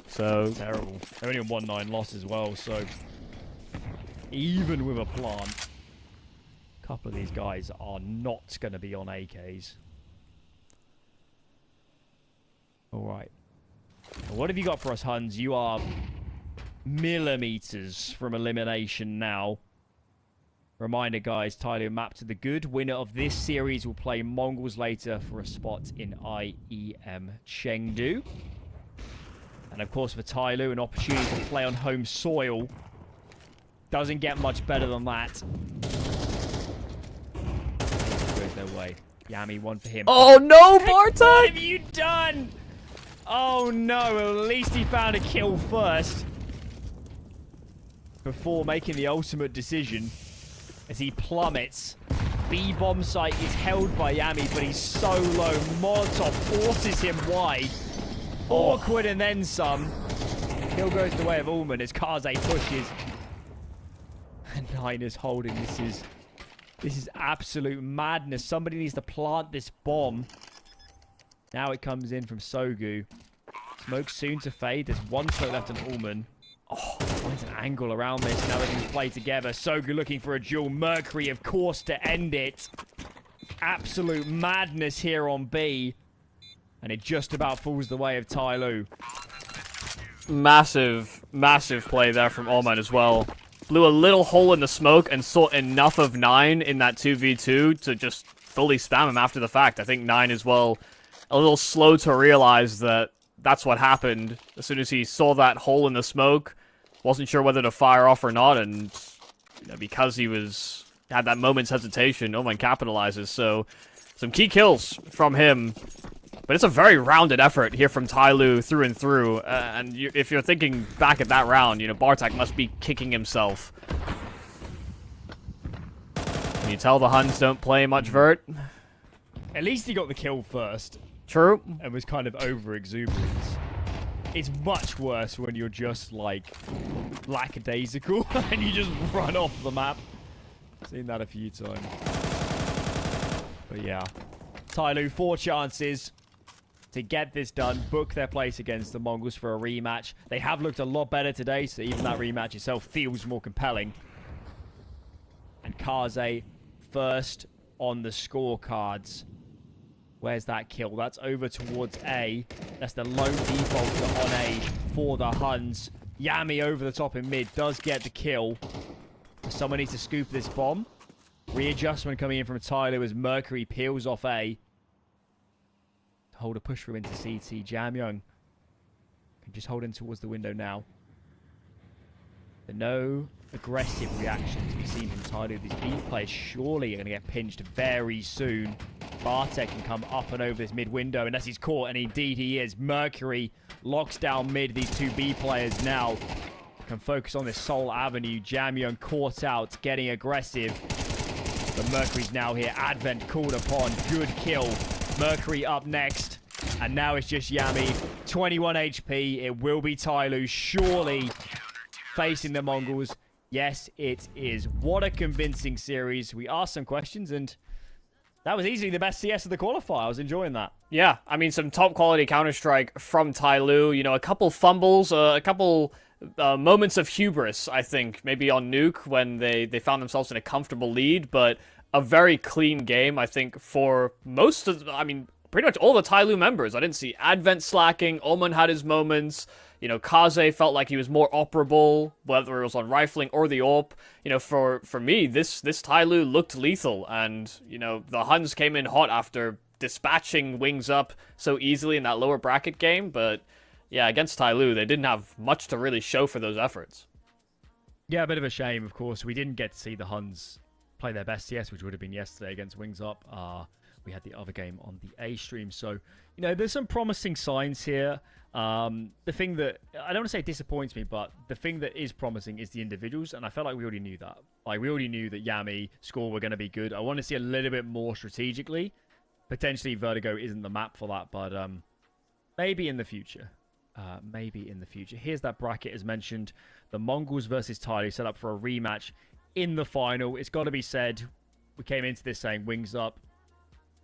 So terrible. They're only on 1-9 loss as well, so even with a plant, a couple of these guys are not going to be on AKs. Alright. What have you got for us, Huns? You are millimeters from elimination now. Reminder, guys, Tyloo map to the good. Winner of this series will play Mongols later for a spot in IEM Chengdu. And of course, for Tyloo, an opportunity to play on home soil. Doesn't get much better than that. Goes their way. Yami, one for him. oh no, Bartek! What have you done? Oh no, at least he found a kill first. Before making the ultimate decision. As he plummets. B-bomb site is held by Yami, but he's so low. Molotov forces him wide. Awkward and then some. Kill goes the way of Allman as Kaze pushes. And 9 is holding. This is absolute madness. Somebody needs to plant this bomb. Now it comes in from Sogu. Smoke soon to fade. There's 1 smoke left on Allman. Oh, finds an angle around this. Now they can play together. Sogu looking for a duel. Mercury, of course, to end it. Absolute madness here on B. And it just about falls the way of Tyloo. Massive, massive play there from Oman as well. Blew a little hole in the smoke and saw enough of 9 in that 2v2 to just fully spam him after the fact. I think 9 as well, a little slow to realize that that's what happened. As soon as he saw that hole in the smoke, wasn't sure whether to fire off or not, and because he had that moment's hesitation, Oman capitalizes. So some key kills from him. But it's a very rounded effort here from Tyloo through and through. And if you're thinking back at that round, Bartek must be kicking himself. Can you tell the Huns don't play much vert? At least he got the kill first. True. And was kind of over-exuberant. It's much worse when you're just, like, lackadaisical and you just run off the map. Seen that a few times. But yeah. Tyloo, 4 chances to get this done, book their place against the Mongols for a rematch. They have looked a lot better today, so even that rematch itself feels more compelling. And Kaze first on the scorecards. Where's that kill? That's over towards A. That's the lone defaulter on A for the Huns. Yami over the top in mid does get the kill. Someone needs to scoop this bomb. Readjustment coming in from Tyloo as Mercury peels off A. Hold a push through into CT. Jamyoung can just hold in towards the window now. But no aggressive reaction to be seen from Tyloo. These B players surely are going to get pinched very soon. Bartek can come up and over this mid window unless he's caught, and indeed he is. Mercury locks down mid. These 2 B players now can focus on this Seoul Avenue. Jamyoung caught out, getting aggressive. But Mercury's now here. Advent called upon. Good kill. Mercury up next. And now it's just Yami. 21 HP. It will be Tyloo surely facing the Mongols. Yes, it is. What a convincing series. We asked some questions, and that was easily the best CS of the qualifier. I was enjoying that. Yeah, I mean, some top-quality Counter-Strike from Tyloo. A couple fumbles, a couple moments of hubris, I think, maybe on Nuke when they found themselves in a comfortable lead, but a very clean game, I think, for most of, pretty much all the Tyloo members. I didn't see Advent slacking. Oman had his moments. Kaze felt like he was more operable, whether it was on rifling or the AWP. For me, this Tyloo looked lethal, and, the Huns came in hot after dispatching Wings Up so easily in that lower bracket game, but yeah, against Tyloo, they didn't have much to really show for those efforts. Yeah, a bit of a shame, of course. We didn't get to see the Huns play their best CS, which would have been yesterday against Wings Up. We had the other game on the A stream. So, there's some promising signs here. The thing that, I don't want to say disappoints me, but the thing that is promising is the individuals, and I felt like we already knew that. Like, we already knew that Yami, Score were going to be good. I want to see a little bit more strategically. Potentially Vertigo isn't the map for that, but maybe in the future. Maybe in the future. Here's that bracket as mentioned. The Mongols versus Tyloo set up for a rematch in the final. It's got to be said, we came into this saying Wings Up,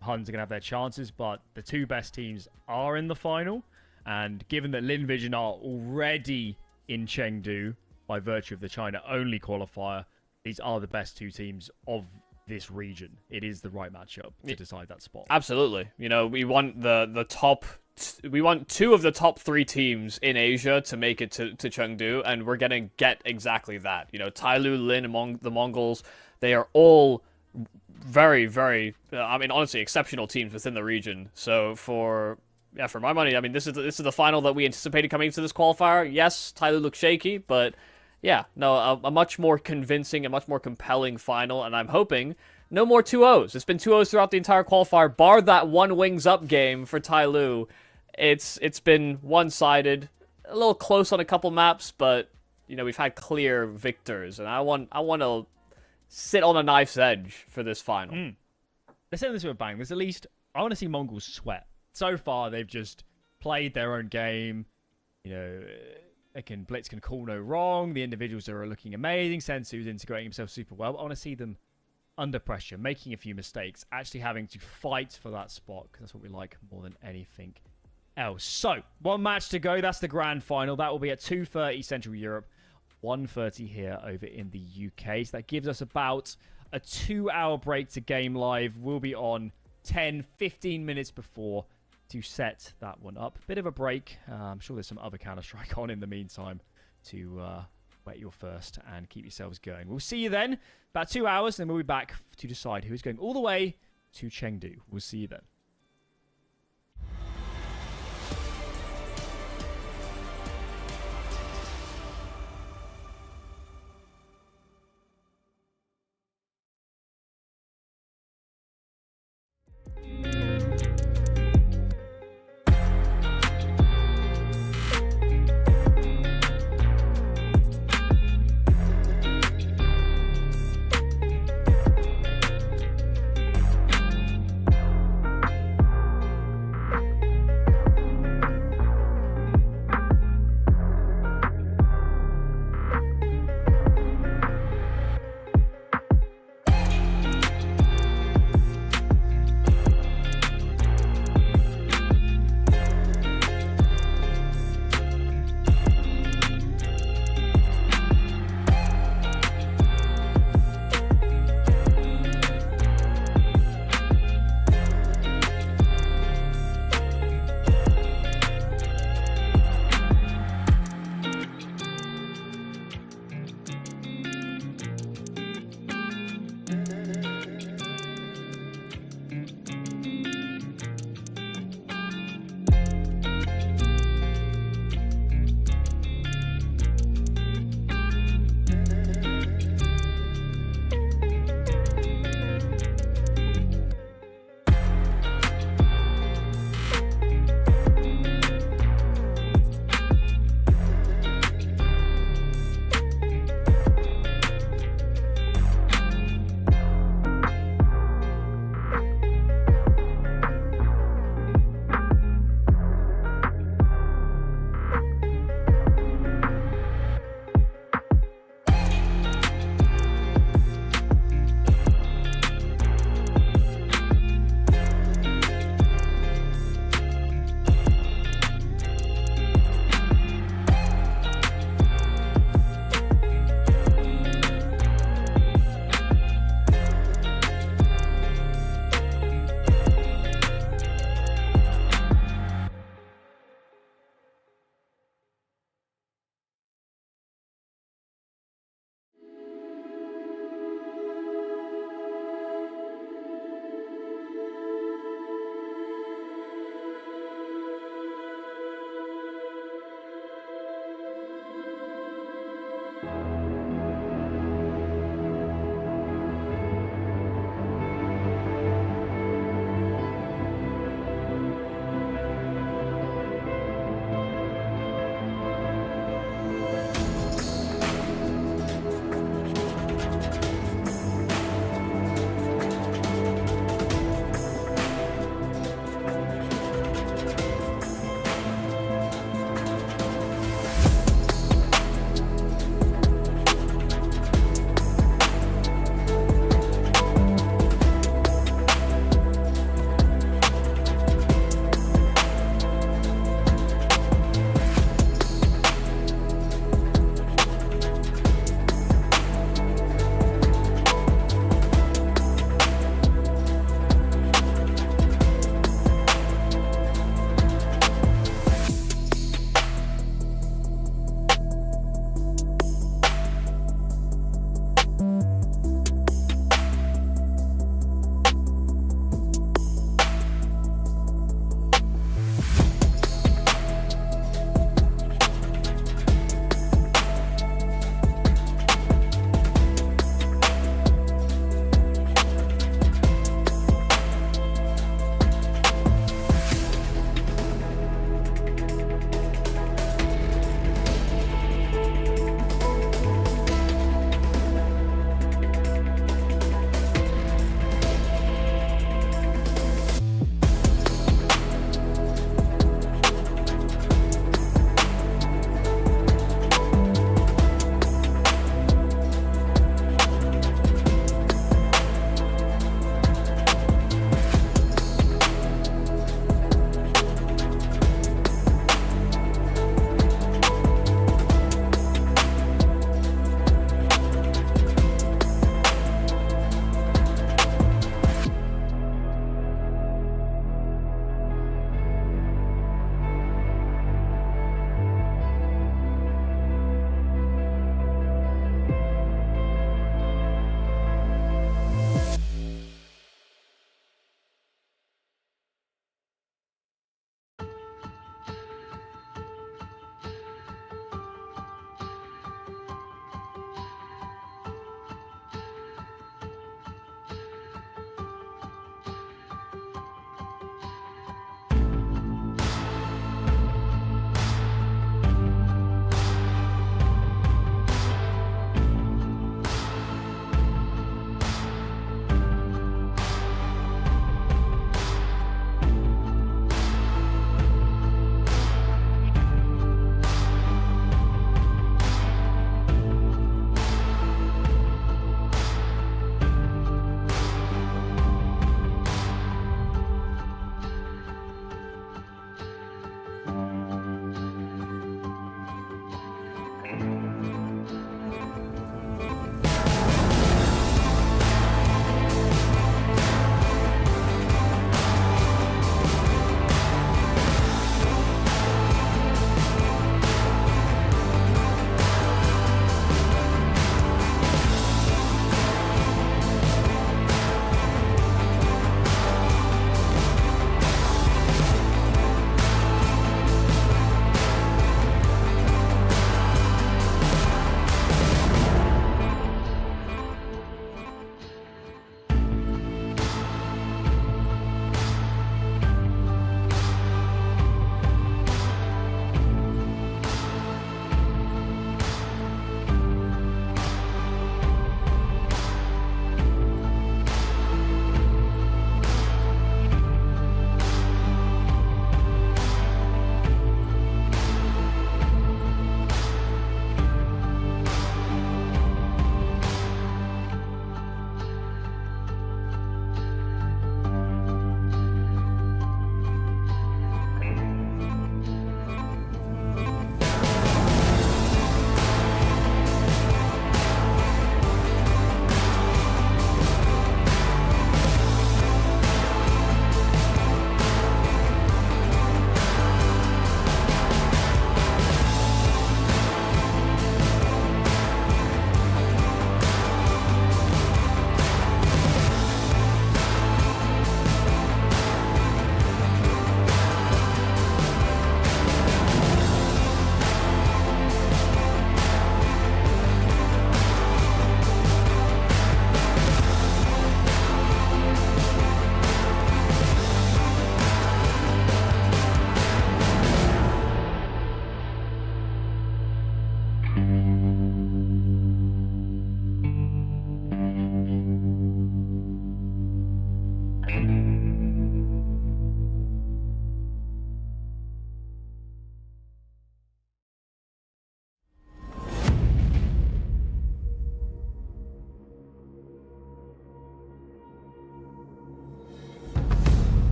Huns are going to have their chances, but the 2 best teams are in the final. And given that Lin Vision are already in Chengdu by virtue of the China-only qualifier, these are the best 2 teams of this region. It is the right matchup to decide that spot. Absolutely. We want the top... We want 2 of the top 3 teams in Asia to make it to Chengdu, and we're going to get exactly that. Tyloo, Lin, among the Mongols, they are all very, very, honestly, exceptional teams within the region. So for my money, this is the final that we anticipated coming into this qualifier. Yes, Tyloo looked shaky, but yeah, no, a much more convincing, a much more compelling final, and I'm hoping no more 2-0s. It's been 2-0s throughout the entire qualifier, bar that one Wings Up game for Tyloo. It's been one-sided, a little close on a couple maps, but we've had clear victors, and I want to sit on a knife's edge for this final. Let's end this with a bang. There's at least, I want to see Mongols sweat. So far, they've just played their own game. Blitz can call no wrong. The individuals are looking amazing. Sensu's integrating himself super well. I want to see them under pressure, making a few mistakes, actually having to fight for that spot, because that's what we like more than anything else. So, 1 match to go. That's the grand final. That will be at 2:30 Central Europe 1:30 here over in the UK. So that gives us about a 2-hour break to game live. We'll be on 10-15 minutes before to set that one up. Bit of a break. I'm sure there's some other Counter-Strike on in the meantime to wet your thirst and keep yourselves going. We'll see you then. About 2 hours, and then we'll be back to decide who's going all the way to Chengdu. We'll see you then.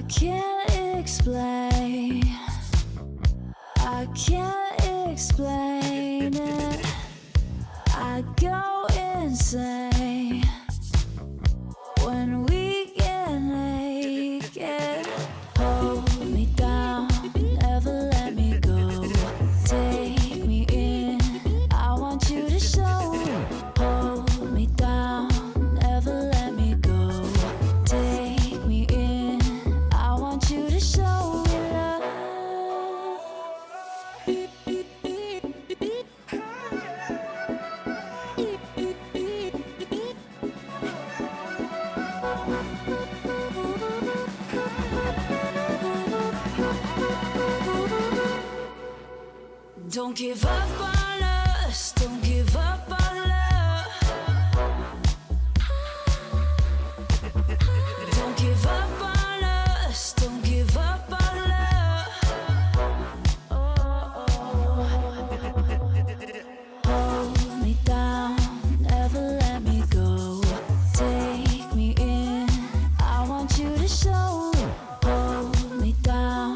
can't explain. I can't explain it. I go insane when we get naked. Hold me down, never let me go. Take me in, I want you to show. Hold me down, never let me go. Take me in, I want you to show me love. Don't give up on us, don't give up on love. Don't give up on us, don't give up on love. Hold me down, never let me go. Take me in, I want you to show. Hold me down,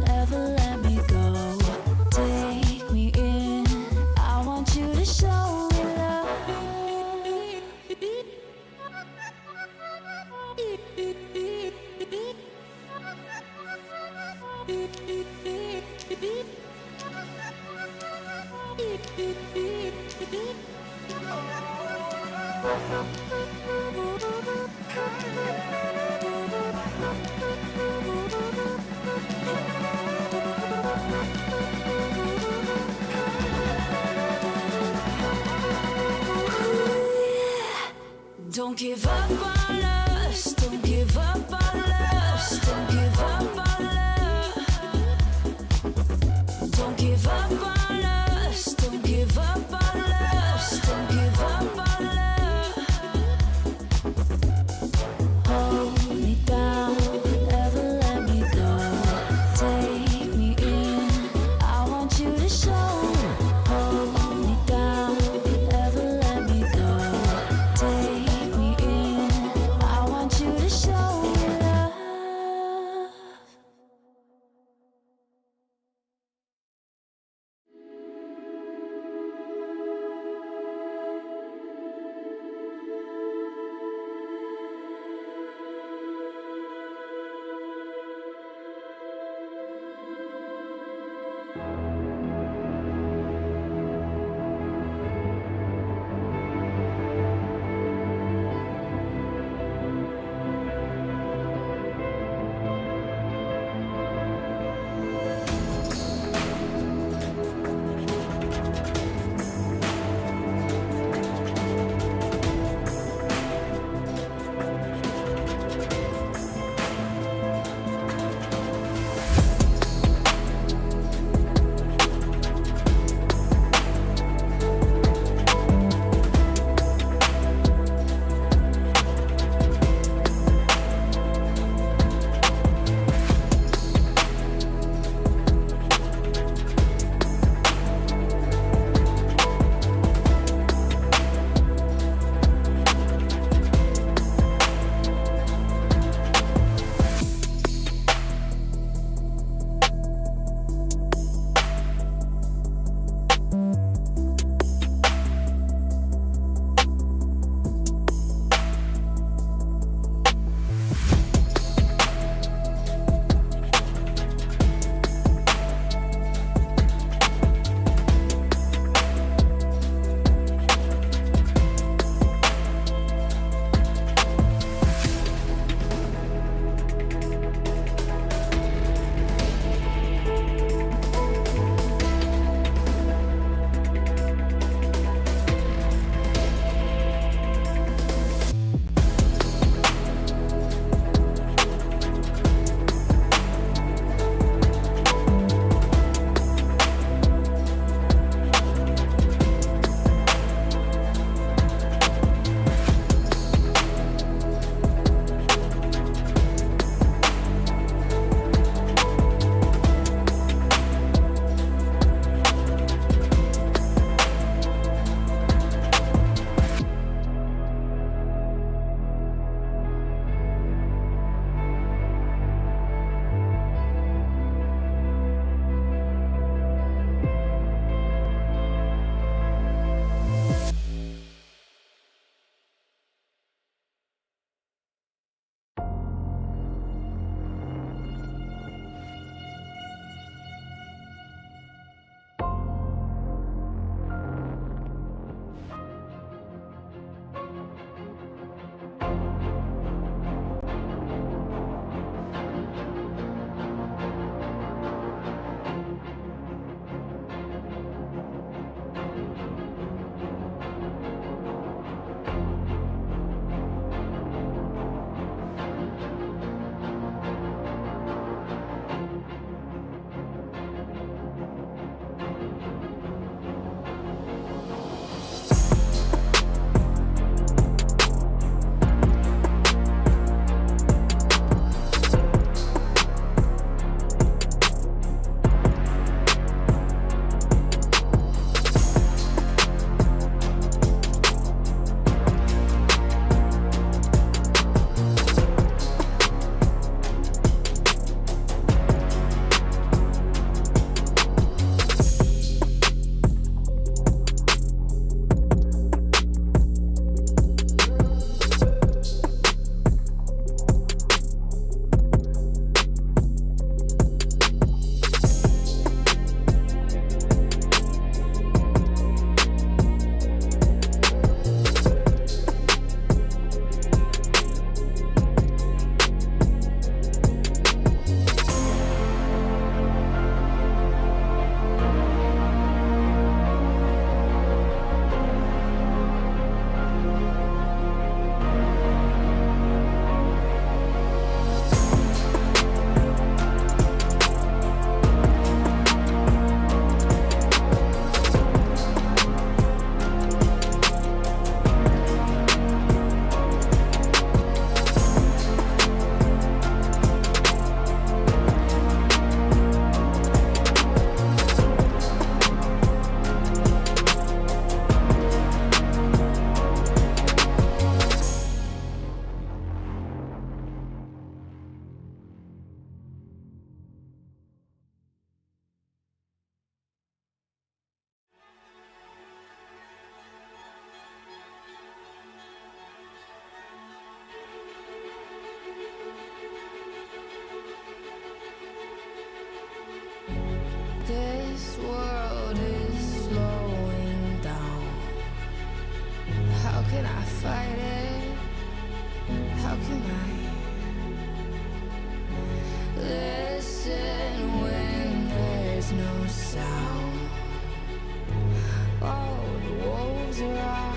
never let me go. Take me in, I want you to show me love. Don't give up on us, don't give up on us, don't give up on love. Don't give up on us, don't give up on us, don't give up on love. Hold me down, never let me go. Take me in, I want you to show. Hold me down, never let me go. Take me in, I want you to show me love. can I fight it? How can I listen when there's no sound? Oh, the wolves are out.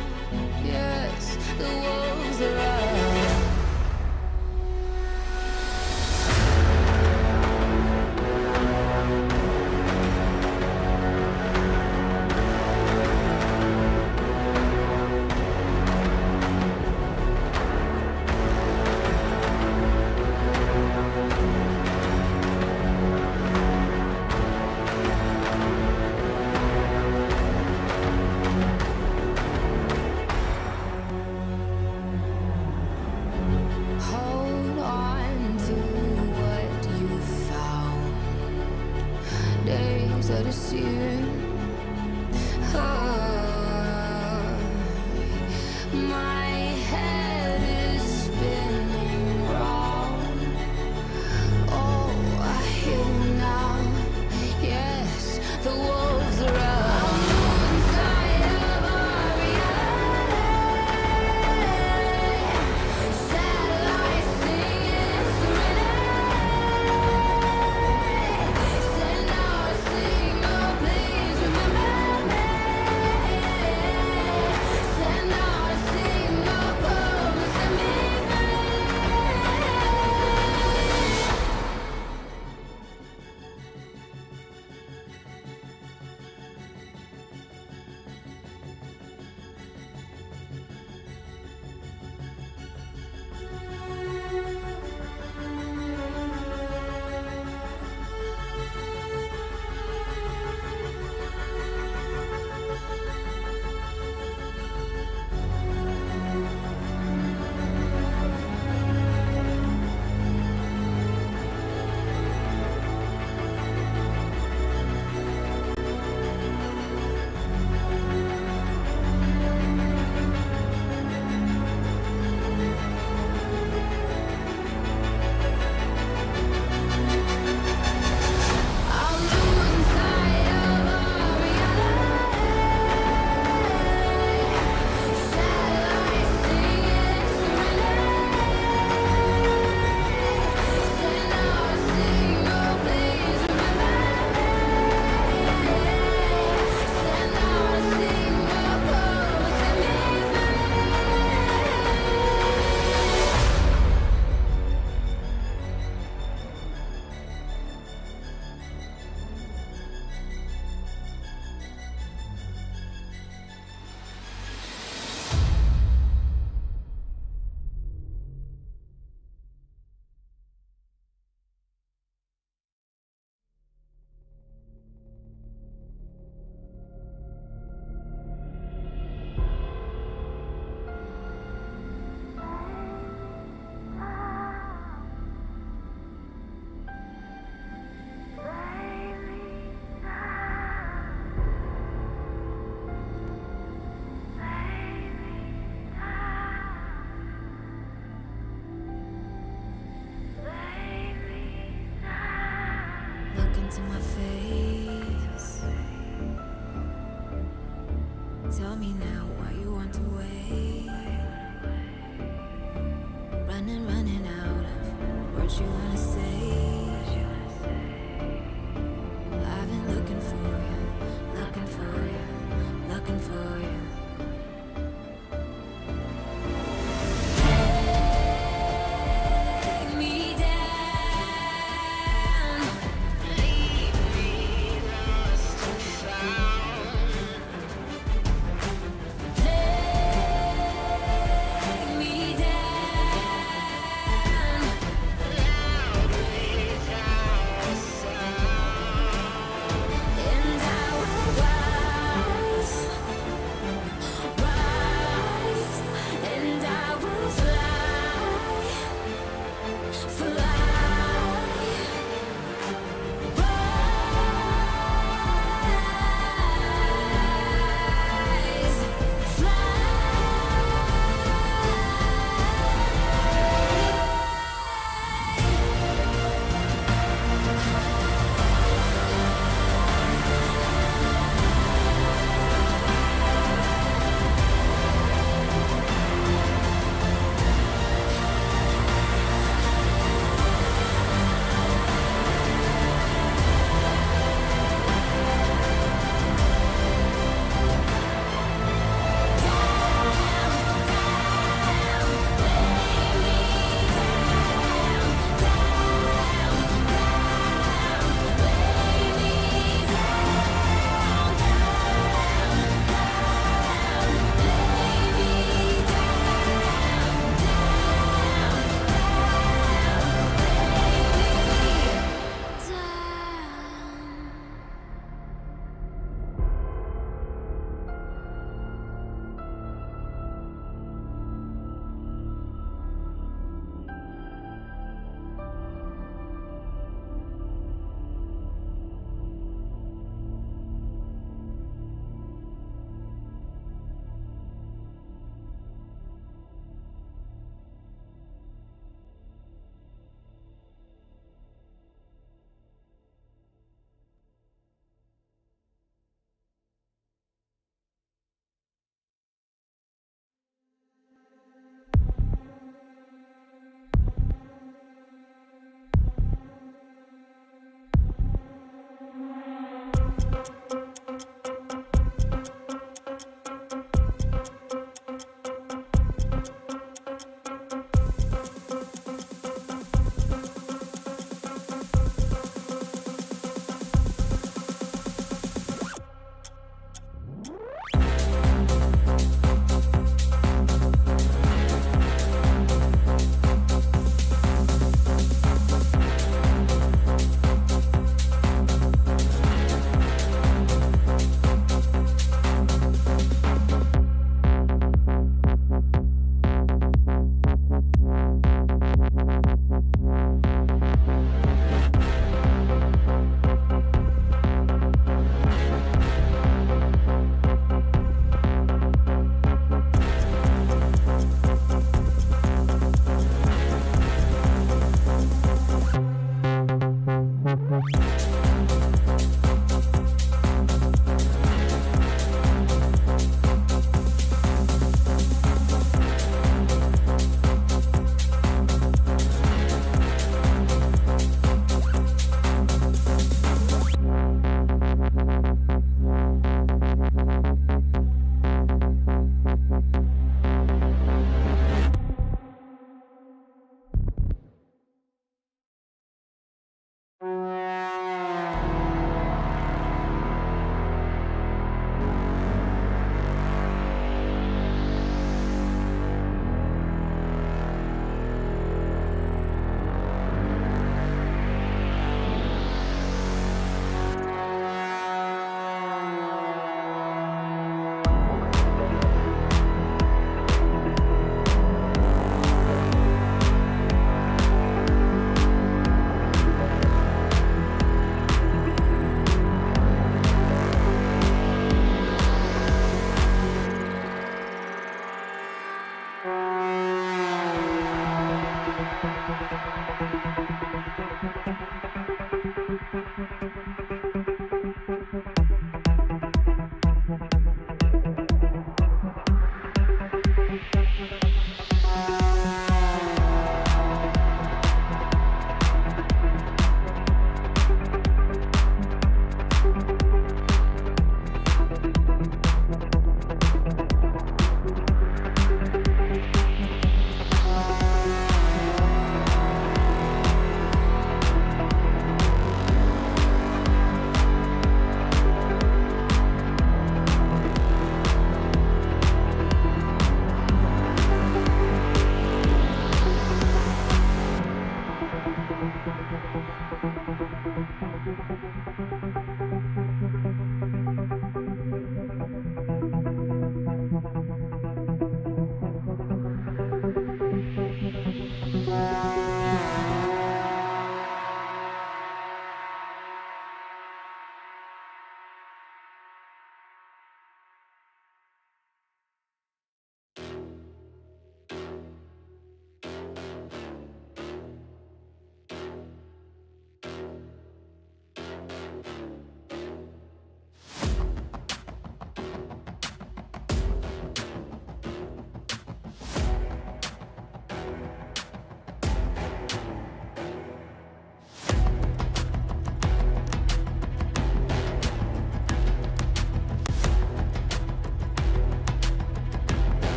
Yes, the wolves are out. Hold on to what you found. Days are deceiving. My head is spinning round. Oh, I hear you now. Yes, the wolves are out. I'm inside of our reality. Satellites singing serenade. Send out a signal, please remember me. Send out a signal.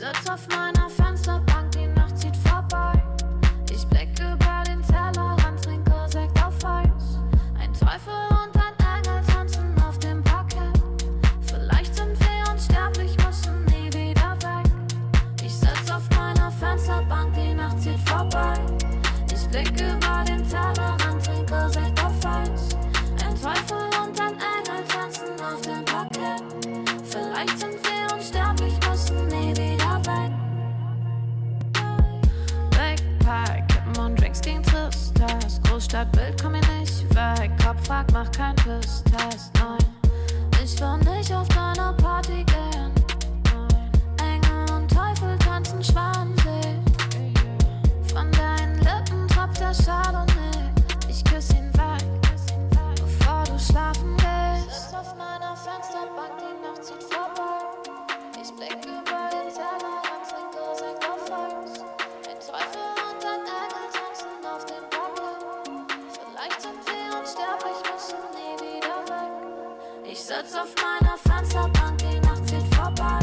sitz auf meiner Fensterbank, die Nacht zieht vorbei. Ich blick über den Tellerrand, trinke Sekt auf Eis. Ein Teufel und ein Engel tanzen auf dem Parkett. Vielleicht sind wir unsterblich, müssen nie wieder weg. Ich sitz auf meiner Fensterbank, die Nacht zieht vorbei. Ich blick über den Tellerrand, trinke Sekt auf Eis. Ein Teufel und ein Engel tanzen auf dem Parkett. Vielleicht sind wir unsterblich, müssen nie wieder weg. Backpack, Kippen und Drinks gegen Tristesse. Großstadtbild, komm ich nicht weg. Kopf fragt, mach kein Pisstest, nein. Ich will nicht auf deine Party gehen, nein. Engel und Teufel tanzen schwansee. Von deinen Lippen tropft der Chardonnay. Ich küss ihn weg, bevor du schlafen gehst. Sitz auf meiner Fensterbank, die Nacht zieht vorbei. Ich blick über den Tellerrand, trinke Sekt auf Eis. Ein Teufel und ein Engel tanzen auf dem Parkett. Vielleicht sind wir unsterblich, müssen nie wieder weg. Ich sitz auf meiner Fensterbank, die Nacht zieht vorbei.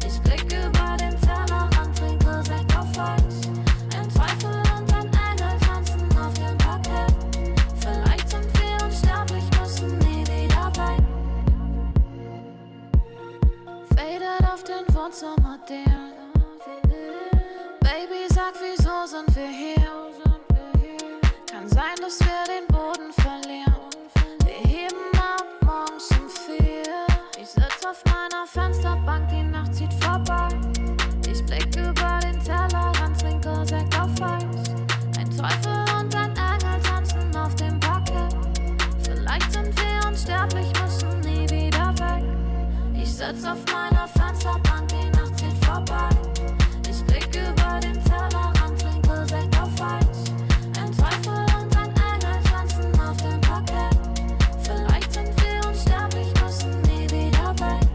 Ich blick über den Tellerrand, trinke Sekt auf Eis. Ein Teufel und ein Engel tanzen auf dem Parkett. Vielleicht sind wir unsterblich, müssen nie wieder weg. Faded auf den Wohnzimmerdielen. Baby, sag, wieso sind wir hier? Kann sein, dass wir den Boden verlieren. Wir heben ab morgens um 4. Ich sitz auf meiner Fensterbank, die Nacht zieht vorbei. Ich blick über den Tellerrand, trinke Sekt auf Eis. Ein Teufel und ein Engel tanzen auf dem Parkett. Vielleicht sind wir unsterblich, müssen nie wieder weg. Ich sitz auf meiner Fensterbank, die Nacht zieht vorbei. Ich blick über den Tellerrand, trinke Sekt auf Eis. Ein Teufel und ein Engel tanzen auf dem Parkett. Vielleicht sind wir unsterblich, müssen nie wieder weg.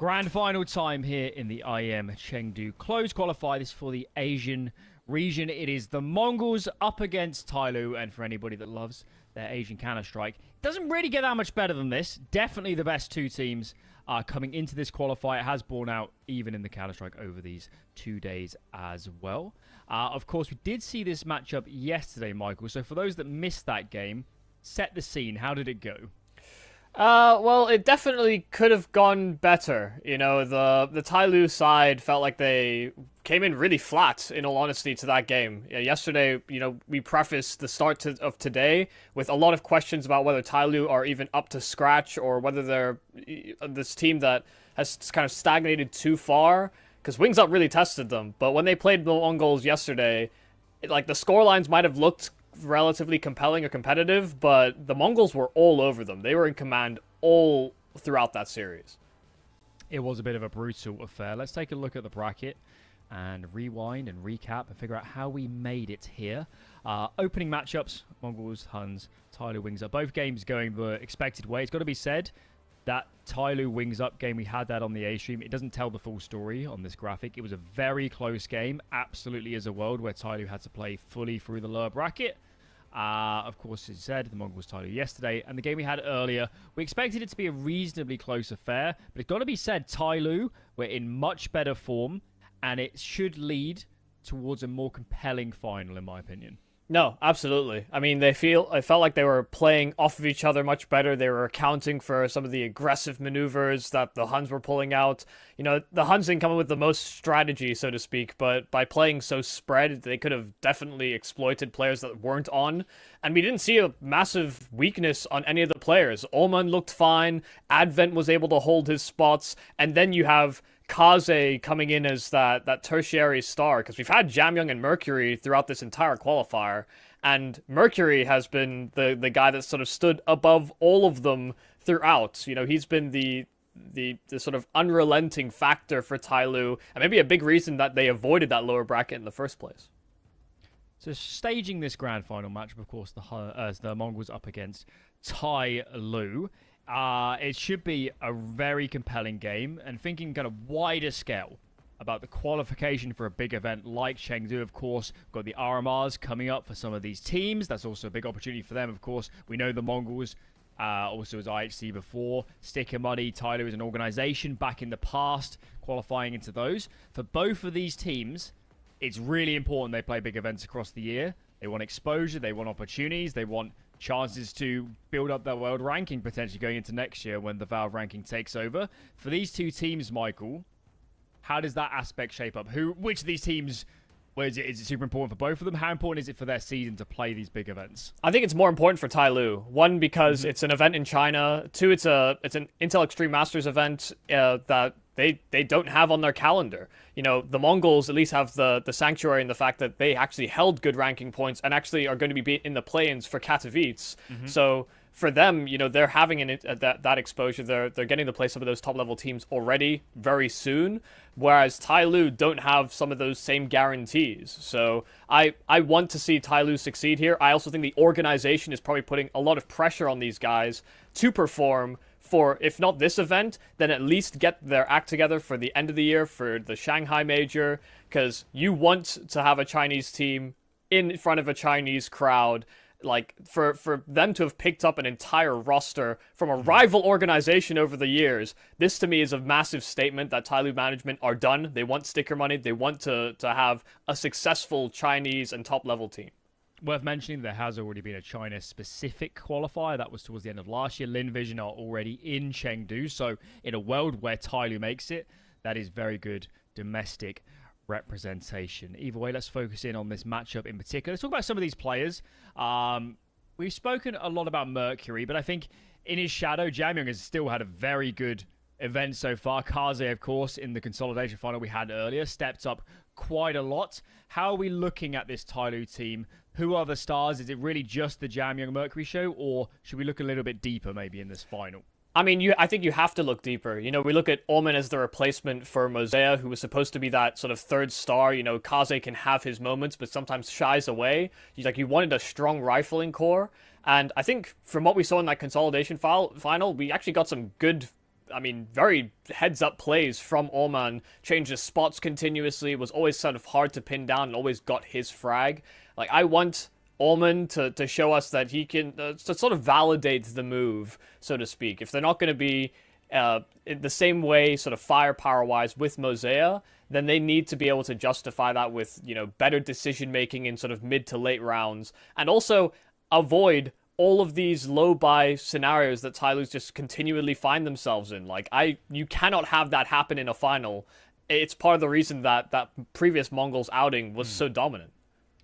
Grand final time here in the IEM Chengdu close qualifier. This is for the Asian region. It is the Mongols up against Tyloo, and for anybody that loves their Asian Counter-Strike, it doesn't really get that much better than this. Definitely the best two teams coming into this qualifier. It has borne out even in the Counter-Strike over these 2 days as well. Of course, we did see this matchup yesterday, Michael. So for those that missed that game, set the scene. How did it go? Well, it definitely could have gone better. You know, the Tyloo side felt like they came in really flat, in all honesty, to that game. Yesterday, you know, we prefaced the start of today with a lot of questions about whether Tyloo are even up to scratch or whether they're this team that has kind of stagnated too far, because Wings Up really tested them. But when they played the Mongols yesterday, like, the scorelines might have looked relatively compelling or competitive, but the Mongols were all over them. They were in command all throughout that series. It was a bit of a brutal affair. Let's take a look at the bracket and rewind and recap and figure out how we made it here. Opening matchups, Mongols, Huns, Tyloo, Wings Up. Both games going the expected way. It's got to be said, that Tyloo Wings Up game, we had that on the A stream. It doesn't tell the full story on this graphic. It was a very close game. Absolutely is a world where Tyloo had to play fully through the lower bracket. Of course, as you said, the Mongols Tyloo yesterday, and the game we had earlier, we expected it to be a reasonably close affair, but it's got to be said, Tyloo were in much better form, and it should lead towards a more compelling final, in my opinion. No, absolutely. I mean, I felt like they were playing off of each other much better. They were accounting for some of the aggressive maneuvers that the Huns were pulling out. You know, the Huns didn't come up with the most strategy, so to speak, but by playing so spread, they could have definitely exploited players that weren't on. And we didn't see a massive weakness on any of the players. Oman looked fine. Advent was able to hold his spots. And then you have Kaze coming in as that tertiary star, because we've had Jamyoung and Mercury throughout this entire qualifier, and Mercury has been the guy that sort of stood above all of them throughout. You know, he's been the sort of unrelenting factor for Tyloo, and maybe a big reason that they avoided that lower bracket in the first place. So staging this grand final match, of course, the Mongols up against Tyloo. It should be a very compelling game, and thinking kind of wider scale about the qualification for a big event like Chengdu, of course, we've got the RMRs coming up for some of these teams. That's also a big opportunity for them, of course. We know the Mongols, also as IHC before, Sticker Muddy, Tyloo as an organization back in the past, qualifying into those. For both of these teams, it's really important they play big events across the year. They want exposure, they want opportunities, they want chances to build up their world ranking potentially going into next year when the Valve ranking takes over. For these two teams, Michael, how does that aspect shape up? Which of these teams, is it super important for both of them? How important is it for their season to play these big events? I think it's more important for Tyloo. One, because it's an event in China. Two, it's an Intel Extreme Masters event that they don't have on their calendar. You know, the Mongols at least have the sanctuary in the fact that they actually held good ranking points and actually are going to be in the play-ins for Katowice. So for them, you know, they're having that exposure. They're getting to play some of those top-level teams already very soon, whereas Tyloo don't have some of those same guarantees. So I want to see Tyloo succeed here. I also think the organization is probably putting a lot of pressure on these guys to perform for, if not this event, then at least get their act together for the end of the year, for the Shanghai Major, because you want to have a Chinese team in front of a Chinese crowd. Like, for them to have picked up an entire roster from a rival organization over the years, this to me is a massive statement that Tyloo management are done. They want sticker money. They want to have a successful Chinese and top-level team. Worth mentioning, there has already been a China-specific qualifier. That was towards the end of last year. Lin Vision are already in Chengdu. So in a world where Tyloo makes it, that is very good domestic representation. Either way, let's focus in on this matchup in particular. Let's talk about some of these players. We've spoken a lot about Mercury, but I think in his shadow, Jamyoung has still had a very good event so far. Kaze, of course, in the consolidation final we had earlier, stepped up quite a lot. How are we looking at this Tyloo team? Who are the stars? Is it really just the Jamyoung Mercury show, or should we look a little bit deeper maybe in this final? I mean, I think you have to look deeper. You know, we look at Omen as the replacement for Mosea, who was supposed to be that sort of third star. You know, Kaze can have his moments, but sometimes shies away. You wanted a strong rifling core. And I think from what we saw in that consolidation final, we actually got some good I mean, very heads-up plays from Orman, changes spots continuously, was always sort of hard to pin down, and always got his frag. Like, I want Orman to show us that he can, to sort of validate the move, so to speak. If they're not going to be in the same way, sort of firepower-wise, with Mosea, then they need to be able to justify that with, you know, better decision-making in sort of mid to late rounds, and also avoid all of these low-buy scenarios that Tyloo's just continually find themselves in. Like, you cannot have that happen in a final. It's part of the reason that that previous Mongols outing was so dominant.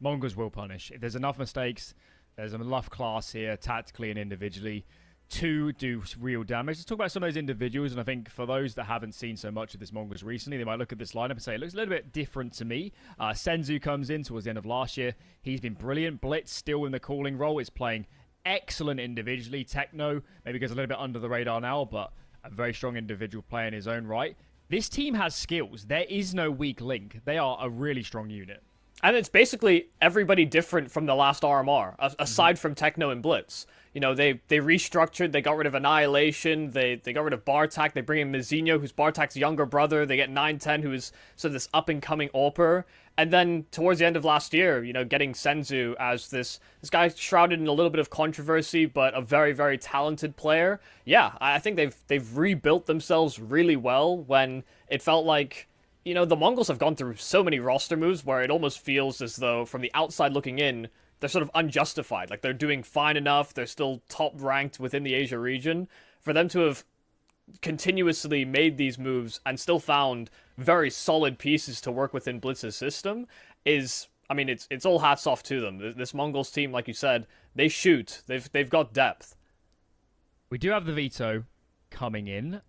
Mongols will punish. If there's enough mistakes, there's enough class here, tactically and individually, to do real damage. Let's talk about some of those individuals, and I think for those that haven't seen so much of this Mongols recently, they might look at this lineup and say, it looks a little bit different to me. Senzu comes in towards the end of last year. He's been brilliant. Blitz still in the calling role. Is playing excellent individually. Techno maybe goes a little bit under the radar now, but a very strong individual player in his own right. This team has skills. There is no weak link. They are a really strong unit. And it's basically everybody different from the last RMR, aside from Techno and Blitz. You know, they restructured, they got rid of Annihilation, they got rid of Bartak, they bring in Mizinho, who's Bartak's younger brother, they get 910, who is sort of this up-and-coming AWPer, and then towards the end of last year, you know, getting Senzu as this guy shrouded in a little bit of controversy, but a very, very talented player. Yeah, I think they've rebuilt themselves really well when it felt like, you know, the Mongols have gone through so many roster moves where it almost feels as though, from the outside looking in, they're sort of unjustified. Like, they're doing fine enough, they're still top-ranked within the Asia region. For them to have continuously made these moves and still found very solid pieces to work within Blitz's system is, I mean, it's all hats off to them. This Mongols team, like you said, they shoot. They've got depth. We do have the veto coming in.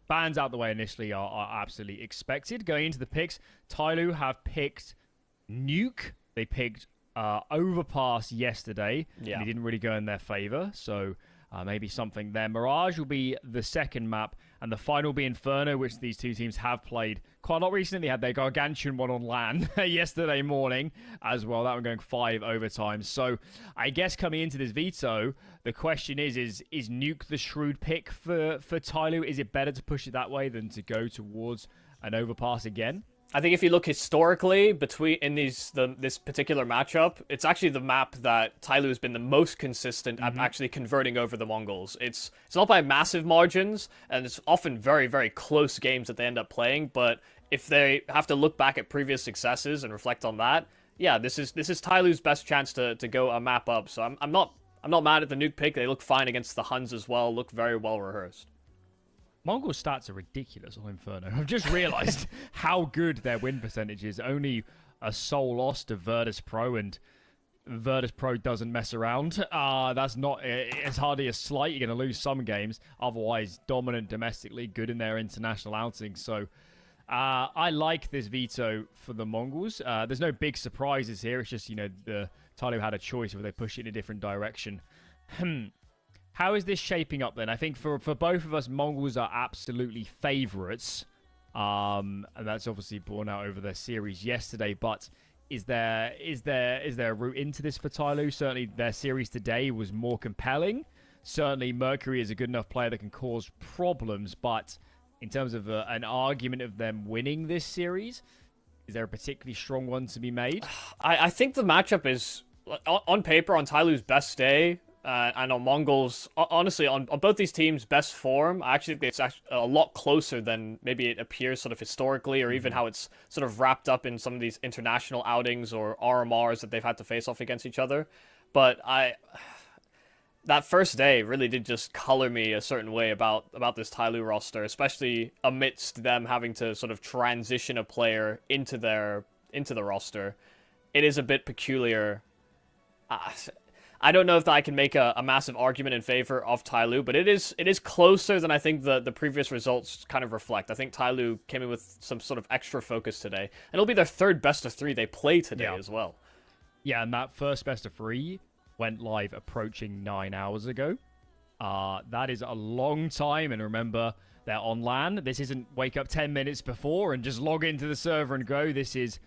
Bans out the way initially are absolutely expected. Going into the picks, Tyloo have picked Nuke. They picked Overpass yesterday. Yeah. And it didn't really go in their favor, so maybe something there. Mirage will be the second map, and the final will be Inferno, which these two teams have played quite a lot recently. They had their gargantuan one on LAN yesterday morning as well. That one going 5 overtimes. So I guess coming into this veto, the question is Nuke the shrewd pick for Tyloo? Is it better to push it that way than to go towards an Overpass again? I think if you look historically in this particular matchup, it's actually the map that Tyloo has been the most consistent at actually converting over the Mongols. It's not by massive margins, and it's often very, very close games that they end up playing, but if they have to look back at previous successes and reflect on that, yeah, this is Tyloo's best chance to go a map up. So I'm not mad at the Nuke pick. They look fine against the Huns as well, look very well rehearsed. Mongol stats are ridiculous on Inferno. I've just realized how good their win percentage is. Only a sole loss to Virtus Pro, and Virtus Pro doesn't mess around. That's not, it's hardly a slight. You're going to lose some games. Otherwise, dominant domestically, good in their international outings. So I like this veto for the Mongols. There's no big surprises here. It's just, you know, the Tyloo had a choice where they push it in a different direction. How is this shaping up then? I think for both of us, Mongols are absolutely favourites. And that's obviously borne out over their series yesterday. But is there a route into this for Tyloo? Certainly their series today was more compelling. Certainly Mercury is a good enough player that can cause problems. But in terms of an argument of them winning this series, is there a particularly strong one to be made? I think the matchup is, on paper, on Tyloo's best day, and on Mongols, honestly, on both these teams' best form, I actually think it's actually a lot closer than maybe it appears sort of historically, or even how it's sort of wrapped up in some of these international outings or RMRs that they've had to face off against each other. But that first day really did just color me a certain way about this Tyloo roster, especially amidst them having to sort of transition a player into the roster. It is a bit peculiar. I don't know if I can make a massive argument in favor of Tyloo, but it is closer than I think the previous results kind of reflect. I think Tyloo came in with some sort of extra focus today, and it'll be their third best of 3 they play today as well. Yeah, and that first best of 3 went live approaching 9 hours ago. That is a long time, and remember, they're on LAN. This isn't wake up 10 minutes before and just log into the server and go. This is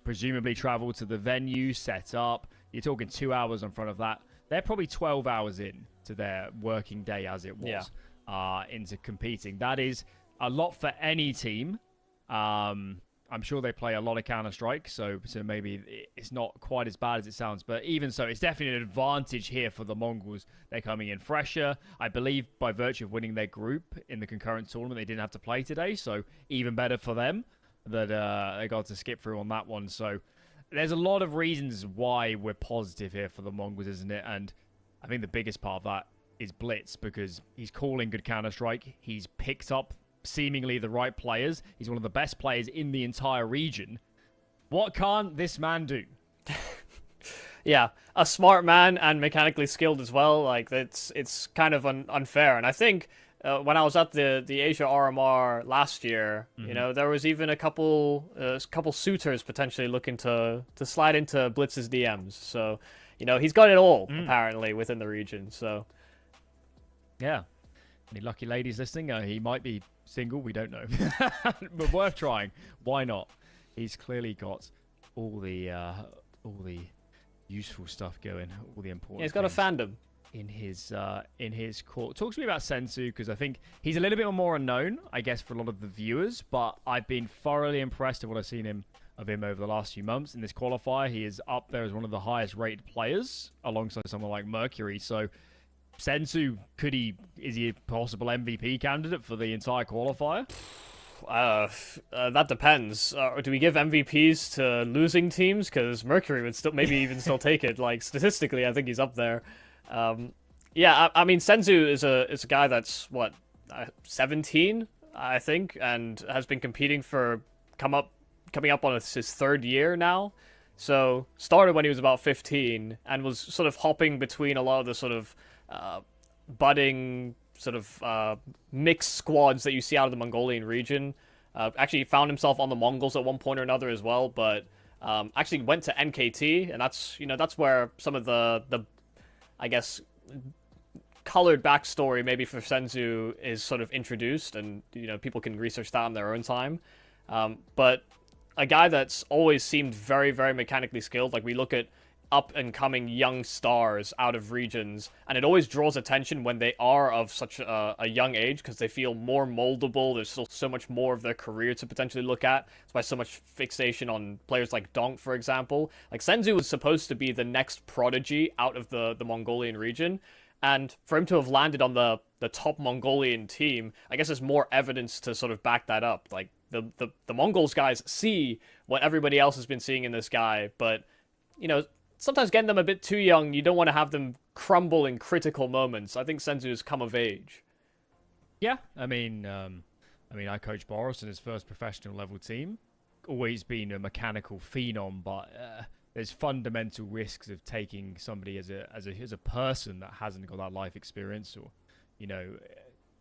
presumably travel to the venue, set up. You're talking 2 hours in front of that. They're probably 12 hours in to their working day as it was. into competing. That is a lot for any team. I'm sure they play a lot of Counter-Strike, so maybe it's not quite as bad as it sounds. But even so, it's definitely an advantage here for the Mongols. They're coming in fresher. I believe by virtue of winning their group in the concurrent tournament, they didn't have to play today. So even better for them that they got to skip through on that one. So there's a lot of reasons why we're positive here for the Mongols, isn't it? And I think the biggest part of that is Blitz, because he's calling good Counter-Strike. He's picked up seemingly the right players. He's one of the best players in the entire region. What can't this man do? Yeah, a smart man and mechanically skilled as well. Like, it's kind of unfair. And I think when I was at the Asia RMR last year, you know, there was even a couple suitors potentially looking to slide into Blitz's DMs. So, you know, he's got it all apparently within the region. So, yeah. Any lucky ladies listening? He might be single. We don't know, but worth trying. Why not? He's clearly got all the useful stuff going, all the important. Yeah, he's got a fandom in his court. Talk to me about Sensu, because I think he's a little bit more unknown, I guess, for a lot of the viewers. But I've been thoroughly impressed with what I've seen of him over the last few months in this qualifier. He is up there as one of the highest rated players, alongside someone like Mercury. So Sensu, is he a possible MVP candidate for the entire qualifier? That depends. Do we give MVPs to losing teams? Because Mercury would maybe even still take it. Like, statistically, I think he's up there. Yeah, I mean, Sensu is a guy that's 17, I think, and has been competing for coming up on his third year now. So started when he was about 15 and was sort of hopping between a lot of the sort of budding sort of mixed squads that you see out of the Mongolian region. Actually found himself on the Mongols at one point or another as well, but actually went to NKT, and that's where some of the I guess colored backstory maybe for Sensu is sort of introduced, and people can research that on their own time. But a guy that's always seemed very, very mechanically skilled. Like, we look at up-and-coming young stars out of regions, and it always draws attention when they are of such a young age, because they feel more moldable. There's still so much more of their career to potentially look at. That's why so much fixation on players like Donk, for example. Like, Senzu was supposed to be the next prodigy out of the Mongolian region, and for him to have landed on the top Mongolian team, I guess there's more evidence to sort of back that up. Like, the Mongols guys see what everybody else has been seeing in this guy, but, sometimes getting them a bit too young, you don't want to have them crumble in critical moments. I think Senzu has come of age. Yeah, I mean, I coached Boris in his first professional level team. Always been a mechanical phenom, but there's fundamental risks of taking somebody as a person that hasn't got that life experience, or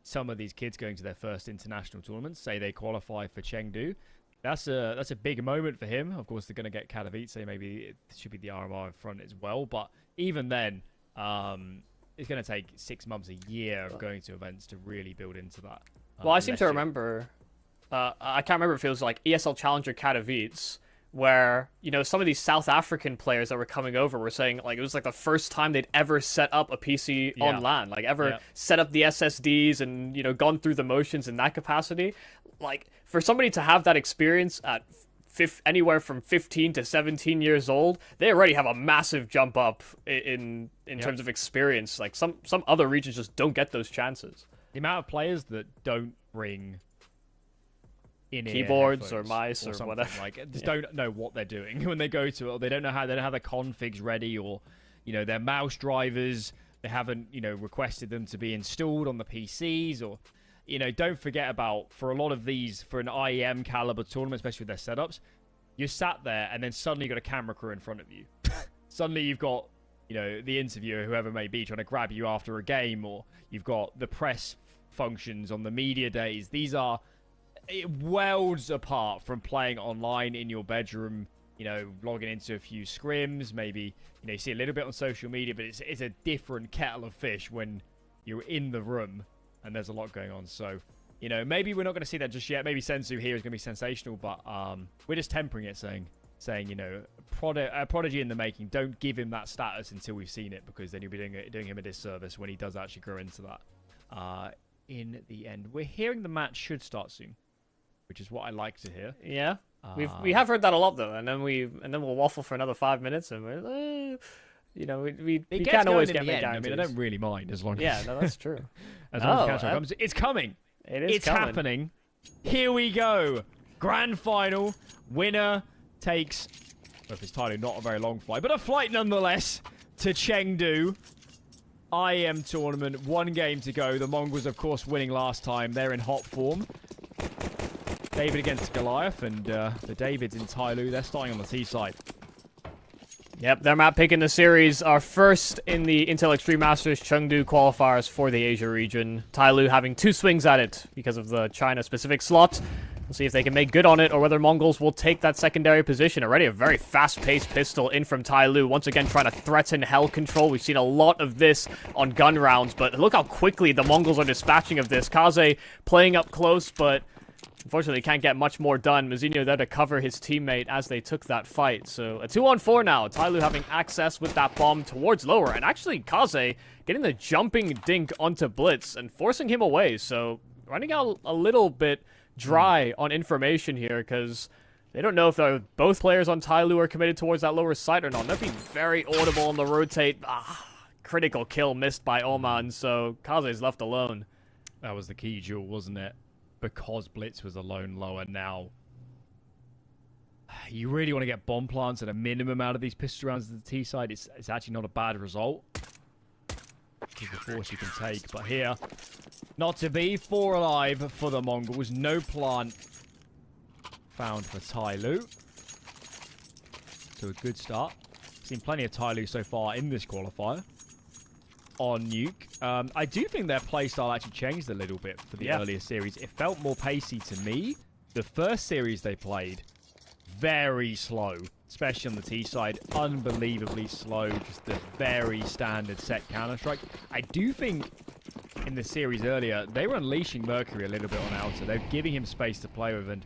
some of these kids going to their first international tournaments, say they qualify for Chengdu. That's a big moment for him. Of course, they're going to get Katowice. Maybe it should be the RMR in front as well. But even then, it's going to take 6 months, a year of going to events to really build into that. Well, I seem to remember, I can't remember if it was like ESL Challenger Katowice, where, some of these South African players that were coming over were saying, like, it was like the first time they'd ever set up a PC on LAN, like ever set up the SSDs and, gone through the motions in that capacity. Like, for somebody to have that experience at anywhere from 15 to 17 years old, they already have a massive jump up in terms of experience. Like, some other regions just don't get those chances. The amount of players that don't bring in-ear keyboards or mice or whatever, like, just don't know what they're doing when they go to it, or they don't have their configs ready, or their mouse drivers, they haven't requested them to be installed on the PCs, or don't forget about, for a lot of these, for an IEM caliber tournament, especially with their setups, you're sat there and then suddenly you've got a camera crew in front of you. Suddenly you've got the interviewer, whoever it may be, trying to grab you after a game, or you've got the press functions on the media days. These are worlds apart from playing online in your bedroom, logging into a few scrims, maybe, you see a little bit on social media, but it's a different kettle of fish when you're in the room and there's a lot going on. So, maybe we're not going to see that just yet. Maybe Sensu here is going to be sensational, but we're just tempering it, saying, prodigy in the making. Don't give him that status until we've seen it, because then you'll be doing him a disservice when he does actually grow into that. in the end. We're hearing the match should start soon, which is what I like to hear. Yeah, we have heard that a lot though, and then we'll waffle for another 5 minutes, and we're we can't always get made guarantees. I mean, I don't really mind as long as yeah, no, that's true. as long as comes. It's coming. It's happening. Here we go. Grand final. Winner takes. Well, if it's Tyloo, not a very long flight, but a flight nonetheless to Chengdu. IEM tournament, 1 game to go. The Mongols, of course, winning last time. They're in hot form. David against Goliath, and the Davids in Tyloo, they're starting on the T side. Yep, their map pick in the series are first in the Intel Extreme Masters Chengdu qualifiers for the Asia region. Tyloo having 2 swings at it because of the China-specific slot. We'll see if they can make good on it or whether Mongols will take that secondary position. Already a very fast-paced pistol in from Tyloo. Once again, trying to threaten hell control. We've seen a lot of this on gun rounds, but look how quickly the Mongols are dispatching of this. Kaze playing up close, but unfortunately can't get much more done. Mazinho there to cover his teammate as they took that fight. So a 2-on-4 now. Tyloo having access with that bomb towards lower. And actually Kaze getting the jumping dink onto Blitz and forcing him away. So running out a little bit dry on information here because they don't know if both players on Tyloo are committed towards that lower site or not. They're being very audible on the rotate. Critical kill missed by Oman, so Kaze's left alone. That was the key duel, wasn't it? Because Blitz was alone lower now. You really want to get bomb plants at a minimum out of these pistol rounds at the T side. It's actually not a bad result. It's a force you can take, but here, not to be. 4 alive for the Mongols. No plant found for Tyloo. So a good start. Seen plenty of Tyloo so far in this qualifier on Nuke. I do think their playstyle actually changed a little bit for the earlier series. It felt more pacey to me. The first series they played, very slow, especially on the T side. Unbelievably slow, just the very standard set Counter-Strike. I do think in the series earlier, they were unleashing Mercury a little bit on Outer. They were giving him space to play with, and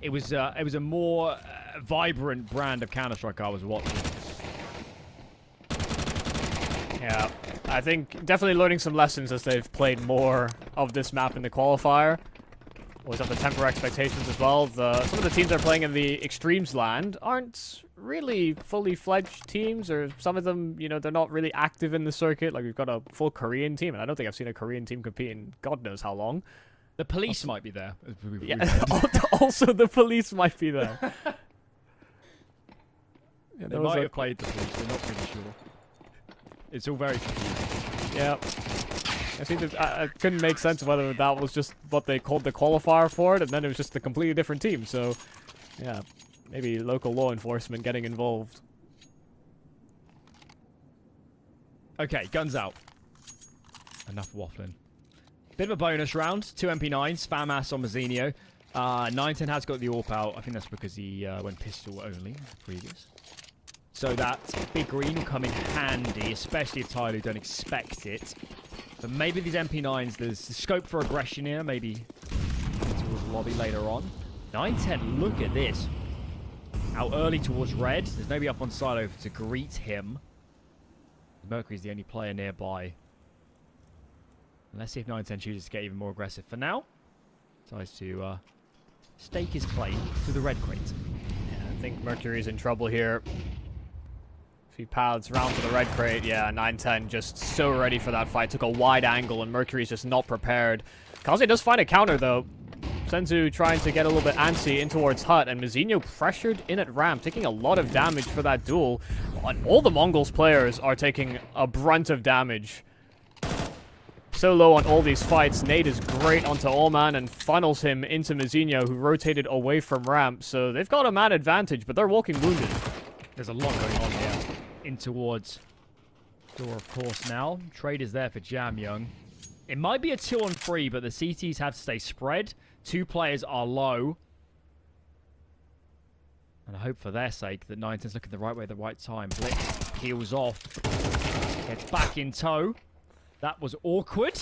it was a more vibrant brand of Counter-Strike I was watching. Yeah, I think definitely learning some lessons as they've played more of this map in the qualifier. Always have to temper expectations as well. Some of the teams they're playing in the Extremes land aren't really fully fledged teams, or some of them, they're not really active in the circuit. Like, we've got a full Korean team, and I don't think I've seen a Korean team compete in God knows how long. The police might be there. Yeah, also the police might be there. They might have played the police, we're not really sure. It's all very confusing. Yeah. I couldn't make sense whether that was just what they called the qualifier for it, and then it was just a completely different team. So, yeah, maybe local law enforcement getting involved. Okay, guns out. Enough waffling. Bit of a bonus round. 2 MP9s, FAMAS on Mazinho. 910 has got the AWP out. I think that's because he went pistol only previous. So that big green will come in handy, especially if Tyloo don't expect it. But maybe these MP9s, there's scope for aggression here, maybe towards lobby later on. 910, look at this. Out early towards red. There's nobody up on silo to greet him. Mercury's the only player nearby. And let's see if 910 chooses to get even more aggressive. For now, decides to stake his claim to the red crate. Yeah, I think Mercury's in trouble here. If he paths round to the red crate, yeah, 910 just so ready for that fight. Took a wide angle, and Mercury's just not prepared. Kaze does find a counter, though. Senzu trying to get a little bit antsy in towards Hut, and Mazinho pressured in at ramp, taking a lot of damage for that duel. All the Mongols players are taking a brunt of damage. So low on all these fights. Nade is great onto Allman and funnels him into Mazinho, who rotated away from ramp. So they've got a man advantage, but they're walking wounded. There's a lot going on here. In towards door, of course, now. Trade is there for Jam Young. It might be a 2-on-3, but the CTs have to stay spread. 2 players are low. And I hope for their sake that 910's looking the right way at the right time. Blitz peels off. Gets back in tow. That was awkward.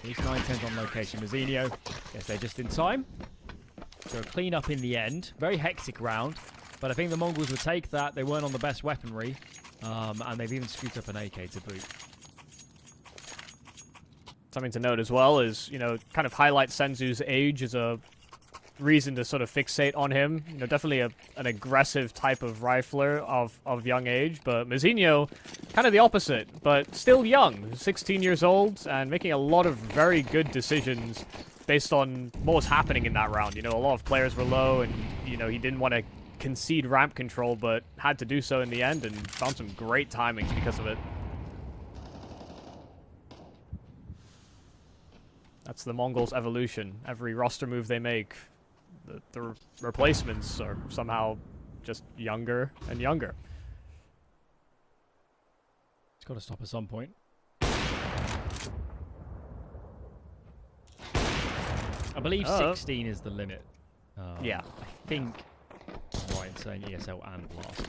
These 910's on location. Mazinho, guess they're just in time. So a clean up in the end. Very hectic round. But I think the Mongols would take that. They weren't on the best weaponry. And they've even scooped up an AK to boot. something to note as well is, you know, kind of highlight Senzu's age as a reason to sort of fixate on him. You know, definitely an aggressive type of rifler of young age, but Mazinho, kind of the opposite, but still young, 16 years old, and making a lot of very good decisions based on what was happening in that round. You know, a lot of players were low, and, you know, he didn't want to concede ramp control, but had to do so in the end, and found some great timings because of it. That's the Mongols' evolution. Every roster move they make, the replacements are somehow just younger and younger. It's got to stop at some point. I believe 16 is the limit. Yeah. I think I'm right in saying ESL and Blast.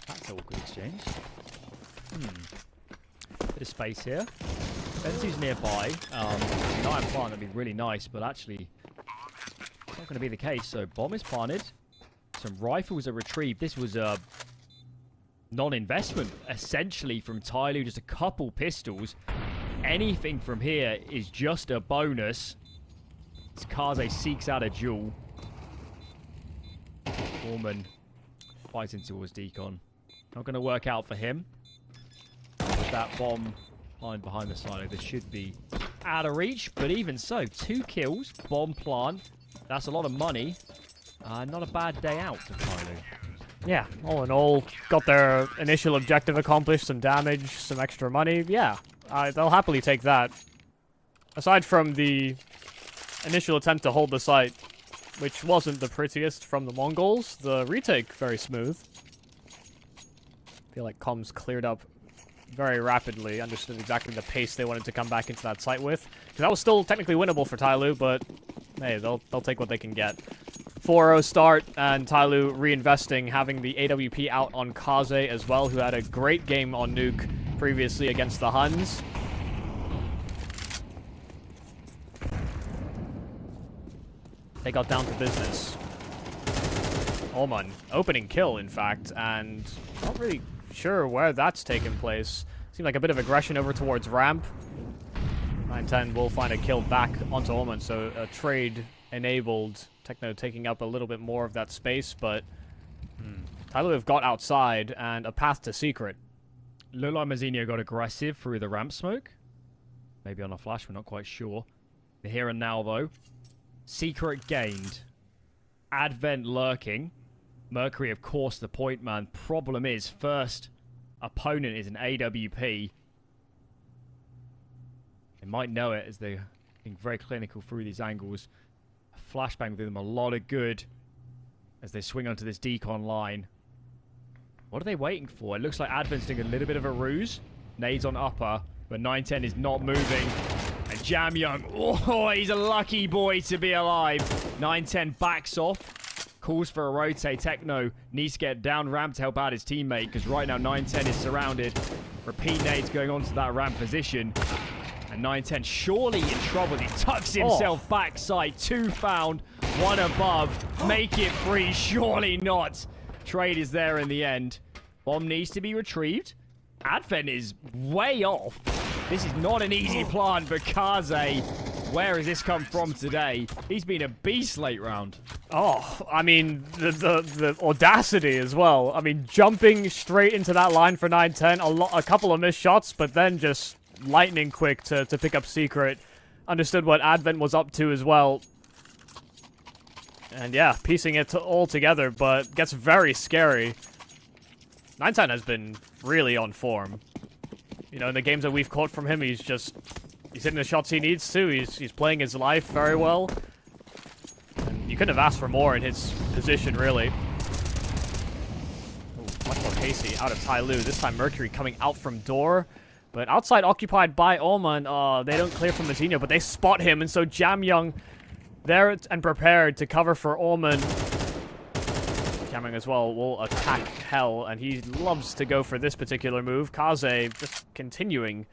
That's a awkward exchange. Bit of space here. Benzu's nearby. An iron plant would be really nice, but actually it's not going to be the case. So bomb is planted. Some rifles are retrieved. This was a non-investment, essentially, from Tyloo. Just a couple pistols. Anything from here is just a bonus. As Kaze seeks out a duel. Foreman fighting towards Deacon. Not going to work out for him. With that bomb lying behind the silo, this should be out of reach. But even so, 2 kills, bomb plant. That's a lot of money. Not a bad day out for Tyloo. Yeah, all in all, got their initial objective accomplished, some damage, some extra money. Yeah, they'll happily take that. Aside from the initial attempt to hold the site, which wasn't the prettiest from the Mongols, the retake very smooth. I feel like comms cleared up very rapidly, understood exactly the pace they wanted to come back into that site with. Because that was still technically winnable for Tyloo, but hey, they'll take what they can get. 4-0 start, and Tyloo reinvesting, having the AWP out on Kaze as well, who had a great game on Nuke previously against the Huns. They got down to business. Oman, opening kill, in fact, and not really sure where that's taken place. Seemed like a bit of aggression over towards ramp. 910 will find a kill back onto Oman, so a trade enabled. Techno taking up a little bit more of that space, but Tyloo have got outside and a path to secret. Looked like Mazinho got aggressive through the ramp smoke. Maybe on a flash, we're not quite sure. The here and now, though. Secret gained. Advent lurking. Mercury, of course, the point man. Problem is, first opponent is an AWP. They might know it as they're being very clinical through these angles. A flashbang will do them a lot of good as they swing onto this decon line. What are they waiting for? It looks like Advent's doing a little bit of a ruse. Nades on upper, but 910 is not moving. And Jam Young, oh, he's a lucky boy to be alive. 910 backs off, calls for a rotate. Techno needs to get down ramp to help out his teammate, because right now 910 is surrounded. Repeat nades going on to that ramp position. And 910 surely in trouble. He tucks himself backside. 2 found, 1 above. Make it free. Surely not. Trade is there in the end. Bomb needs to be retrieved. Advent is way off. This is not an easy plant, but Kaze, where has this come from today? He's been a beast late round. Oh, I mean, the audacity as well. I mean, jumping straight into that line for 910, a couple of missed shots, but then just lightning quick to pick up secret. Understood what Advent was up to as well. And yeah, piecing it all together, but gets very scary. 910 has been really on form. You know, in the games that we've caught from him, he's hitting the shots he needs to. He's playing his life very well. And you couldn't have asked for more in his position, really. Ooh, much more pacey out of Tyloo. This time Mercury coming out from door. But outside occupied by Oman. They don't clear from Mazinho, but they spot him. And so Jam Young there and prepared to cover for Oman. Jam Young as well will attack Hell, and he loves to go for this particular move. Kaze just continuing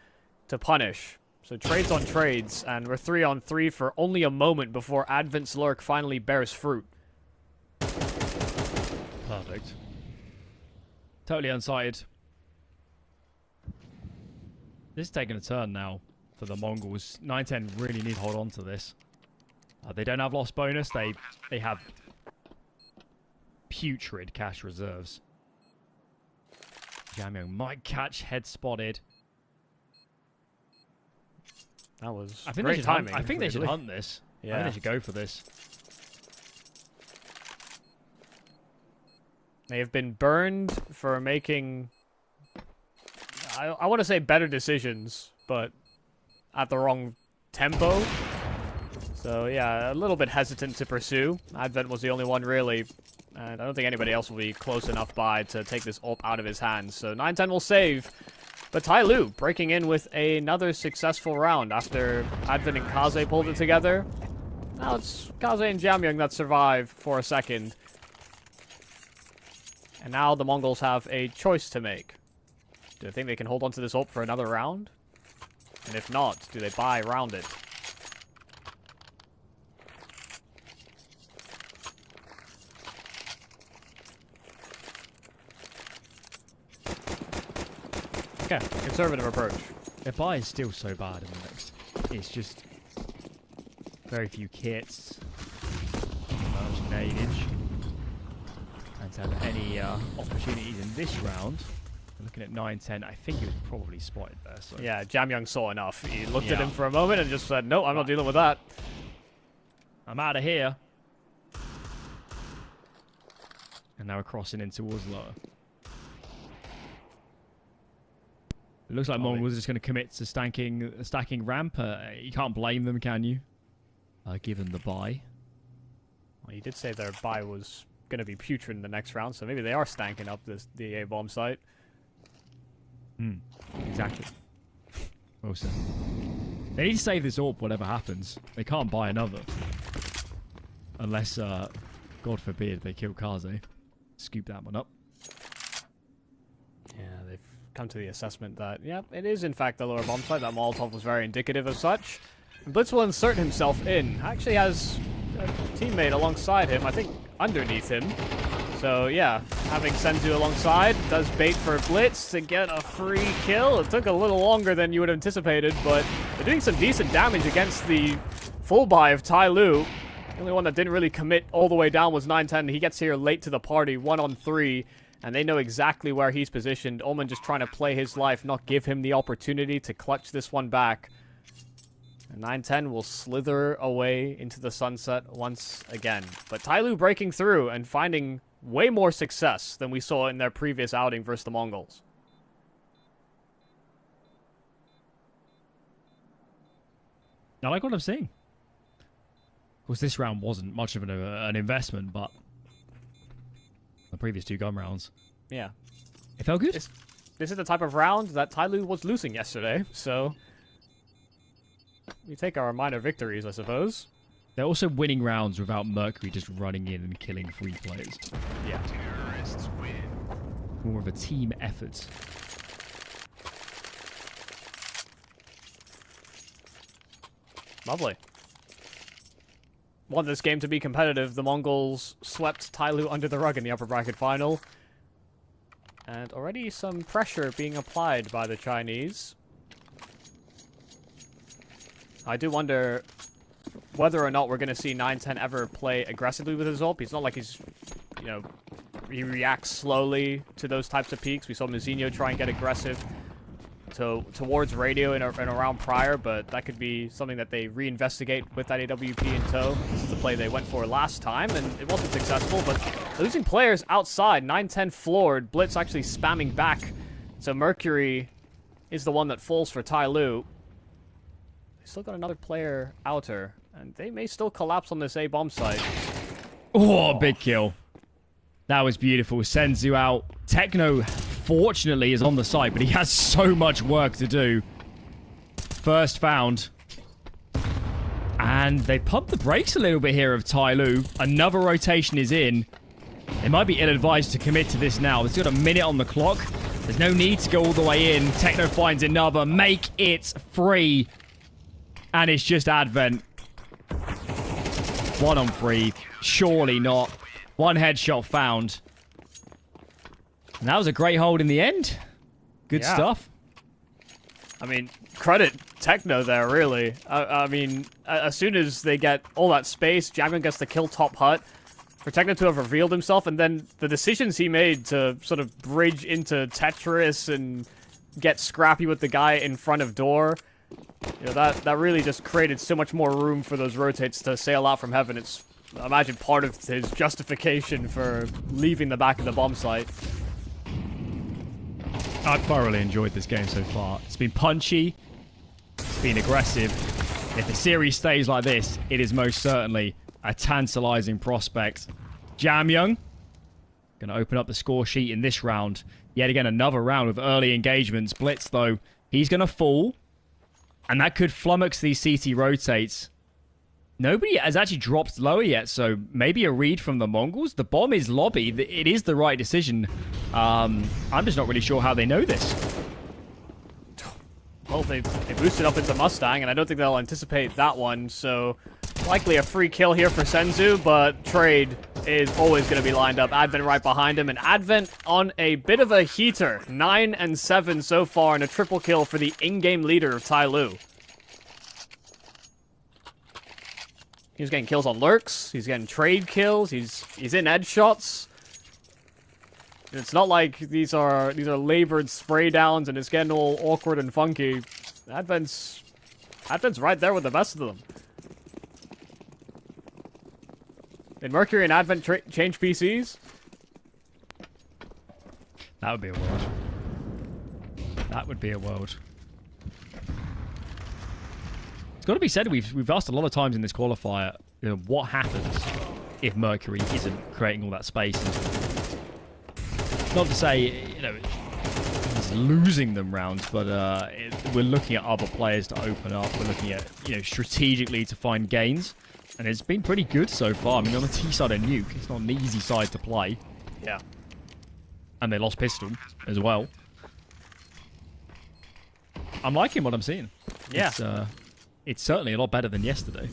to punish. So trades on trades, and we're 3-on-3 for only a moment before Advent's lurk finally bears fruit. Perfect. Totally unsighted. This is taking a turn now for the Mongols. 9-10 really need to hold on to this. They don't have loss bonus. They have putrid cash reserves. Jamyo might catch head spotted. That was I think great timing. I think they should hunt this. Yeah. I think they should go for this. They have been burned for making, I want to say better decisions, but at the wrong tempo. So yeah, a little bit hesitant to pursue. Advent was the only one really, and I don't think anybody else will be close enough by to take this ult out of his hands. So 9-10 will save, but Tyloo breaking in with another successful round after Advent and Kaze pulled it together. Now it's Kaze and Jamyang that survive for a second. And now the Mongols have a choice to make. Do they think they can hold on to this ult for another round? And if not, do they buy around it? Okay, conservative approach. Their buy is still so bad in the next. It's just very few kits, much nadeage, and to have any opportunities in this round. Looking at 9-10, I think he was probably spotted there. So Yeah, Jamyang saw enough. He looked at him for a moment and just said, "No, I'm not dealing with that." I'm out of here. And now we're crossing in towards lower. It looks like Mongols are just going to commit to stacking ramp. You can't blame them, can you? Given the buy. Well, you did say their buy was going to be putrid in the next round, so maybe they are stanking up the A bomb site. Exactly. Well said. They need to save this AWP whatever happens. They can't buy another. Unless, God forbid, they kill Kaze. Scoop that one up. Yeah, they've come to the assessment that, yeah, it is in fact the lower bomb site. That Molotov was very indicative of such. Blitz will insert himself in. Actually has a teammate alongside him, I think underneath him. So yeah, having Senzu alongside does bait for Blitz to get a free kill. It took a little longer than you would have anticipated, but they're doing some decent damage against the full buy of Tyloo. The only one that didn't really commit all the way down was 9-10. He gets here late to the party, 1-on-3, and they know exactly where he's positioned. Omen just trying to play his life, not give him the opportunity to clutch this one back. And 9-10 will slither away into the sunset once again. But Tyloo breaking through and finding way more success than we saw in their previous outing versus the Mongols. I like what I'm seeing. Of course, this round wasn't much of an investment, but the previous two gun rounds, Yeah. it felt good. This is the type of round that Tyloo was losing yesterday, so we take our minor victories, I suppose. They're also winning rounds without Mercury just running in and killing 3 players. Yeah. More of a team effort. Lovely. Want this game to be competitive. The Mongols swept Tyloo under the rug in the upper bracket final. And already some pressure being applied by the Chinese. I do wonder whether or not we're going to see 9-10 ever play aggressively with his ult. It's not like he's, you know, he reacts slowly to those types of peaks. We saw Mizinho try and get aggressive towards radio in a round prior, but that could be something that they reinvestigate with that AWP in tow. This is the play they went for last time, and it wasn't successful, but losing players outside. 9-10 floored. Blitz actually spamming back. So Mercury is the one that falls for Tyloo. They still got another player outer, and they may still collapse on this A bomb site. Oh, big kill. That was beautiful. Senzu out. Techno, fortunately, is on the site, but he has so much work to do. First found. And they pumped the brakes a little bit here of Tyloo. Another rotation is in. They might be ill-advised to commit to this now. They've got a minute on the clock. There's no need to go all the way in. Techno finds another. Make it free. And it's just Advent. 1-on-3. Surely not. One headshot found. And that was a great hold in the end. Good stuff. I mean, credit Techno there, really. I mean, as soon as they get all that space, Jamyon gets the kill top hut. For Techno to have revealed himself, and then the decisions he made to sort of bridge into Tetris and get scrappy with the guy in front of door, you know, that really just created so much more room for those rotates to sail out from heaven. It's, I imagine, part of his justification for leaving the back of the bomb site. I've thoroughly enjoyed this game so far. It's been punchy, it's been aggressive. If the series stays like this, it is most certainly a tantalizing prospect. Jamyon going to open up the score sheet in this round. Yet again, another round with early engagements. Blitz, though, he's going to fall. And that could flummox these CT rotates. Nobody has actually dropped lower yet, so maybe a read from the Mongols. The bomb is lobby. It is the right decision. I'm just not really sure how they know this. Well, they boosted up into Mustang, and I don't think they'll anticipate that one, so likely a free kill here for Senzu, but Trade is always going to be lined up. Advent right behind him, and Advent on a bit of a heater. 9 and 7 so far, and a triple kill for the in-game leader of Tyloo. He's getting kills on lurks, he's getting trade kills, he's in edge shots. It's not like these are labored spray downs and it's getting all awkward and funky. Advent's right there with the best of them. Did Mercury and Advent change PCs? That would be a world. That would be a world. It's got to be said, we've asked a lot of times in this qualifier, you know, what happens if Mercury isn't creating all that space. And not to say, you know, he's losing them rounds, but we're looking at other players to open up. We're looking at, you know, strategically to find gains. And it's been pretty good so far. I mean, on the T side of Nuke, it's not an easy side to play. Yeah. And they lost Pistol as well. I'm liking what I'm seeing. Yeah. It's certainly a lot better than yesterday.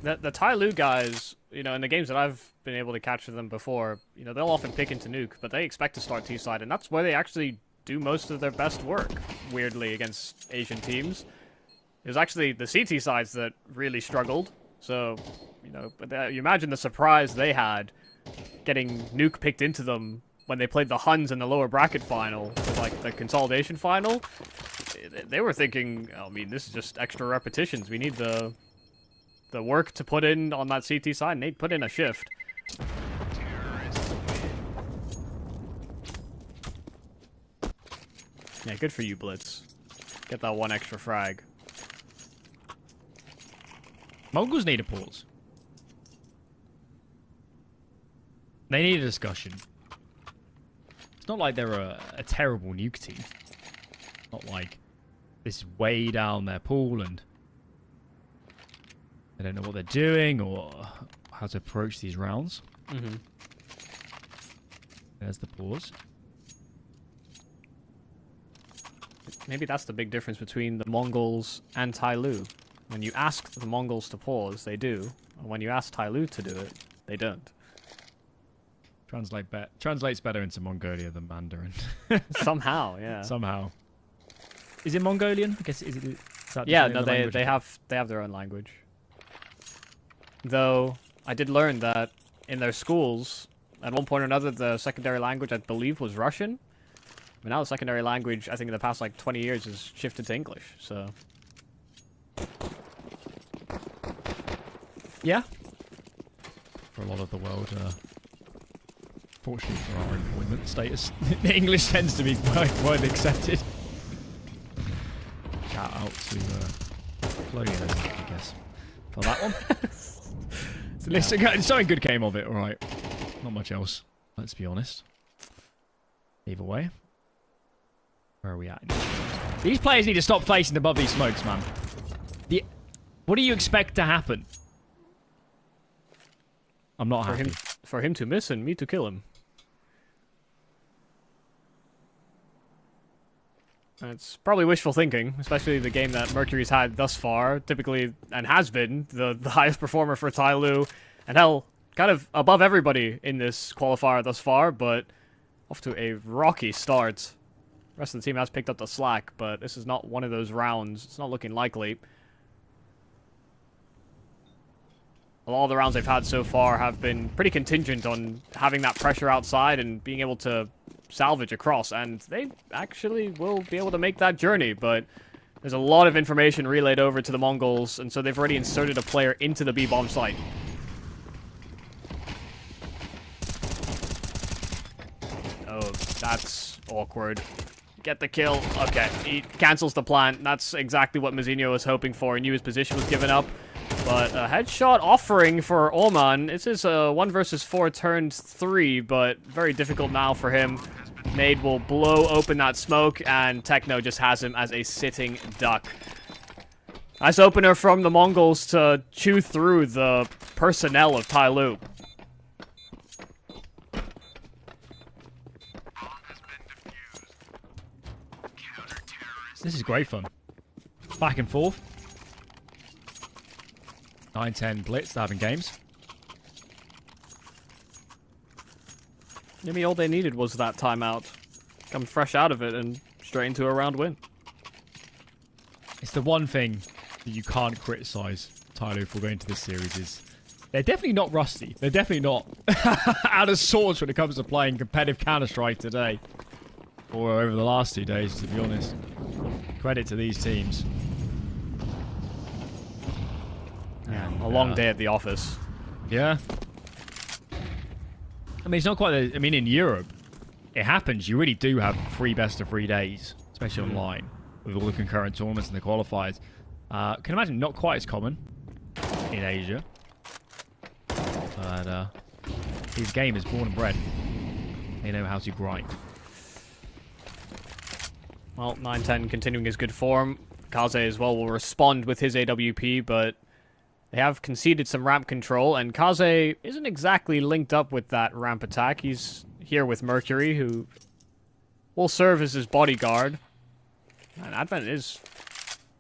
The Tyloo guys, you know, in the games that I've been able to capture them before, you know, they'll often pick into Nuke, but they expect to start T-side, and that's where they actually do most of their best work, weirdly, against Asian teams. It was actually the CT sides that really struggled. So, you know, you imagine the surprise they had getting Nuke picked into them when they played the Huns in the lower bracket final, like the consolidation final. They were thinking, I mean, this is just extra repetitions. We need the work to put in on that CT side, and they put in a shift. Yeah, good for you, Blitz. Get that one extra frag. Mongols need a pause. They need a discussion. It's not like they're a terrible Nuke team. Not like this is way down their pool and they don't know what they're doing or how to approach these rounds. Mm-hmm. There's the pause. Maybe that's the big difference between the Mongols and Tyloo. When you ask the Mongols to pause, they do. And when you ask Tyloo to do it, they don't. Translates better into Mongolia than Mandarin. Somehow, yeah. Somehow. Is it Mongolian? I guess is that yeah, no, they have their own language. Though I did learn that in their schools, at one point or another, the secondary language I believe was Russian. But now the secondary language, I think in the past like 20 years, has shifted to English. So. Yeah. For a lot of the world, fortunately for our employment status, English tends to be widely accepted. Shout out to Chloe, I guess, for that one. Something good came of it, alright. Not much else, let's be honest. Either way. Where are we at? These players need to stop facing above these smokes, man. What do you expect to happen? I'm not happy. For him to miss and me to kill him. It's probably wishful thinking, especially the game that Mercury's had thus far, typically, and has been, the highest performer for Tyloo, and hell, kind of above everybody in this qualifier thus far, but off to a rocky start. rest of the team has picked up the slack, but this is not one of those rounds. It's not looking likely. Well, all the rounds they've had so far have been pretty contingent on having that pressure outside and being able to salvage across, and they actually will be able to make that journey, but there's a lot of information relayed over to the Mongols, and so they've already inserted a player into the B-bomb site. Oh, that's awkward. Get the kill. Okay, he cancels the plant. That's exactly what Mazinho was hoping for. He knew his position was given up. But a headshot offering for Oman. This is a 1 versus 4 turned 3, but very difficult now for him. Nade will blow open that smoke, and Techno just has him as a sitting duck. Nice opener from the Mongols to chew through the personnel of Tyloo. This is great fun. Back and forth. 9-10 blitz, they're having games. Maybe all they needed was that timeout. Come fresh out of it and straight into a round win. It's the one thing that you can't criticize Tyloo for going into this series is they're definitely not rusty. They're definitely not out of sorts when it comes to playing competitive Counter-Strike today. Or over the last 2 days, to be honest. Credit to these teams. Yeah, a long day at the office. Yeah. I mean, it's not quite... I mean, in Europe, it happens. You really do have 3 best of 3 days, especially online, with all the concurrent tournaments and the qualifiers. Can imagine not quite as common in Asia. But his game is born and bred. They know how to grind. Well, 9-10 continuing his good form. Kaze as well will respond with his AWP, but they have conceded some ramp control, and Kaze isn't exactly linked up with that ramp attack. He's here with Mercury, who will serve as his bodyguard. And Advent is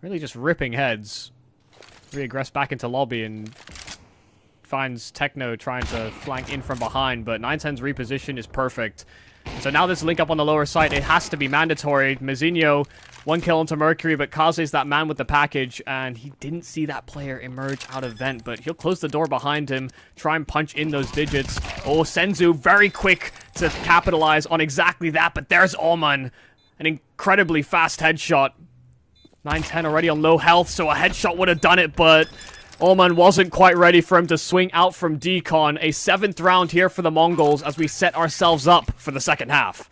really just ripping heads. Reaggress back into lobby and finds Techno trying to flank in from behind, but 9-10's reposition is perfect. So now this link up on the lower side, it has to be mandatory. Mazinho, 1 kill into Mercury, but Kaze's that man with the package, and he didn't see that player emerge out of vent, but he'll close the door behind him, try and punch in those digits. Oh, Senzu, very quick to capitalize on exactly that, but there's Oman. An incredibly fast headshot. 9-10 already on low health, so a headshot would have done it, but Oman wasn't quite ready for him to swing out from Decon. A 7th round here for the Mongols as we set ourselves up for the second half.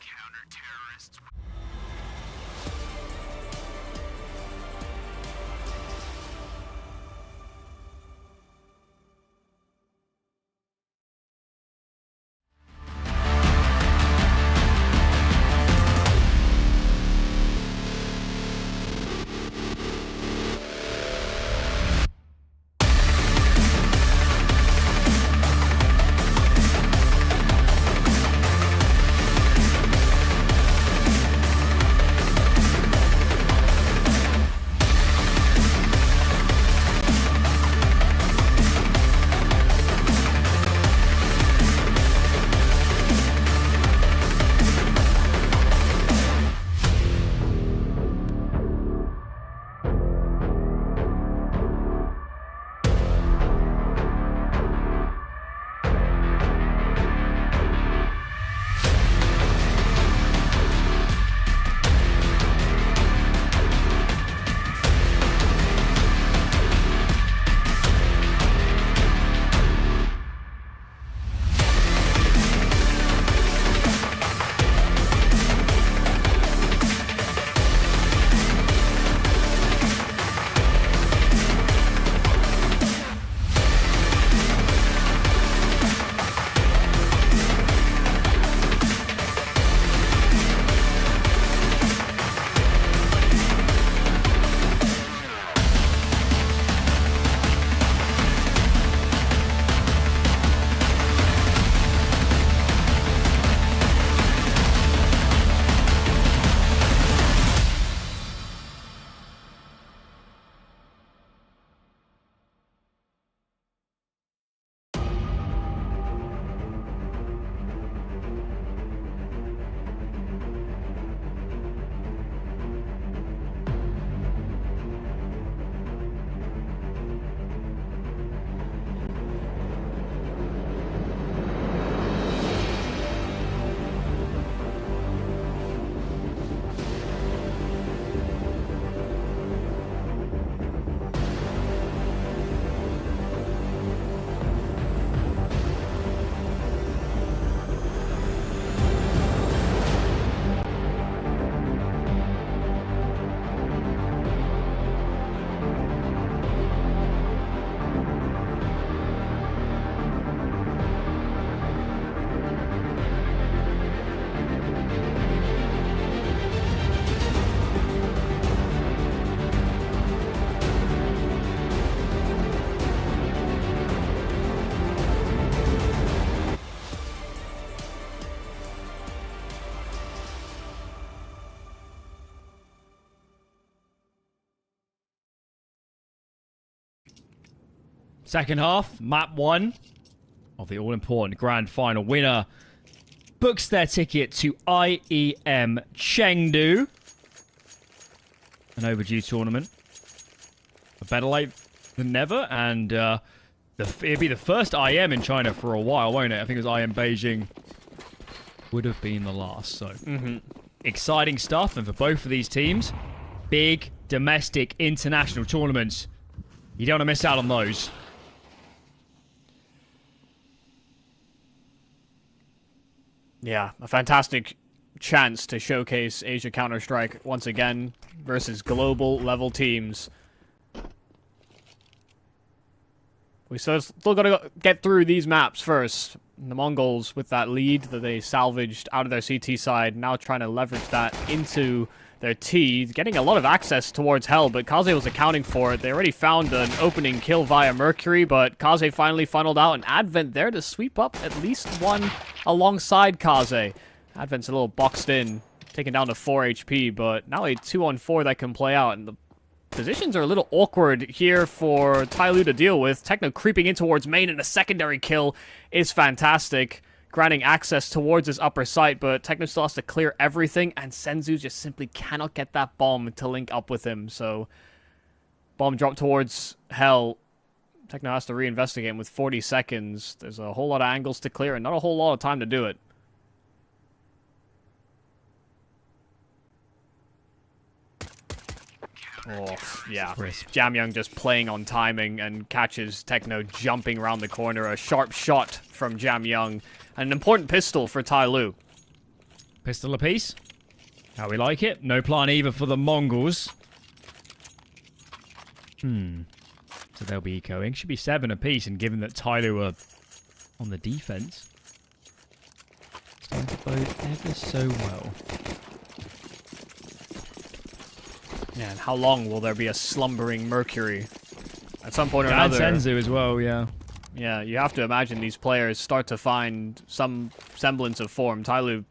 Second half, map 1 of the all-important grand final. Winner books their ticket to IEM Chengdu. An overdue tournament. A better late than never, and it'd be the first IEM in China for a while, won't it? I think it was IEM Beijing would have been the last, so... Exciting stuff, and for both of these teams, big domestic international tournaments. You don't want to miss out on those. Yeah, a fantastic chance to showcase Asia Counter-Strike once again versus global level teams. We still got to get through these maps first. The Mongols, with that lead that they salvaged out of their CT side, now trying to leverage that into their T, getting a lot of access towards Hell, but Kaze was accounting for it. They already found an opening kill via Mercury, but Kaze finally funneled out an Advent there to sweep up at least one alongside Kaze. Advent's a little boxed in, taken down to 4 HP, but now a 2-on-4 that can play out, and the positions are a little awkward here for Tyloo to deal with. Techno creeping in towards main, and a secondary kill is fantastic, granting access towards his upper site, but Techno still has to clear everything, and Senzu just simply cannot get that bomb to link up with him, so bomb drop towards Hell. Techno has to reinvestigate with 40 seconds. There's a whole lot of angles to clear, and not a whole lot of time to do it. Oh, yeah. Jamyoung just playing on timing and catches Techno jumping around the corner. A sharp shot from Jamyoung. And an important pistol for Tyloo. Pistol apiece. How we like it. No plan either for the Mongols. So they'll be ecoing. Should be 7 apiece, and given that Tyloo are on the defense, it's going to bode ever so well. Yeah, and how long will there be a slumbering Mercury? At some point or another. And Senzu as well, yeah. Yeah, you have to imagine these players start to find some semblance of form. Tyloo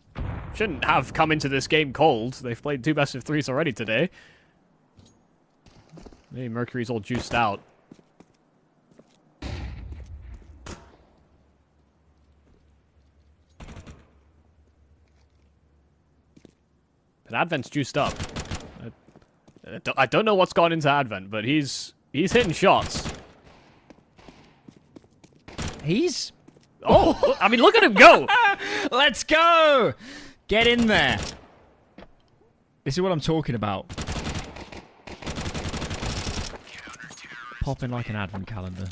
shouldn't have come into this game cold. They've played 2 best of 3s already today. Maybe Mercury's all juiced out. But Advent's juiced up. I don't know what's gone into Advent, but he's hitting shots. He's... Oh, I mean, look at him go! Let's go! Get in there. This is what I'm talking about. Popping like an Advent calendar.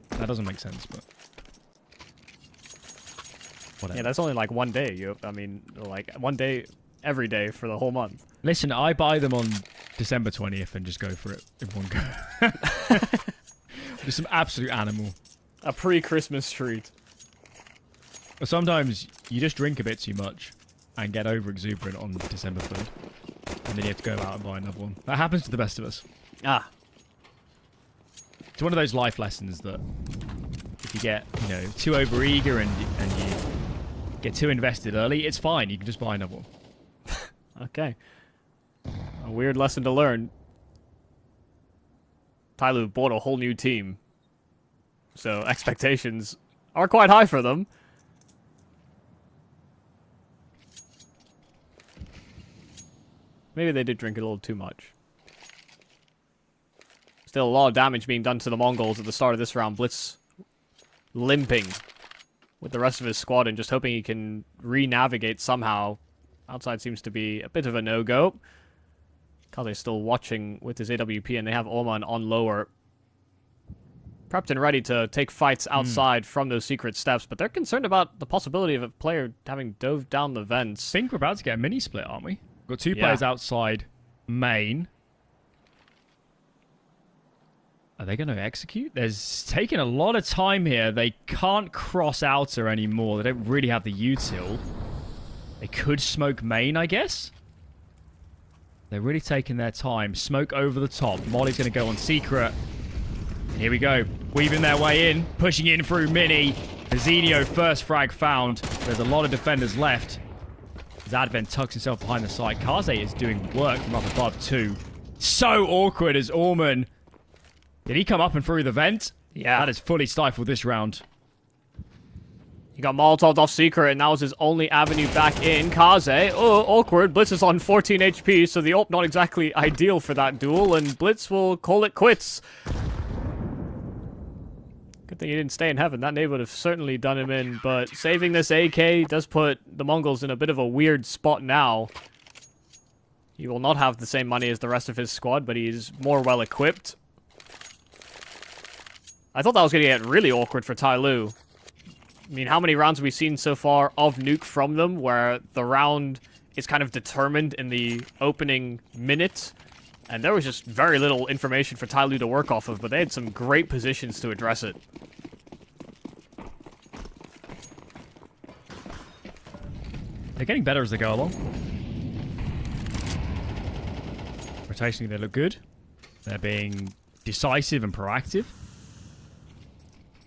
That doesn't make sense, but... whatever. Yeah, that's only like 1 day. I mean, like 1 day every day for the whole month. Listen, I buy them on December 20th and just go for it in one go. Just some absolute animal. A pre-Christmas treat. But sometimes you just drink a bit too much and get over exuberant on December 3rd. And then you have to go out and buy another one. That happens to the best of us. Ah. It's one of those life lessons that if you get, you know, too overeager and you get too invested early, it's fine. You can just buy another one. Okay. A weird lesson to learn. Tyloo bought a whole new team. So expectations are quite high for them. Maybe they did drink a little too much. Still a lot of damage being done to the Mongols at the start of this round. Blitz limping with the rest of his squad and just hoping he can re-navigate somehow. Outside seems to be a bit of a no-go. Kaze's still watching with his AWP, and they have Oman on lower. Prepped and ready to take fights outside from those secret steps, but they're concerned about the possibility of a player having dove down the vents. I think we're about to get a mini-split, aren't we? Got 2 players outside main. Are they going to execute? There's taking a lot of time here. They can't cross outer anymore. They don't really have the util. They could smoke main, I guess. They're really taking their time. Smoke over the top. Molly's going to go on secret. And here we go. Weaving their way in. Pushing in through mini. Zenio first frag found. There's a lot of defenders left. As Advent tucks himself behind the side. Kaze is doing work from up above too. So awkward as Orman. Did he come up and through the vent? Yeah. That is fully stifled this round. He got Molotoved off Secret, and that was his only avenue back in. Kaze, oh, awkward. Blitz is on 14 HP, so the ult not exactly ideal for that duel, and Blitz will call it quits. Good thing he didn't stay in heaven. That nade would have certainly done him in, but saving this AK does put the Mongols in a bit of a weird spot now. He will not have the same money as the rest of his squad, but he's more well equipped. I thought that was going to get really awkward for Tyloo. I mean, how many rounds have we seen so far of Nuke from them, where the round is kind of determined in the opening minute? And there was just very little information for Tyloo to work off of, but they had some great positions to address it. They're getting better as they go along. Rotationally, they look good. They're being decisive and proactive.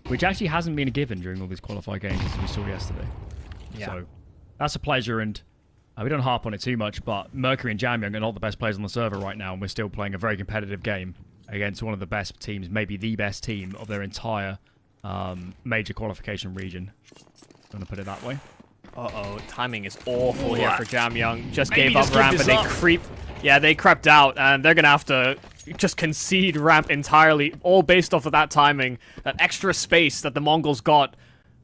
Which actually hasn't been a given during all these qualifier games as we saw yesterday. Yeah. So, that's a pleasure, and we don't harp on it too much, but Mercury and Jamyoung are not the best players on the server right now, and we're still playing a very competitive game against one of the best teams, maybe the best team of their entire major qualification region. I'm going to put it that way. Uh-oh, timing is awful here for Jamyoung. Just Maybe gave just up give ramp this and up. they creep. Yeah, they crept out, and they're going to have to just concede ramp entirely, all based off of that timing. That extra space that the Mongols got.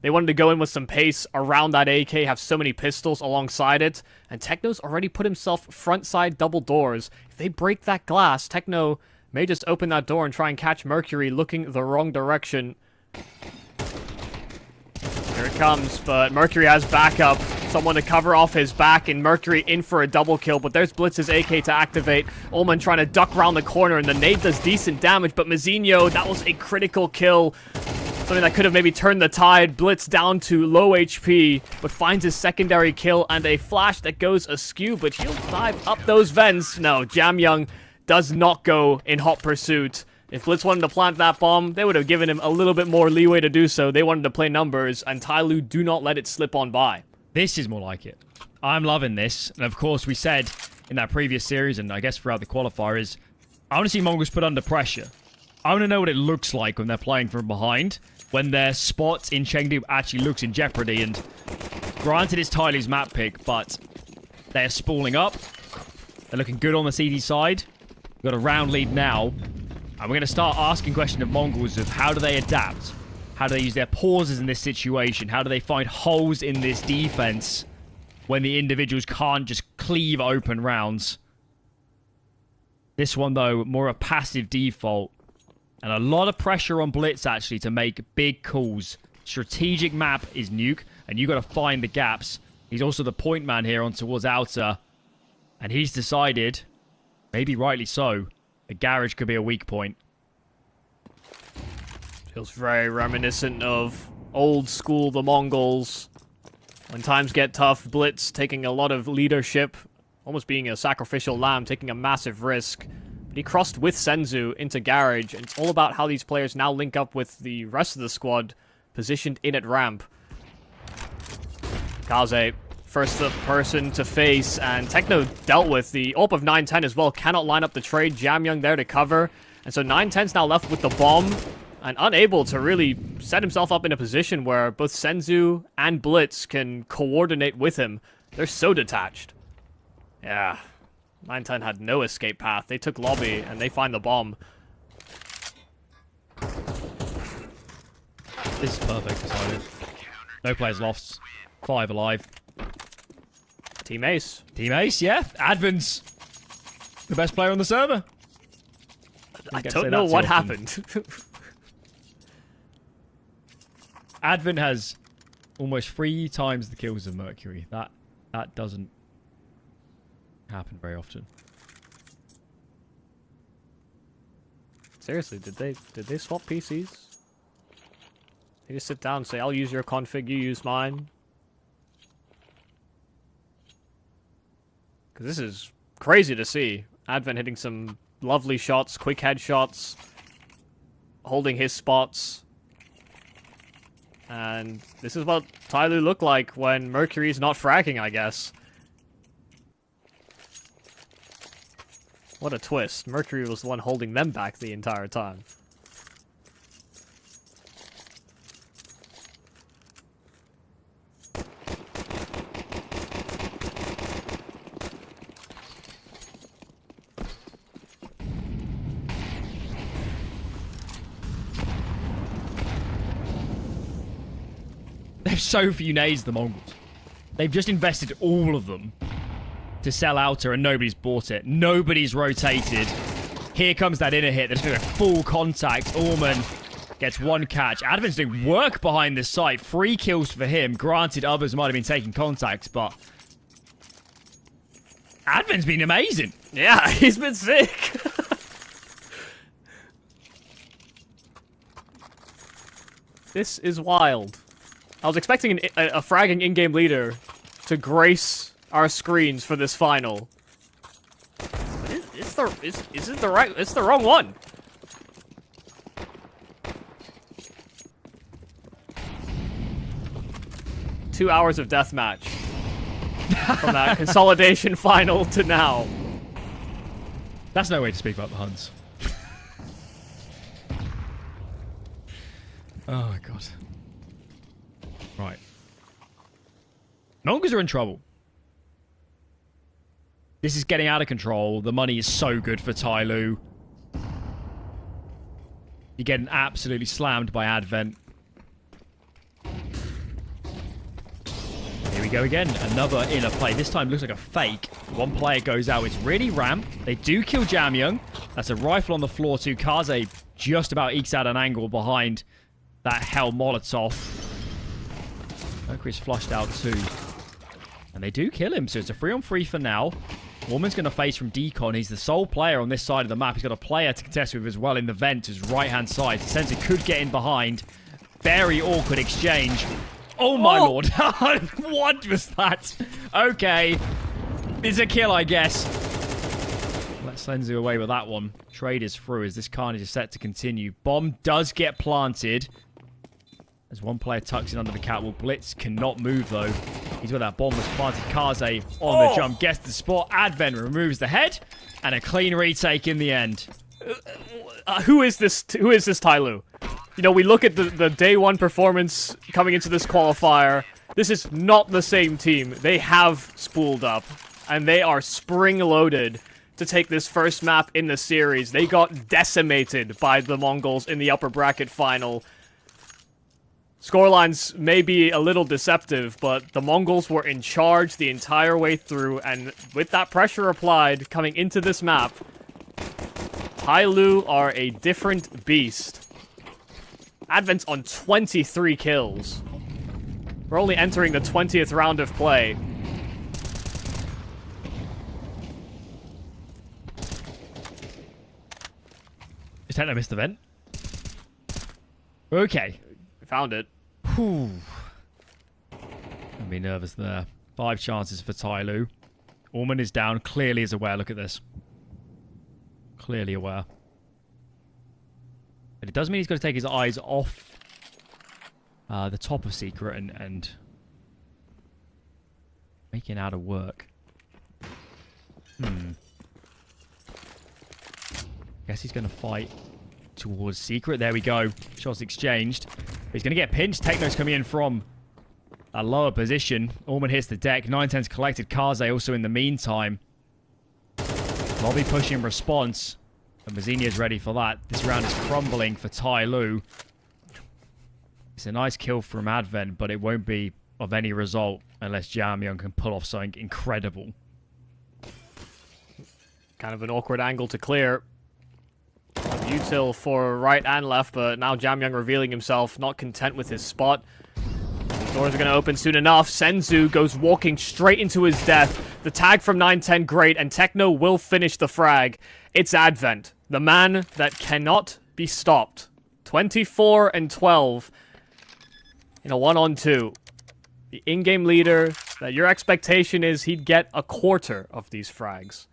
They wanted to go in with some pace around that AK, have so many pistols alongside it, and Techno's already put himself front side double doors. If they break that glass, Techno may just open that door and try and catch Mercury looking the wrong direction. Here it comes, but Mercury has backup. Someone to cover off his back, and Mercury in for a double kill, but there's Blitz's AK to activate. Ullman trying to duck around the corner, and the nade does decent damage, but Mazinho, that was a critical kill. Something that could have maybe turned the tide. Blitz down to low HP, but finds his secondary kill, and a flash that goes askew, but he'll dive up those vents. No, Jamyoung does not go in hot pursuit. If Blitz wanted to plant that bomb, they would have given him a little bit more leeway to do so. They wanted to play numbers, and Tyloo do not let it slip on by. This is more like it. I'm loving this. And of course, we said in that previous series, and I guess throughout the qualifiers, I want to see Mongols put under pressure. I want to know what it looks like when they're playing from behind, when their spot in Chengdu actually looks in jeopardy. And granted, it's Tyloo's map pick, but they're spooling up. They're looking good on the CD side. We've got a round lead now. And we're going to start asking questions of Mongols of how do they adapt? How do they use their pauses in this situation? How do they find holes in this defense when the individuals can't just cleave open rounds? This one, though, more a passive default. And a lot of pressure on Blitz, actually, to make big calls. Strategic map is Nuke, and you got to find the gaps. He's also the point man here on towards outer. And he's decided, maybe rightly so, the garage could be a weak point. Feels very reminiscent of old school the Mongols. When times get tough, Blitz taking a lot of leadership, almost being a sacrificial lamb, taking a massive risk. But he crossed with Senzu into garage, and it's all about how these players now link up with the rest of the squad positioned in at ramp. Kaze, first the person to face, and Techno dealt with the AWP of 910 as well. Cannot line up the trade. Jamyoung there to cover. And so 910's now left with the bomb, and unable to really set himself up in a position where both Senzu and Blitz can coordinate with him. They're so detached. Yeah. 910 had no escape path. They took lobby, and they find the bomb. This is perfect decided. No players lost. 5 alive. Team Ace. Team Ace, yeah. Advin's the best player on the server. I don't know what happened. Advin has almost 3 times the kills of Mercury. That doesn't happen very often. Seriously, did they swap PCs? They just sit down and say, I'll use your config, you use mine. Because this is crazy to see. Advent hitting some lovely shots, quick headshots, holding his spots. And this is what Tyloo looked like when Mercury's not fragging, I guess. What a twist. Mercury was the one holding them back the entire time. have so few nades, the Mongols. They've just invested all of them to sell outer, and nobody's bought it. Nobody's rotated. Here comes that inner hit. They're doing full contact. Orman gets one catch. Advent's doing work behind the site. 3 kills for him. Granted, others might have been taking contacts, but Advent's been amazing. Yeah, he's been sick. This is wild. I was expecting a fragging in-game leader to grace our screens for this final. But it's the wrong one. Two hours of deathmatch from that consolidation final to now. That's no way to speak about the Huns. Oh my god. Right. Mongols are in trouble. This is getting out of control. The money is so good for Tyloo. You're getting absolutely slammed by Advent. Here we go again. Another inner play. This time looks like a fake. One player goes out. It's really ramped. They do kill Jamyoung. That's a rifle on the floor too. Kaze just about ekes out an angle behind that Hell Molotov. Mercury's flushed out too. And they do kill him, so it's a 3-on-3 for now. Woman's going to face from Decon. He's the sole player on this side of the map. He's got a player to contest with as well in the vent, his right-hand side. Sensei could get in behind. Very awkward exchange. Oh my lord. What was that? Okay. It's a kill, I guess. Let Senzu away with that one. Trade is through as this carnage is set to continue. Bomb does get planted. As one player tucks in under the catwalk. Blitz cannot move, though. He's where that bomb was planted. Kaze on the jump. Gets the spot. Advent removes the head. And a clean retake in the end. Who is this Tyloo? You know, we look at the day one performance coming into this qualifier. This is not the same team. They have spooled up. And they are spring-loaded to take this first map in the series. They got decimated by the Mongols in the upper bracket final. Scorelines may be a little deceptive, but the Mongols were in charge the entire way through, and with that pressure applied coming into this map, Tyloo are a different beast. Advent's on 23 kills. We're only entering the 20th round of play. Just had I missed the vent. Okay. Found it. Whew. I'd be nervous there. 5 chances for Tyloo. Orman is down. Clearly is aware. Look at this. Clearly aware. But it does mean he's got to take his eyes off the top of Secret and making out of work. Guess he's going to fight towards Secret. There we go. Shots exchanged. He's going to get pinched. Techno's coming in from a lower position. Orman hits the deck. 9-10's collected. Kaze also in the meantime. Lobby pushing response. And Mazzini's ready for that. This round is crumbling for Tyloo. It's a nice kill from Advent, but it won't be of any result unless Jamyoung can pull off something incredible. Kind of an awkward angle to clear. Util for right and left, but now Jamyoung revealing himself, not content with his spot. The doors are going to open soon enough. Senzu goes walking straight into his death. The tag from 9-10, great, and Techno will finish the frag. It's Advent, the man that cannot be stopped. 24 and 12 in a 1-on-2. The in-game leader that your expectation is he'd get a quarter of these frags.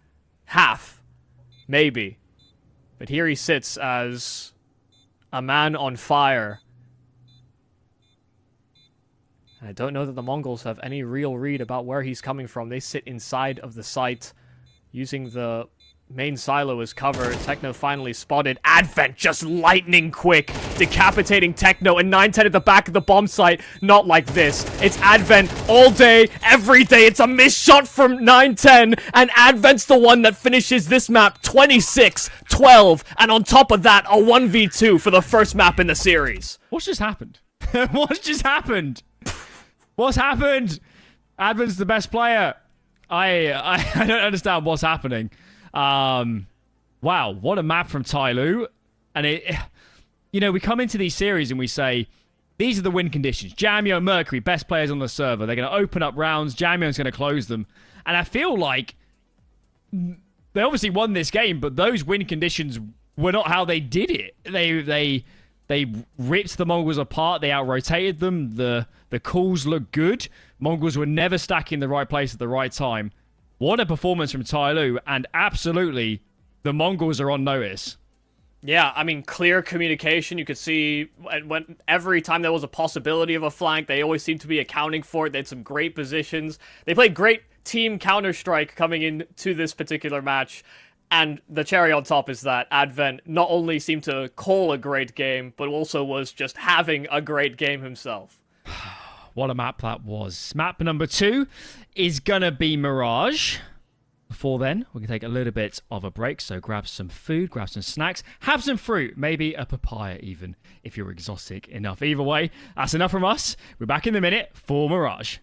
Half. Maybe. But here he sits as a man on fire. And I don't know that the Mongols have any real read about where he's coming from. They sit inside of the site, using the main silo as cover. Techno finally spotted. Advent just lightning quick, decapitating Techno, and 9-10 at the back of the bomb site. Not like this. It's Advent all day, every day. It's a missed shot from 9-10, and Advent's the one that finishes this map 26-12, and on top of that, a 1v2 for the first map in the series. What's just happened? What's just happened? What's happened? Advin's the best player. I don't understand what's happening. Wow, what a map from Tyloo. And we come into these series and we say, these are the win conditions. Jamio, Mercury, best players on the server. They're going to open up rounds. Jamio's going to close them. And I feel like they obviously won this game, but those win conditions were not how they did it. They ripped the Mongols apart. They out-rotated them. The calls looked good. Mongols were never stacking the right place at the right time. What a performance from Tyloo, and absolutely, the Mongols are on notice. Yeah, I mean, clear communication. You could see when every time there was a possibility of a flank, they always seemed to be accounting for it. They had some great positions. They played great team Counter-Strike coming into this particular match. And the cherry on top is that Advent not only seemed to call a great game, but also was just having a great game himself. What a map that was. Map number 2 is gonna be Mirage. Before then, we can take a little bit of a break, so grab some food, grab some snacks, have some fruit, maybe a papaya even, if you're exotic enough. Either way, that's enough from us. We're back in a minute for Mirage.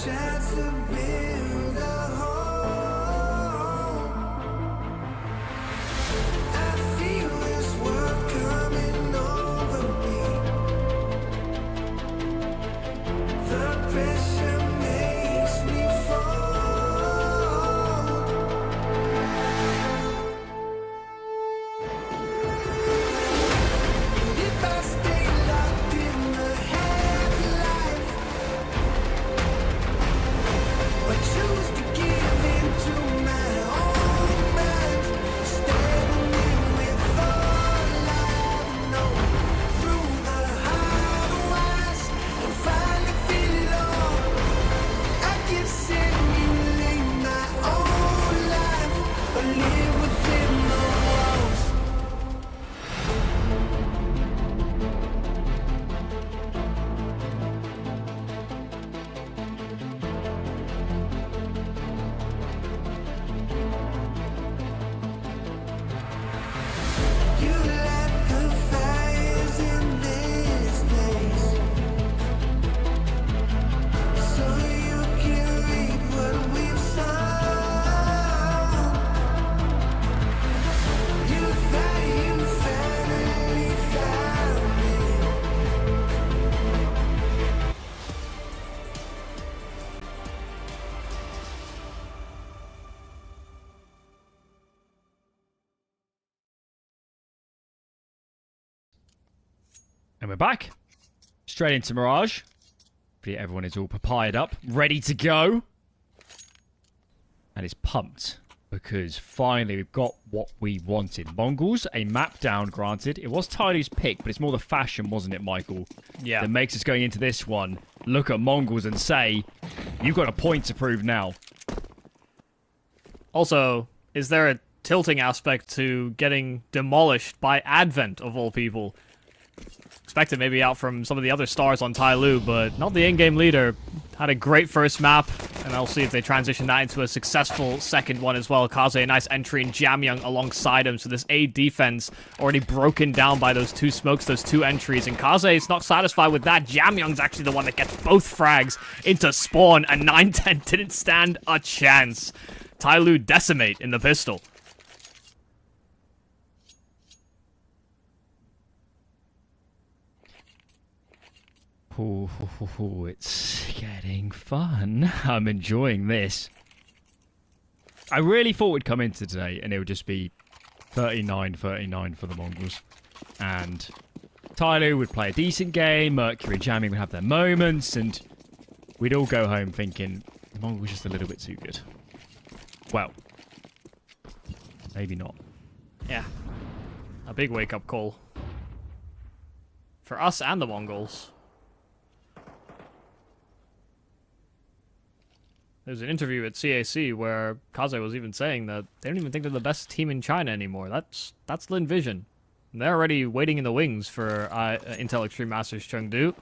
chance to build a home. I feel this world coming over me. The pressure makes me fall. If I stay locked in the headlights, but choose to give into my own mind, standing in with all I know, through the hard wires, and finally feel it all. I can simulate my own life, or live within the walls. You light the fires in this place, so you can reap what we've sown. You finally found me. And we're back. Straight into Mirage. Hopefully everyone is all papaya'd up, ready to go. And is pumped because finally we've got what we wanted. Mongols, a map down, granted. It was Tyloo's pick, but it's more the fashion, wasn't it, Michael? Yeah. That makes us going into this one look at Mongols and say, you've got a point to prove now. Also, is there a tilting aspect to getting demolished by Advent, of all people? Expected maybe out from some of the other stars on Tyloo, but not the in-game leader. Had a great first map, and I'll see if they transition that into a successful second one as well. Kaze, a nice entry, and Jamyoung alongside him, so this A defense already broken down by those two smokes, those two entries, and Kaze is not satisfied with that. Jamyoung's actually the one that gets both frags into spawn, and 910 didn't stand a chance. Tyloo decimate in the pistol. Ooh, it's getting fun. I'm enjoying this. I really thought we'd come into today and it would just be 39-39 for the Mongols. And Tyloo would play a decent game, Mercury and Jamming would have their moments, and we'd all go home thinking the Mongols just a little bit too good. Well, maybe not. Yeah. A big wake-up call. For us and the Mongols. There's an interview at CAC where Kaze was even saying that they don't even think they're the best team in China anymore. That's Lin Vision. And they're already waiting in the wings for Intel Extreme Masters Chengdu.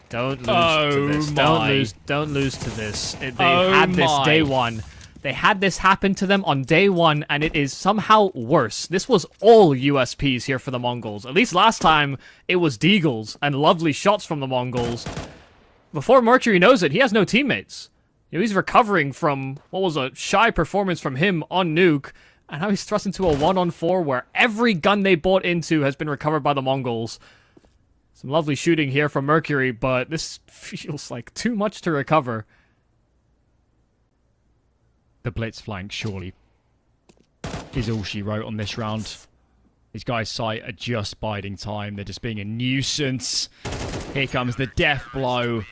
Don't lose to this. Don't lose to this. They had this day one. They had this happen to them on day one, and it is somehow worse. This was all USPs here for the Mongols. At least last time, it was Deagles and lovely shots from the Mongols. Before Mercury knows it, he has no teammates. You know, he's recovering from what was a shy performance from him on Nuke, and now he's thrust into a 1-on-4 where every gun they bought into has been recovered by the Mongols. Some lovely shooting here from Mercury, but this feels like too much to recover. The blitz flank surely is all she wrote on this round. These guys' sight are just biding time. They're just being a nuisance. Here comes the death blow.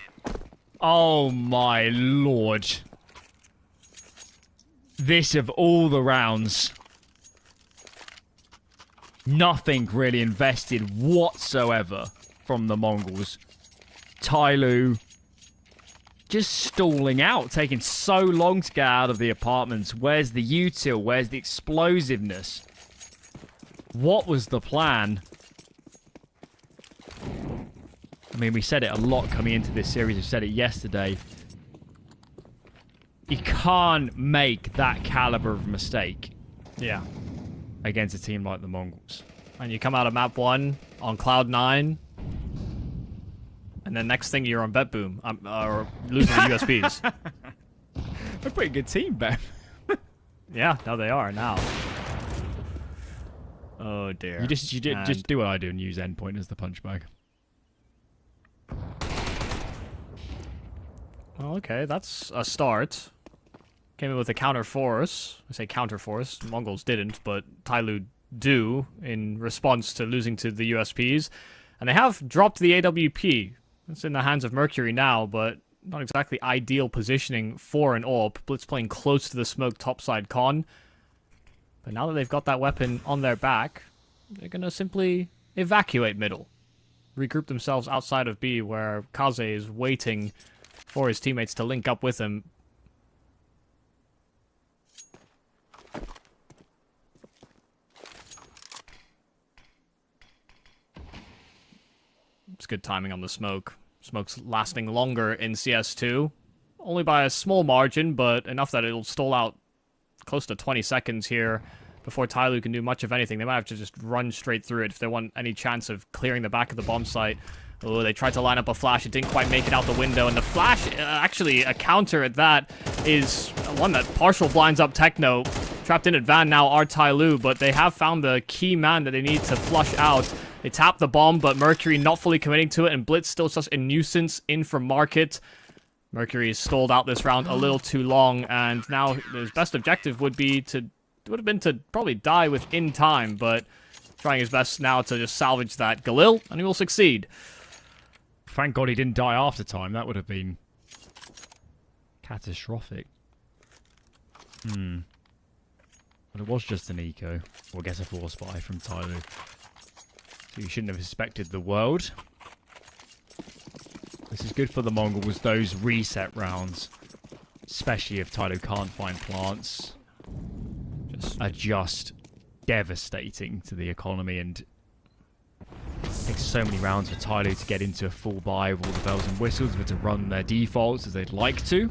Oh my lord. This of all the rounds. Nothing really invested whatsoever from the Mongols. Tyloo just stalling out, taking so long to get out of the apartments. Where's the util? Where's the explosiveness? What was the plan? I mean, we said it a lot coming into this series. We said it yesterday. You can't make that caliber of mistake. Yeah. Against a team like the Mongols. and you come out of map 1 on cloud 9, and then next thing you're on Bet Boom, or losing the USPs. They're a pretty good team, Ben. Yeah, no, they are now. Oh dear. You just do what I do and use endpoint as the punch bag. Well, okay, that's a start. Came in with a counter force. I say counter force. Mongols didn't, but Tyloo do in response to losing to the USPs. And they have dropped the AWP. It's in the hands of Mercury now, but not exactly ideal positioning for an AWP. Blitz playing close to the smoke topside con. But now that they've got that weapon on their back, they're going to simply evacuate middle. Regroup themselves outside of B, where Kaze is waiting for his teammates to link up with him. It's good timing on the smoke. Smoke's lasting longer in CS2. Only by a small margin, but enough that it'll stall out close to 20 seconds here before Tyloo can do much of anything. They might have to just run straight through it if they want any chance of clearing the back of the bomb site. Oh, they tried to line up a flash. It didn't quite make it out the window. And the flash, actually, a counter at that, is one that partial blinds up Techno. Trapped in at Van now are Tyloo, but they have found the key man that they need to flush out. They tap the bomb, but Mercury not fully committing to it, and Blitz still such a nuisance in from Market. Mercury has stalled out this round a little too long, and now his best objective would have been to probably die within time, but trying his best now to just salvage that Galil, and he will succeed. Thank God he didn't die after time. That would have been catastrophic. But it was just an eco, or I guess a force buy from Tyloo. So you shouldn't have expected the world. This is good for the Mongols, those reset rounds. Especially if Tyloo can't find plants. Are just devastating to the economy, and it takes so many rounds for Tyloo to get into a full buy with all the bells and whistles, but to run their defaults as they'd like to.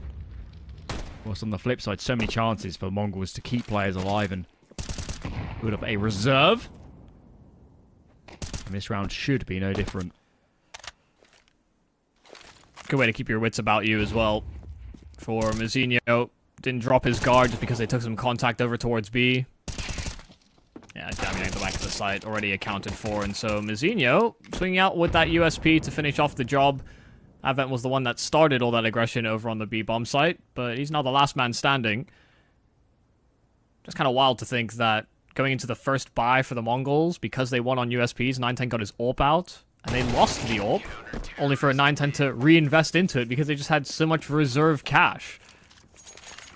Whilst on the flip side, so many chances for Mongols to keep players alive and build up a reserve. And this round should be no different. Good way to keep your wits about you as well. For Mazinho, didn't drop his guard just because they took some contact over towards B. Yeah, jamming at the back of the site, already accounted for. And so Mazinho swinging out with that USP to finish off the job. Advent was the one that started all that aggression over on the B bomb site, but he's now the last man standing. Just kind of wild to think that going into the first buy for the Mongols, because they won on USPs, 910 got his AWP out, and they lost the AWP, only for a 910 to reinvest into it because they just had so much reserve cash.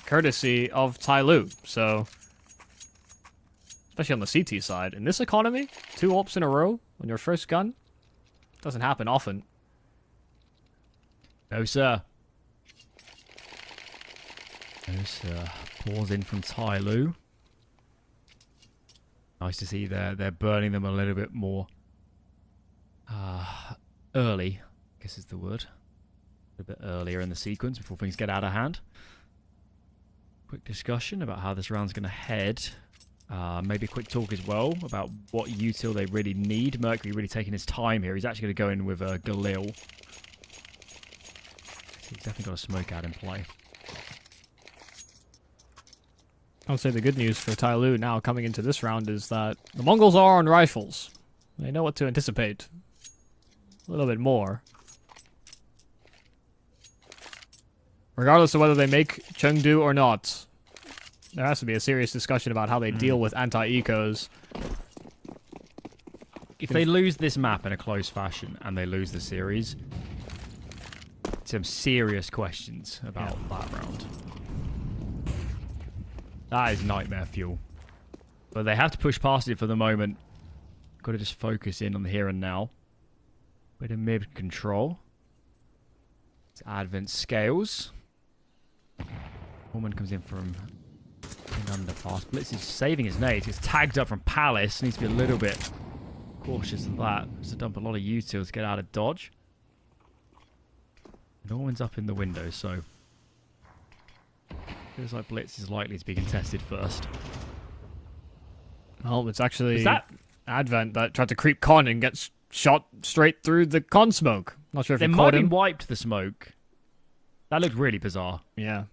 Courtesy of Tyloo. So, especially on the CT side, in this economy, 2 AWPs in a row on your first gun doesn't happen often. No, sir. No, sir. Pause in from Tyloo. Nice to see they're burning them a little bit more early, I guess is the word. A bit earlier in the sequence before things get out of hand. Quick discussion about how this round's going to head. Maybe a quick talk as well about what util they really need. Mercury really taking his time here. He's actually going to go in with Galil. He's definitely got a smoke out in play. I would say the good news for Tyloo now coming into this round is that the Mongols are on rifles. They know what to anticipate. A little bit more. Regardless of whether they make Chengdu or not, there has to be a serious discussion about how they deal with anti-ecos. If they lose this map in a close fashion and they lose the series, some serious questions about that round. That is nightmare fuel. But they have to push past it for the moment. Got to just focus in on the here and now. Bit of mid control. It's Advent scales. Woman comes in from an underpass. Blitz is saving his nades. He's tagged up from Palace. Needs to be a little bit cautious of that. Has to dump a lot of utils to get out of dodge. Norman's up in the window, so feels like Blitz is likely to be contested first. Well, it's actually... Is that Advent that tried to creep con and gets shot straight through the con smoke. Not sure if They you might caught have him. wiped the smoke. That looked really bizarre. Yeah.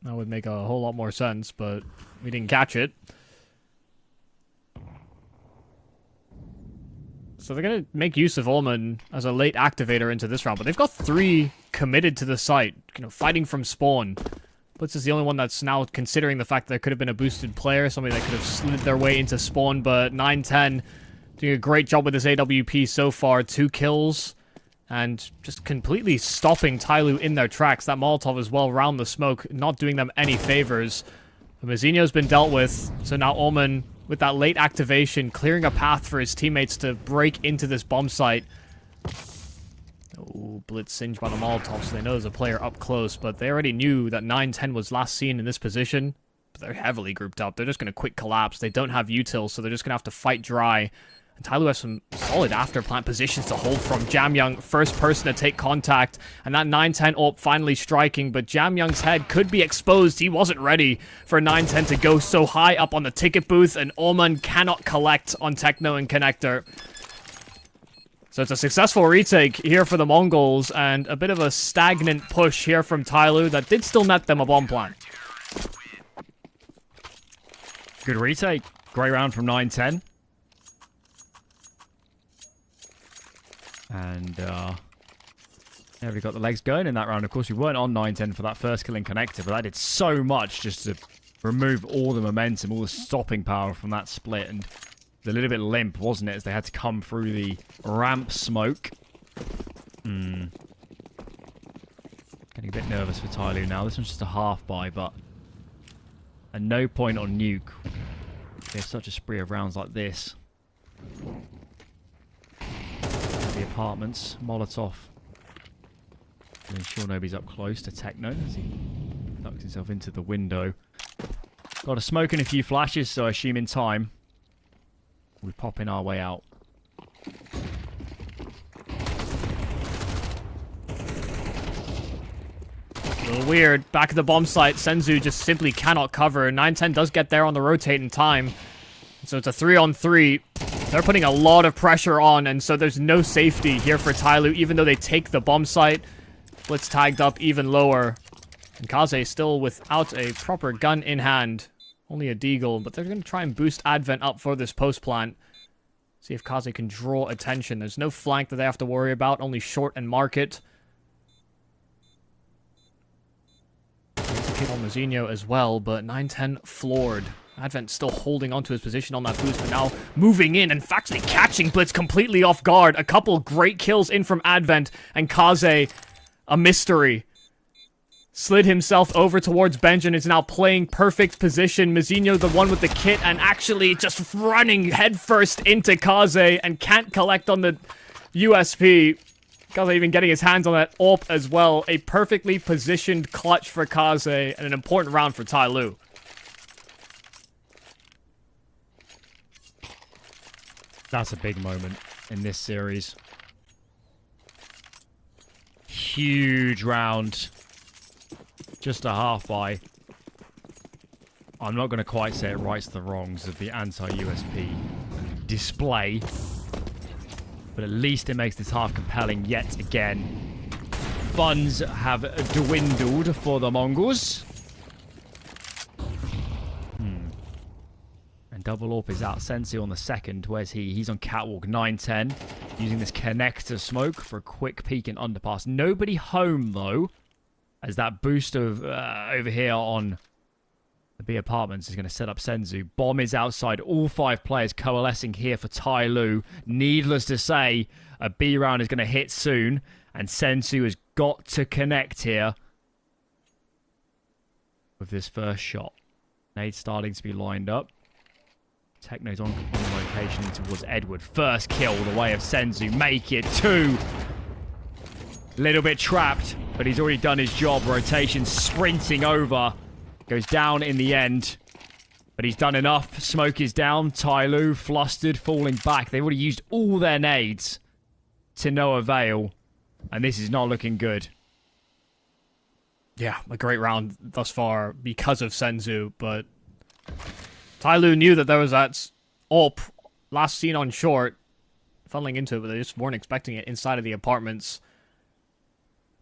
That would make a whole lot more sense, but we didn't catch it. So they're going to make use of Ullman as a late activator into this round, but they've got 3 committed to the site, fighting from spawn. Blitz is the only one that's now considering the fact that there could have been a boosted player, somebody that could have slid their way into spawn, but 9-10 doing a great job with this AWP so far. 2 kills, and just completely stopping Tyloo in their tracks. That Molotov as well, round the smoke, not doing them any favors. Mazzinho's been dealt with, so now Ullman, with that late activation, clearing a path for his teammates to break into this bomb site. Oh, Blitz singed by the Molotov, so they know there's a player up close, but they already knew that 9-10 was last seen in this position. But they're heavily grouped up. They're just going to quick collapse. They don't have util, so they're just going to have to fight dry. And Tyloo has some solid after-plant positions to hold from. Jamyoung, first person to take contact, and that 9-10 AWP finally striking, but Jamyoung's head could be exposed. He wasn't ready for 9-10 to go so high up on the ticket booth, and Ullman cannot collect on Techno and Connector. So it's a successful retake here for the Mongols, and a bit of a stagnant push here from Tyloo that did still net them a bomb plant. Good retake. Great round from 9-10. And, yeah, we got the legs going in that round. Of course, we weren't on 9-10 for that first kill in Connector, but that did so much just to remove all the momentum, all the stopping power from that split. And it was a little bit limp, wasn't it, as they had to come through the ramp smoke. Getting a bit nervous for Tyloo now. This one's just a half buy, but at no point on Nuke, there's such a spree of rounds like this. The apartments, Molotov. I'm sure nobody's up close to Techno as he ducks himself into the window. Got a smoke and a few flashes, so I assume in time we're popping our way out. A little weird. Back at the bomb site, Senzu just simply cannot cover. 9-10 does get there on the rotate in time. So it's a 3-on-3. They're putting a lot of pressure on, and so there's no safety here for Tyloo, even though they take the bomb site. Blitz tagged up even lower. And Kaze still without a proper gun in hand. Only a deagle, but they're going to try and boost Advent up for this post plant. See if Kaze can draw attention. There's no flank that they have to worry about, only short and market. Keep on Mazzinho as well, but 9-10 floored. Advent still holding onto his position on that boost, but now moving in and actually catching Blitz completely off guard. A couple great kills in from Advent, and Kaze, a mystery. Slid himself over towards Benj and is now playing perfect position. Mazzinho, the one with the kit, and actually just running headfirst into Kaze and can't collect on the USP. Kaze even getting his hands on that AWP as well. A perfectly positioned clutch for Kaze and an important round for Tyloo. That's a big moment in this series. Huge round. Just a half buy. I'm not going to quite say it rights the wrongs of the anti-USP display. But at least it makes this half compelling yet again. Funds have dwindled for the Mongols. And double AWP is out. Sensei on the second. Where's he? He's on catwalk 9-10. Using this connector smoke for a quick peek and underpass. Nobody home, though. As that boost of over here on the B apartments is going to set up Senzu. Bomb is outside. All 5 players coalescing here for Tyloo. Needless to say, a B round is going to hit soon. And Senzu has got to connect here with this first shot. Nade starting to be lined up. Techno's on location towards Edward. First kill the way of Senzu. Make it 2. Little bit trapped, but he's already done his job. Rotation sprinting over. Goes down in the end. But he's done enough. Smoke is down. Tyloo flustered, falling back. They've already used all their nades to no avail. And this is not looking good. Yeah, a great round thus far because of Senzu, but Tyloo knew that there was that AWP, last seen on short, funneling into it, but they just weren't expecting it inside of the apartments.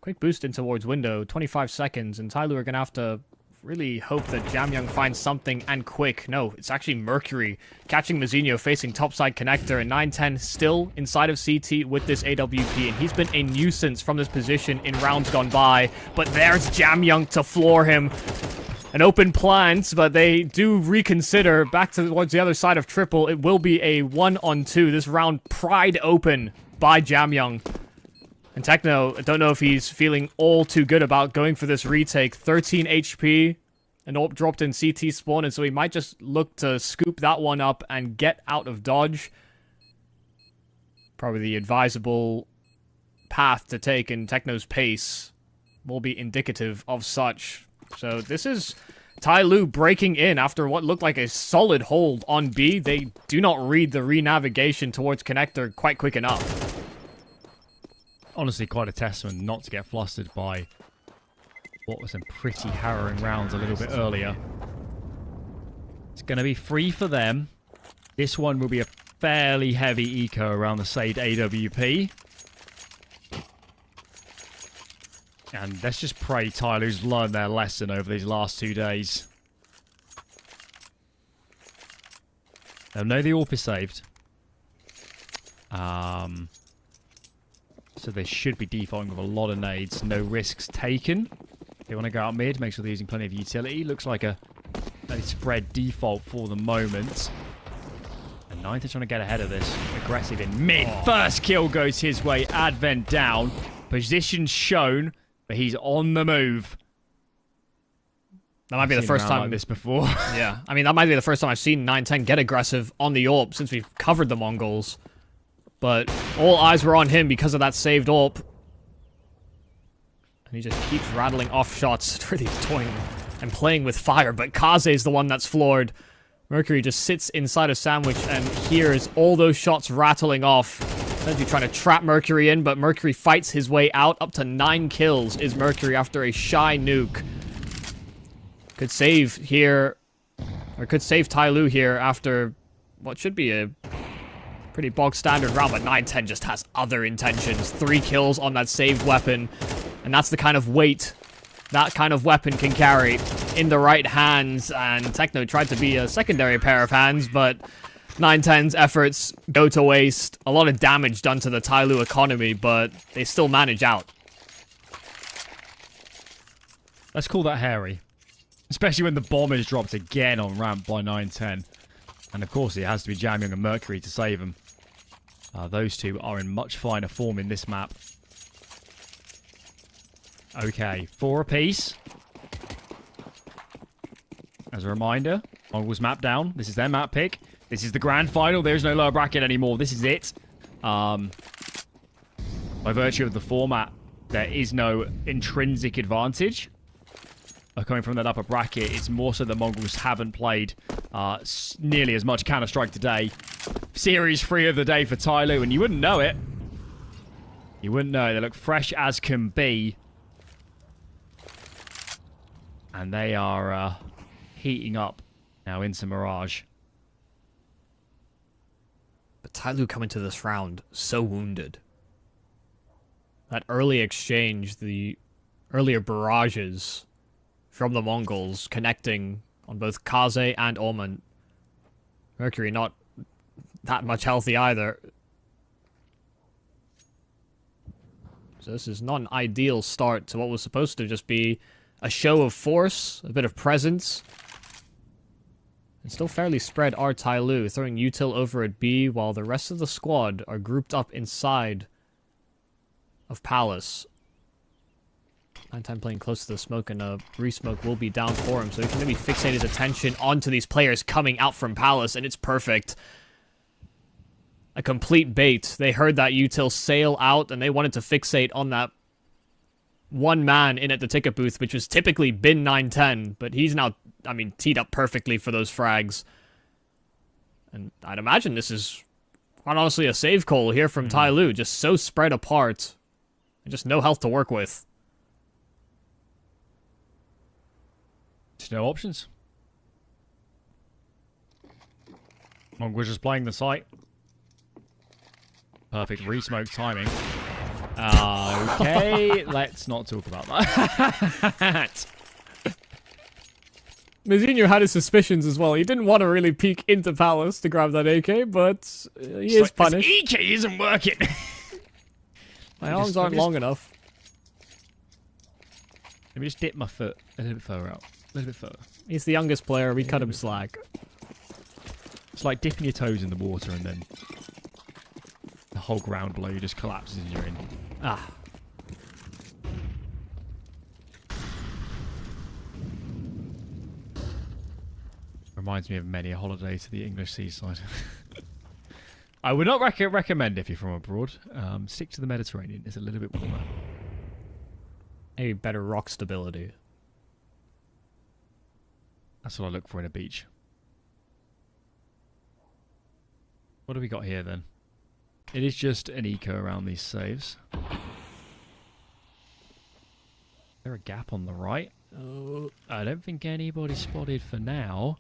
Quick boost in towards window, 25 seconds, and Tyloo are going to have to really hope that Jamyoung finds something, and quick. No, it's actually Mercury catching Mazinho facing topside connector, and 910 still inside of CT with this AWP, and he's been a nuisance from this position in rounds gone by, but there's Jamyoung to floor him. An open plant, but they do reconsider back towards the other side of triple. It will be a 1-on-2. This round pried open by Jamyoung. And Techno, I don't know if he's feeling all too good about going for this retake. 13 HP, and AWP dropped in CT spawn, and so he might just look to scoop that one up and get out of dodge. Probably the advisable path to take in Techno's pace will be indicative of such. So this is Tyloo breaking in after what looked like a solid hold on B. They do not read the re-navigation towards connector quite quick enough. Honestly, quite a testament not to get flustered by what was some pretty harrowing rounds a little bit earlier. It's going to be free for them. This one will be a fairly heavy eco around the saved AWP. And let's just pray Tyloo's learned their lesson over these last 2 days. They'll know the AWP is saved. So they should be defaulting with a lot of nades. No risks taken. They want to go out mid, make sure they're using plenty of utility. Looks like a spread default for the moment. And Ninth is trying to get ahead of this. Aggressive in mid. First kill goes his way. Advent down. Position shown, but he's on the move. That might be the first time like this before. Yeah, I mean, that might be the first time I've seen 910 get aggressive on the AWP since we've covered the Mongols. But all eyes were on him because of that saved AWP. And he just keeps rattling off shots, really toying and playing with fire. But Kaze is the one that's floored. Mercury just sits inside a sandwich and hears all those shots rattling off. Essentially trying to trap Mercury in, but Mercury fights his way out. Up to 9 kills is Mercury after a shy nuke. Could save here, or could save Tyloo here after what should be a pretty bog standard round, but 910 just has other intentions. 3 kills on that saved weapon, and that's the kind of weight that kind of weapon can carry in the right hands, and Techno tried to be a secondary pair of hands, but 910's efforts go to waste. A lot of damage done to the Tyloo economy, but they still manage out. Let's call that hairy. Especially when the bomb is dropped again on ramp by 910. And of course it has to be Jamyoung and Mercury to save him. Those two are in much finer form in this map. Okay, 4 apiece. As a reminder, Mongols map down. This is their map pick. This is the grand final. There's no lower bracket anymore. This is it. By virtue of the format, there is no intrinsic advantage coming from that upper bracket. It's more so the Mongols haven't played nearly as much Counter-Strike today. Series 3 of the day for Tyloo, and you wouldn't know it. You wouldn't know. They look fresh as can be. And they are heating up now into Mirage. But Tyloo coming to this round so wounded. That early exchange, the earlier barrages from the Mongols connecting on both Kaze and Omen. Mercury not that much healthy either. So this is not an ideal start to what was supposed to just be a show of force, a bit of presence. And still fairly spread are Tyloo, throwing util over at B while the rest of the squad are grouped up inside of Palace. 910 playing close to the smoke, and a re-smoke will be down for him, so he can maybe fixate his attention onto these players coming out from Palace, and it's perfect. A complete bait. They heard that util sail out, and they wanted to fixate on that one man in at the ticket booth, which was typically bin 910, but he's now, I mean, teed up perfectly for those frags. And I'd imagine this is, quite honestly, a save call here from Tyloo, just so spread apart, and just no health to work with. There's no options. Mongols just playing the site. Perfect re-smoke timing. Okay, let's not talk about that. Mizinho had his suspicions as well. He didn't want to really peek into Palace to grab that AK, but he is punished. This EK isn't working. My arms aren't long enough. Let me just dip my foot a little bit further out. A little bit further. He's the youngest player. We cut him slack. It's like dipping your toes in the water and then the whole ground below you just collapses and you're in. Ah. Reminds me of many a holiday to the English seaside. I would not recommend if you're from abroad. Stick to the Mediterranean. It's a little bit warmer. Maybe better rock stability. That's what I look for in a beach. What do we got here then? It is just an eco around these saves. Is there a gap on the right? Oh, I don't think anybody spotted for now.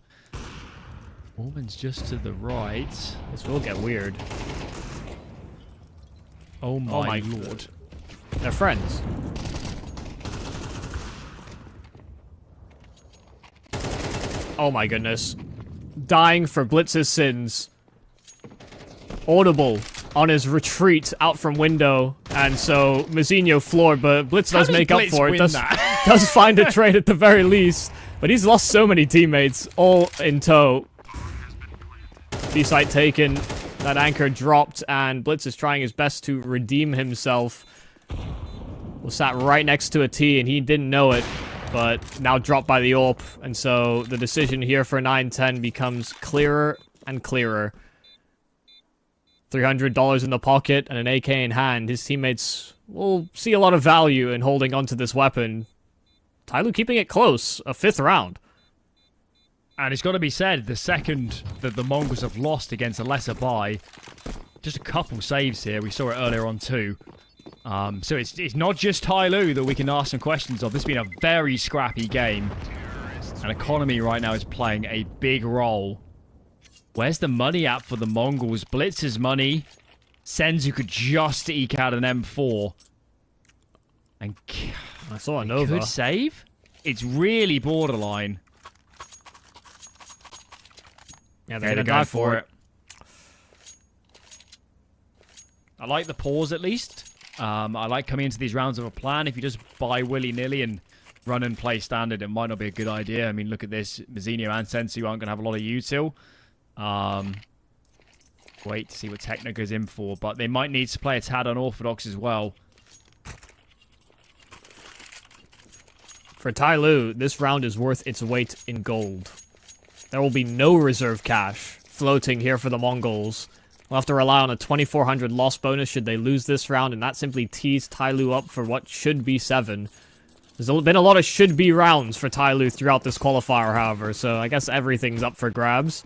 Woman's just to the right. This will get weird. Oh my lord. They're friends. Oh my goodness. Dying for Blitz's sins. Audible on his retreat out from window. And so Mizinho floored, but Blitz does make up for it. Does find a trade at the very least. But he's lost so many teammates, all in tow. B-site taken. That anchor dropped, and Blitz is trying his best to redeem himself. Was sat right next to a T, and he didn't know it. But now dropped by the AWP, and so the decision here for 9-10 becomes clearer and clearer. $300 in the pocket and an AK in hand. His teammates will see a lot of value in holding onto this weapon. Tyloo keeping it close, a 5th round. And it's got to be said, the second that the Mongols have lost against a lesser buy, just a couple saves here. We saw it earlier on too. So it's not just Tyloo that we can ask some questions of. This has been a very scrappy game. And economy right now is playing a big role. Where's the money at for the Mongols? Blitz's money. Senzu could just eke out an M4. And I saw a Nova. Could save? It's really borderline. Yeah, they're going to die for it. I like the pause at least. I like coming into these rounds of a plan. If you just buy willy-nilly and run and play standard, it might not be a good idea. I mean, look at this. Mizinho and Sensu aren't going to have a lot of util. Wait to see what Techno goes in for, but they might need to play a tad unorthodox as well. For Tyloo, this round is worth its weight in gold. There will be no reserve cash floating here for the Mongols. We'll have to rely on a 2,400 loss bonus should they lose this round, and that simply tees Tyloo up for what should be 7. There's been a lot of should-be rounds for Tyloo throughout this qualifier, however, so I guess everything's up for grabs.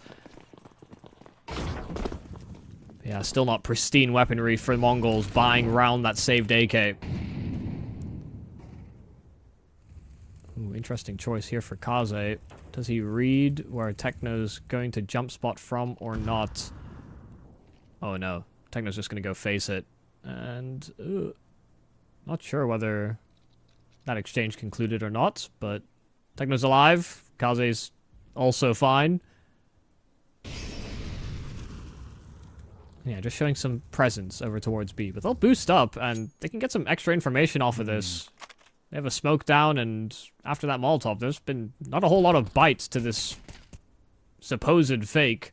Yeah, still not pristine weaponry for the Mongols, buying round that saved AK. Ooh, interesting choice here for Kaze. Does he read where Techno's going to jump spot from or not? Oh no, Techno's just going to go face it. And not sure whether that exchange concluded or not, but Techno's alive. Kaze's also fine. Yeah, just showing some presence over towards B. But they'll boost up, and they can get some extra information off of this. They have a smoke down, and after that Molotov, there's been not a whole lot of bites to this supposed fake.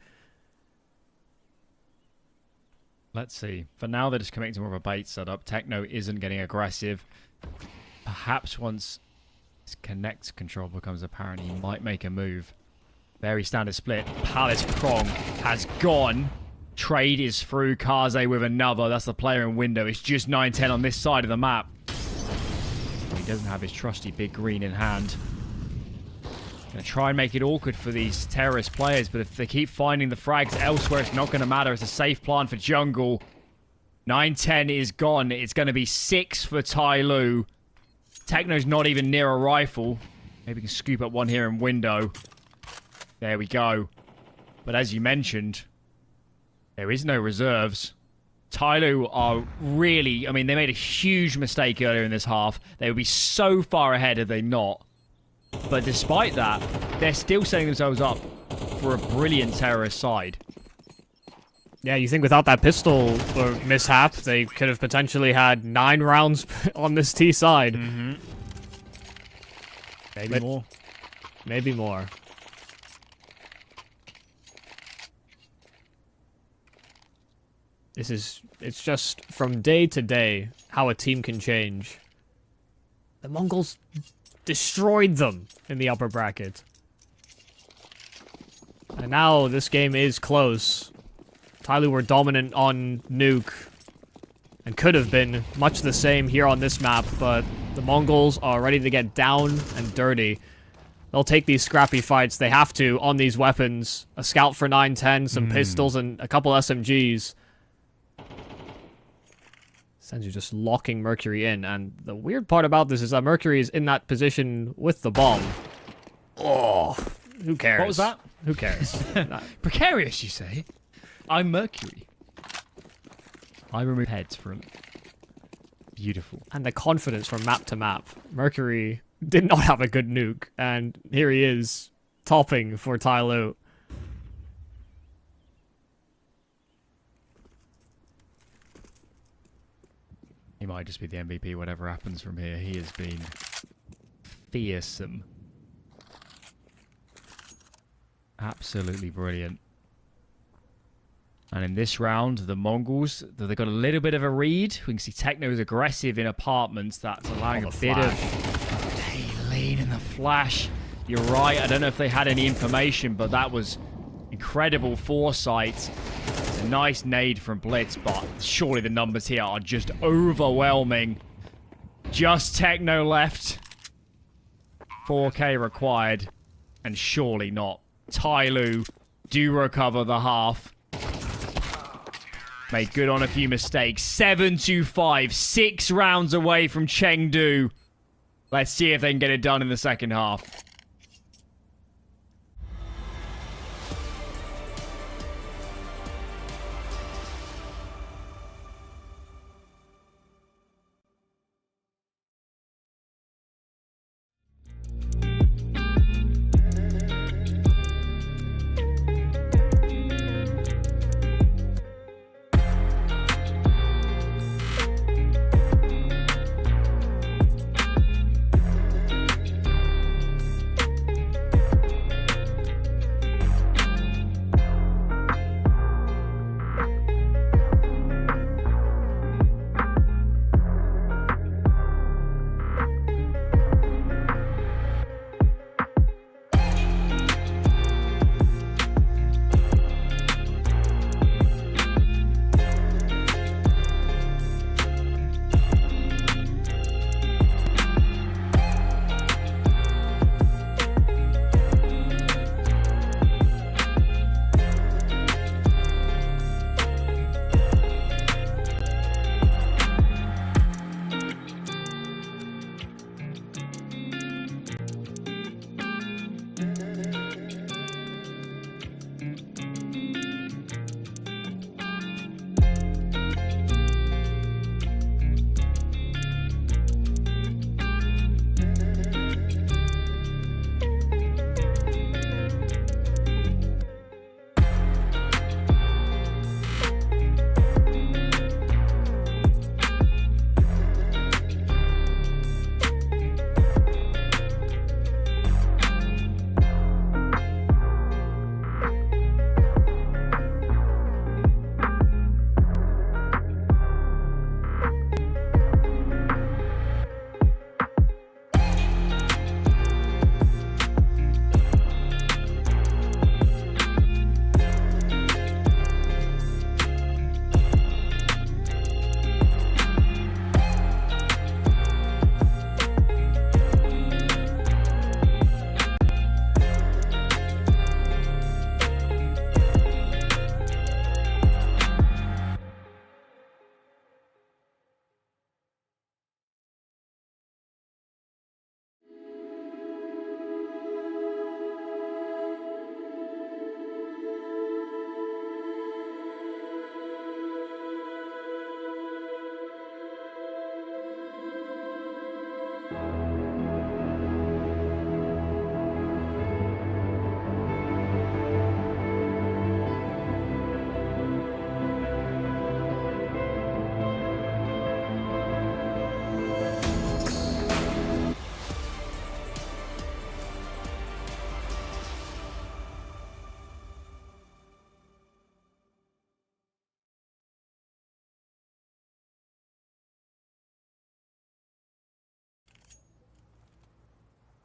Let's see. For now, they're just committing to more of a bait setup. Techno isn't getting aggressive. Perhaps once his connect control becomes apparent, he might make a move. Very standard split. Palace Krong has gone. Trade is through. Kaze with another. That's the player in window. It's just 9-10 on this side of the map. He doesn't have his trusty big green in hand. Gonna try and make it awkward for these terrorist players, but if they keep finding the frags elsewhere, it's not going to matter. It's a safe plan for jungle. 9-10 is gone. It's going to be 6 for Tyloo. Techno's not even near a rifle. Maybe we can scoop up one here in window. There we go. But as you mentioned, There is no reserves. Tyloo are really... I mean, they made a huge mistake earlier in this half. They would be so far ahead had they not. But despite that, they're still setting themselves up for a brilliant terrorist side. Yeah, you think without that pistol or mishap, they could have potentially had 9 rounds on this T side. Mm-hmm. Maybe more. Maybe more. It's just from day to day how a team can change. The Mongols destroyed them in the upper bracket. And now this game is close. Tyloo were dominant on Nuke. And could have been much the same here on this map, but the Mongols are ready to get down and dirty. They'll take these scrappy fights. They have to on these weapons. A scout for 910, some pistols, and a couple SMGs. Senju just locking Mercury in, and the weird part about this is that Mercury is in that position with the bomb. Oh, who cares? What was that? Who cares? Precarious, you say? I'm Mercury. I remove heads from... Beautiful. And the confidence from map to map. Mercury did not have a good nuke, and here he is, topping for Tyloo. He might just be the MVP, whatever happens from here. He has been fearsome. Absolutely brilliant. And in this round, the Mongols, they've got a little bit of a read. We can see Techno is aggressive in apartments. That's allowing a bit of... Hey, lean in the flash. You're right. I don't know if they had any information, but that was incredible foresight. It's a nice nade from Blitz, but surely the numbers here are just overwhelming. Just Techno left. 4K required. And surely not. Tyloo do recover the half. Made good on a few mistakes. 7-5. 6 rounds away from Chengdu. Let's see if they can get it done in the second half.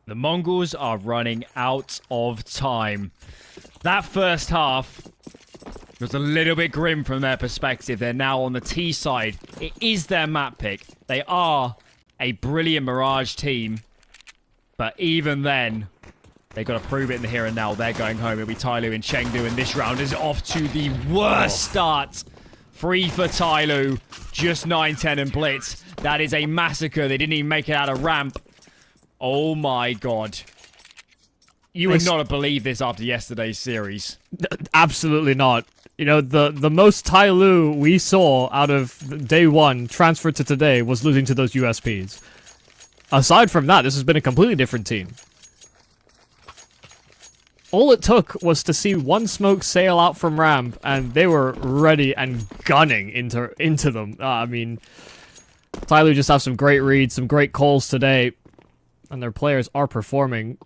The Mongols are running out of time. That first half was a little bit grim from their perspective. They're now on the T side. It is their map pick. They are a brilliant Mirage team. But even then, they've got to prove it in the here and now. They're going home. It'll be Tyloo and Chengdu, and this round is off to the worst start. Free for Tyloo. Just 9-10 and Blitz. That is a massacre. They didn't even make it out of ramp. Oh my god. You would not have believed this after yesterday's series. Absolutely not. You know, the most Tyloo we saw out of day one transferred to today was losing to those USPs. Aside from that, this has been a completely different team. All it took was to see one smoke sail out from ramp, and they were ready and gunning into them. I mean, Tyloo just have some great reads, some great calls today, and their players are performing.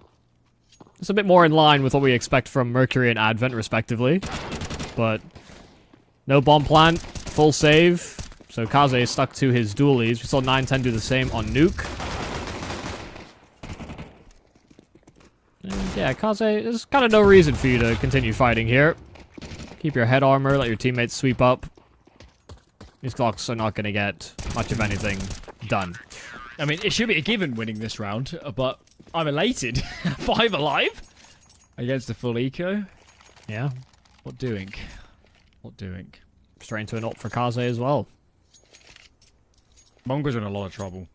It's a bit more in line with what we expect from Mercury and Advent, respectively. But no bomb plant, full save. So Kaze is stuck to his dualies. We saw 9-10 do the same on Nuke. And yeah, Kaze, there's kind of no reason for you to continue fighting here. Keep your head armor, let your teammates sweep up. These clocks are not going to get much of anything done. I mean, it should be a given winning this round, but I'm elated. 5 alive against a full eco. Yeah. What doing? What doing? Straight into an ult for Kaze as well. Mongols are in a lot of trouble.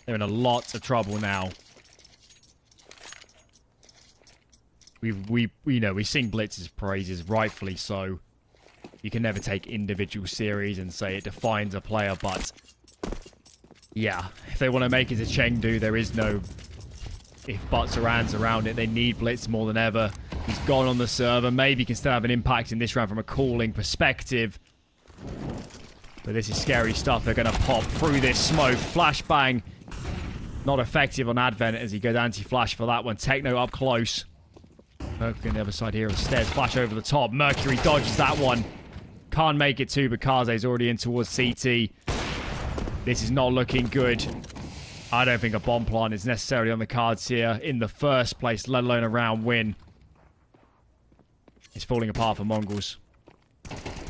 They're in a lot of trouble now. We sing Blitz's praises, rightfully so. You can never take individual series and say it defines a player, but yeah, if they want to make it to Chengdu, there is no if buts or ands around it. They need Blitz more than ever. He's gone on the server. Maybe he can still have an impact in this round from a calling perspective. But this is scary stuff. They're going to pop through this smoke. Flashbang. Not effective on Advent as he goes anti-flash for that one. Techno up close. Mercury on the other side here of the stairs. Flash over the top. Mercury dodges that one. Can't make it too, but Kaze's already in towards CT. This is not looking good. I don't think a bomb plant is necessarily on the cards here in the first place, let alone a round win. It's falling apart for Mongols.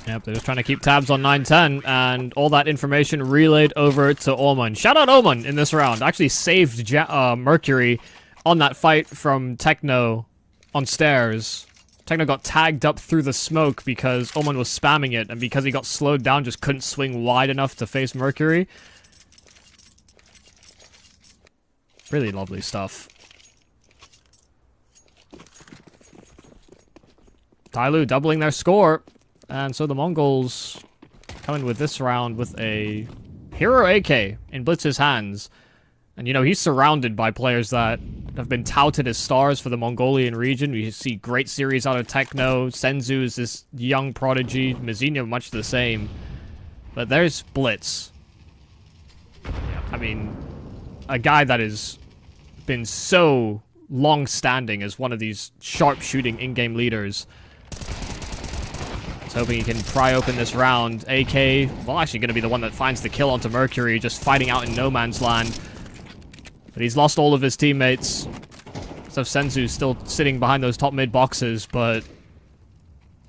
Yep, they're just trying to keep tabs on 9-10, and all that information relayed over to Oman. Shout out Oman in this round. Actually saved Mercury on that fight from Techno on stairs. Techno got tagged up through the smoke because Oman was spamming it, and because he got slowed down, just couldn't swing wide enough to face Mercury. Really lovely stuff. Tyloo doubling their score. And so the Mongols coming with this round with a Hero AK in Blitz's hands. And, you know, he's surrounded by players that have been touted as stars for the Mongolian region. We see great series out of Techno. Senzu is this young prodigy. Mizinho, much the same. But there's Blitz. I mean, a guy that has been so long-standing as one of these sharp-shooting in-game leaders. He's hoping he can pry open this round. AK, well, actually going to be the one that finds the kill onto Mercury, just fighting out in no man's land. But he's lost all of his teammates. So Senzu's still sitting behind those top mid boxes, but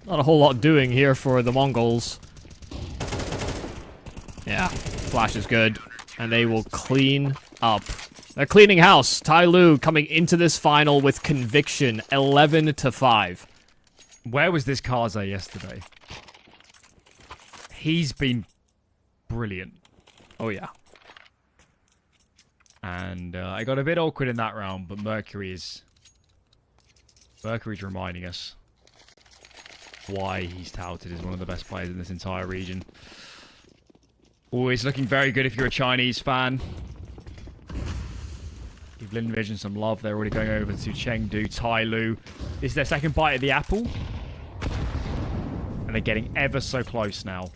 not a whole lot doing here for the Mongols. Yeah, Flash is good, and they will clean up. They're cleaning house. Tyloo coming into this final with conviction, 11-5. Where was this Kaze yesterday? He's been brilliant. Oh, yeah. And I got a bit awkward in that round, but Mercury's reminding us why he's touted as one of the best players in this entire region. Always looking very good if you're a Chinese fan. Give Lin Vision some love. They're already going over to Chengdu. Tyloo. This is their second bite of the apple. And they're getting ever so close now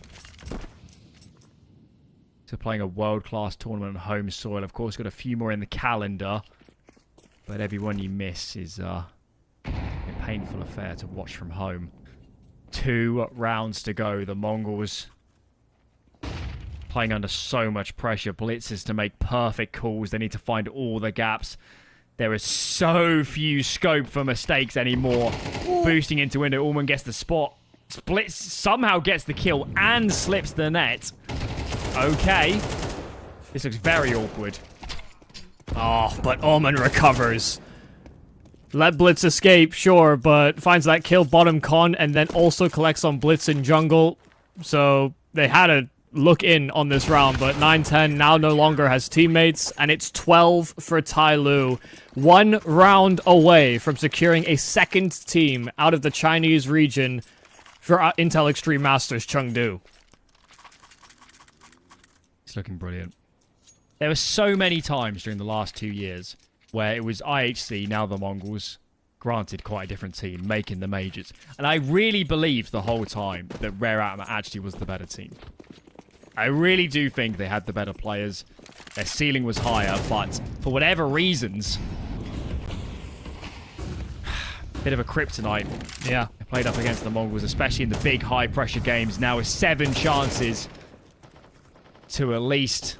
to playing a world-class tournament on home soil. Of course, got a few more in the calendar. But every one you miss is a painful affair to watch from home. 2 rounds to go. The Mongols playing under so much pressure. Blitzes to make perfect calls. They need to find all the gaps. There is so few scope for mistakes anymore. Boosting into window, Ullman gets the spot. Splits, somehow gets the kill and slips the net. Okay. This looks very awkward. Oh, but Ullman recovers. Let Blitz escape, sure, but finds that kill bottom con and then also collects on Blitz in jungle. So they had a look in on this round, but 9-10 now no longer has teammates, and it's 12 for Tyloo. 1 round away from securing a second team out of the Chinese region for Intel Extreme Masters Chengdu. It's looking brilliant. There were so many times during the last 2 years where it was IHC, now the Mongols, granted quite a different team, making the majors. And I really believed the whole time that Rare Atom actually was the better team. I really do think they had the better players. Their ceiling was higher, but for whatever reasons... bit of a kryptonite. Yeah. They played up against the Mongols, especially in the big high-pressure games. Now with 7 chances to at least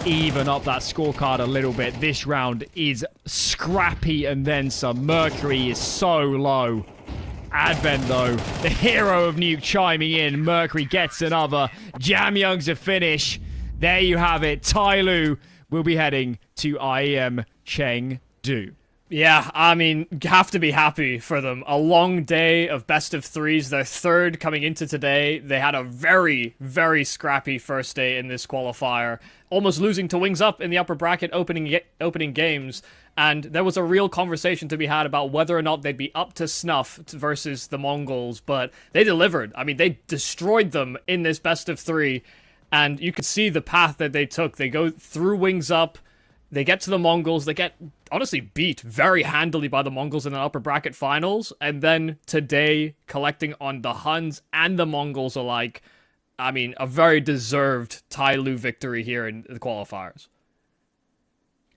even up that scorecard a little bit. This round is scrappy and then some. Mercury is so low. Advent, though, the hero of Nuke chiming in. Mercury gets another. Jamyoung's a finish. There you have it. Tyloo will be heading to IEM Chengdu. Yeah, I mean, have to be happy for them. A long day of best of threes. Their third coming into today. They had a very, very scrappy first day in this qualifier. Almost losing to Wings Up in the upper bracket opening games. And there was a real conversation to be had about whether or not they'd be up to snuff versus the Mongols. But they delivered. I mean, they destroyed them in this best of three. And you could see the path that they took. They go through Wings Up. They get to the Mongols. They get, honestly, beat very handily by the Mongols in the upper bracket finals. And then today, collecting on the Huns and the Mongols alike. I mean, a very deserved Tyloo victory here in the qualifiers.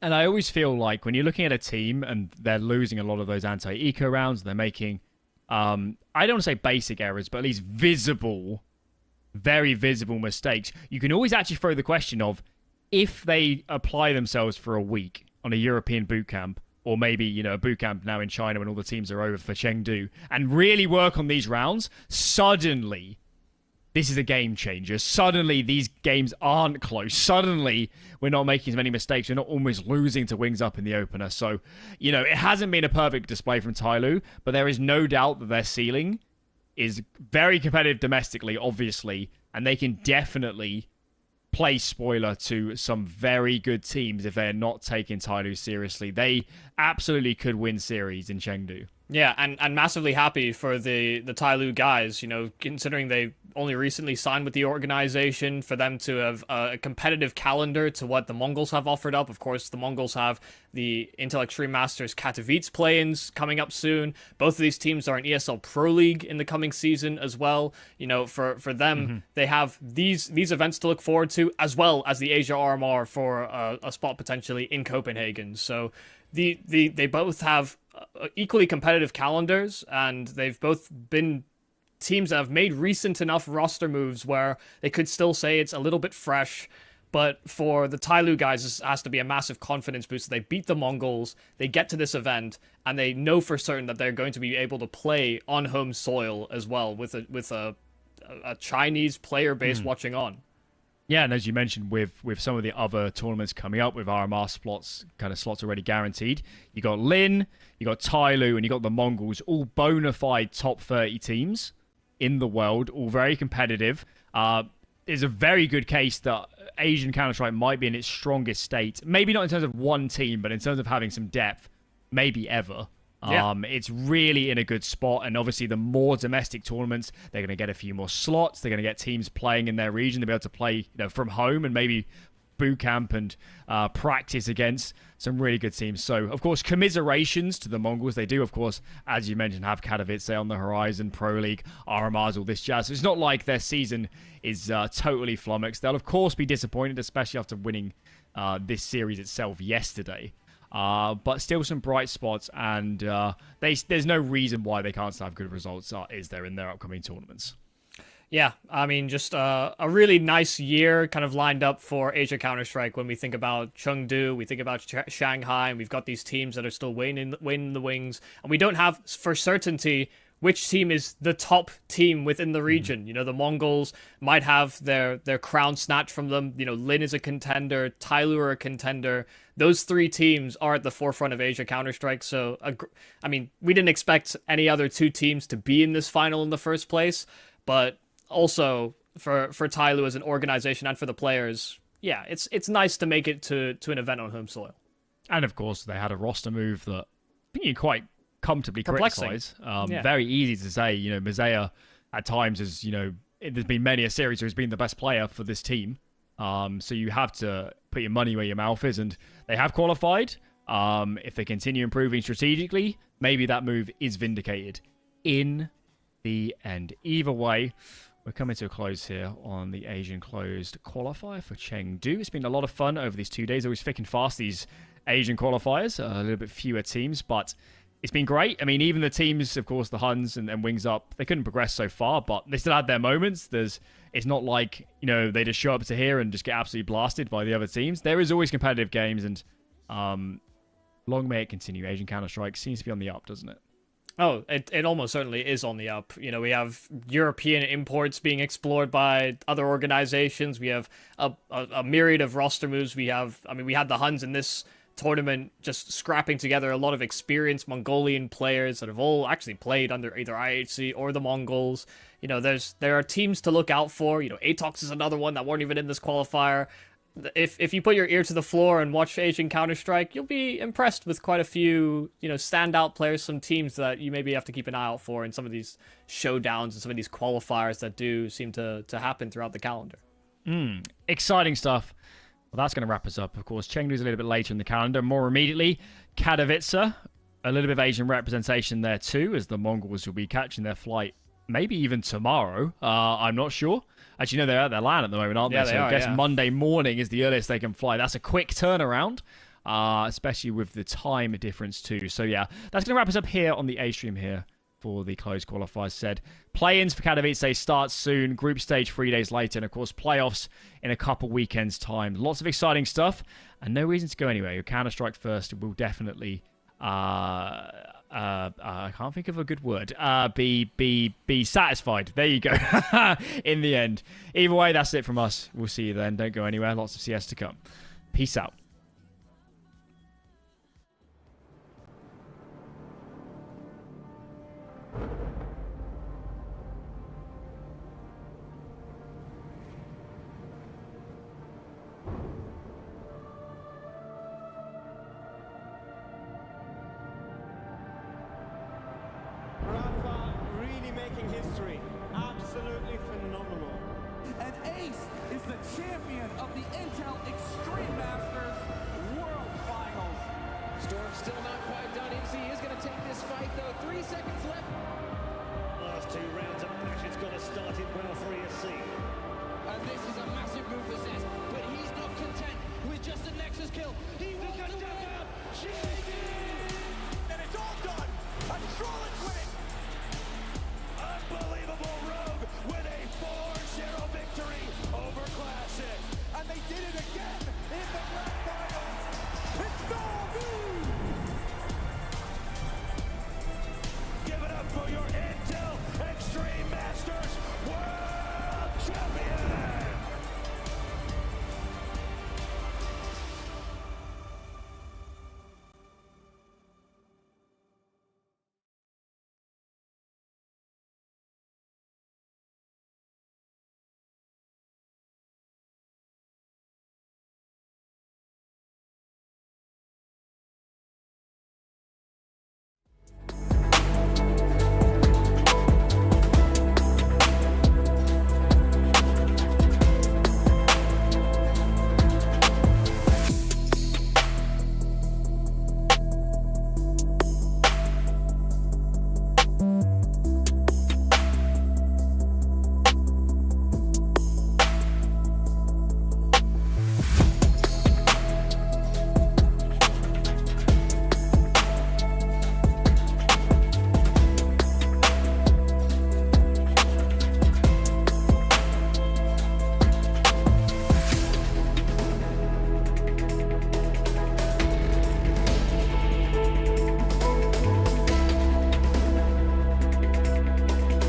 And I always feel like when you're looking at a team and they're losing a lot of those anti-eco rounds, they're making, I don't want to say basic errors, but at least visible, very visible mistakes. You can always actually throw the question of, if they apply themselves for a week on a European boot camp, or maybe, you know, a boot camp now in China when all the teams are over for Chengdu, and really work on these rounds, suddenly, this is a game changer. Suddenly, these games aren't close. Suddenly, we're not making as many mistakes. We're not almost losing to Wings Up in the opener. So, you know, it hasn't been a perfect display from Tyloo, but there is no doubt that their ceiling is very competitive domestically, obviously, and they can definitely play spoiler to some very good teams if they're not taking Tyloo seriously. They absolutely could win series in Chengdu. Yeah, and massively happy for the Tyloo guys, you know, considering they only recently signed with the organization, for them to have a competitive calendar to what the Mongols have offered up. Of course, the Mongols have the Intel Extreme Masters Katowice play-ins coming up soon. Both of these teams are in ESL Pro League in the coming season as well. You know, for them, they have these events to look forward to, as well as the Asia RMR for a spot potentially in Copenhagen. So they both have equally competitive calendars, and they've both been teams that have made recent enough roster moves where they could still say it's a little bit fresh. But for the Tyloo guys, this has to be a massive confidence boost. They beat the Mongols, they get to this event, and they know for certain that they're going to be able to play on home soil as well, with a Chinese player base watching on. Yeah, and as you mentioned, with some of the other tournaments coming up, with RMR slots already guaranteed, you got Lin, you got Tyloo, and you got the Mongols, all bona fide top 30 teams in the world, all very competitive. There's a very good case that Asian Counter-Strike might be in its strongest state. Maybe not in terms of one team, but in terms of having some depth, maybe ever. Yeah. It's really in a good spot, and obviously the more domestic tournaments, they're going to get a few more slots. They're going to get teams playing in their region. They'll be able to play, you know, from home and maybe boot camp and practice against some really good teams. So, of course, commiserations to the Mongols. They do, of course, as you mentioned, have Katowice on the horizon, Pro League, RMRs, all this jazz. So it's not like their season is totally flummoxed. They'll, of course, be disappointed, especially after winning this series itself yesterday. But still some bright spots, and there's no reason why they can't still have good results, is there, in their upcoming tournaments. Yeah, I mean, just a really nice year kind of lined up for Asia Counter-Strike when we think about Chengdu, we think about Shanghai, and we've got these teams that are still waiting in the wings, and we don't have for certainty which team is the top team within the region. You know, the Mongols might have their crown snatched from them. You know, Lin is a contender, Tyloo are a contender. Those three teams are at the forefront of Asia Counter-Strike. So, I mean, we didn't expect any other two teams to be in this final in the first place, but also for Tyloo as an organization and for the players, yeah, it's nice to make it to an event on home soil. And of course, they had a roster move that I think you quite comfortably Perplexing. criticize. Yeah. Very easy to say, you know, Mazea at times is, you know, there's been many a series where he's been the best player for this team. So you have to put your money where your mouth is, and they have qualified. If they continue improving strategically, maybe that move is vindicated in the end. Either way, we're coming to a close here on the Asian closed qualifier for Chengdu. It's been a lot of fun over these 2 days. Always thick and fast, these Asian qualifiers. A little bit fewer teams, but it's been great. I mean, even the teams, of course, the Huns and Wings Up, they couldn't progress so far, but they still had their moments. It's not like, you know, they just show up to here and just get absolutely blasted by the other teams. There is always competitive games, and long may it continue. Asian Counter-Strike seems to be on the up, doesn't it? Oh, it almost certainly is on the up. You know, we have European imports being explored by other organizations. We have a myriad of roster moves. We had the Huns in this tournament just scrapping together a lot of experienced Mongolian players that have all actually played under either IHC or the Mongols. You know, there are teams to look out for. You know, Atox is another one that weren't even in this qualifier. If you put your ear to the floor and watch Asian Counter-Strike, you'll be impressed with quite a few, you know, standout players, some teams that you maybe have to keep an eye out for in some of these showdowns and some of these qualifiers that do seem to happen throughout the calendar. Exciting stuff. Well, that's going to wrap us up. Of course, Chengdu's a little bit later in the calendar. More immediately, Katowice, a little bit of Asian representation there too, as the Mongols will be catching their flight maybe even tomorrow. I'm not sure. Actually, no, they're at their LAN at the moment, aren't Yeah, they? they So are, I guess yeah. Monday morning is the earliest they can fly. That's a quick turnaround, especially with the time difference too. So yeah, that's going to wrap us up here on the A stream here for the closed qualifiers. Said play-ins for Katowice start soon. Group stage 3 days later, and of course playoffs in a couple weekends time. Lots of exciting stuff, and no reason to go anywhere. Your Counter-Strike first will definitely. I can't think of a good word. Be satisfied. There you go. In the end. Either way, that's it from us. We'll see you then. Don't go anywhere. Lots of CS to come. Peace out. Rafa really making history. Absolutely phenomenal. And Ace is the champion of the Intel Extreme Masters World Finals. Storm's still not quite done. MC is going to take this fight, though. 3 seconds left. Last 2 rounds of match, it's got to start it well for ESC.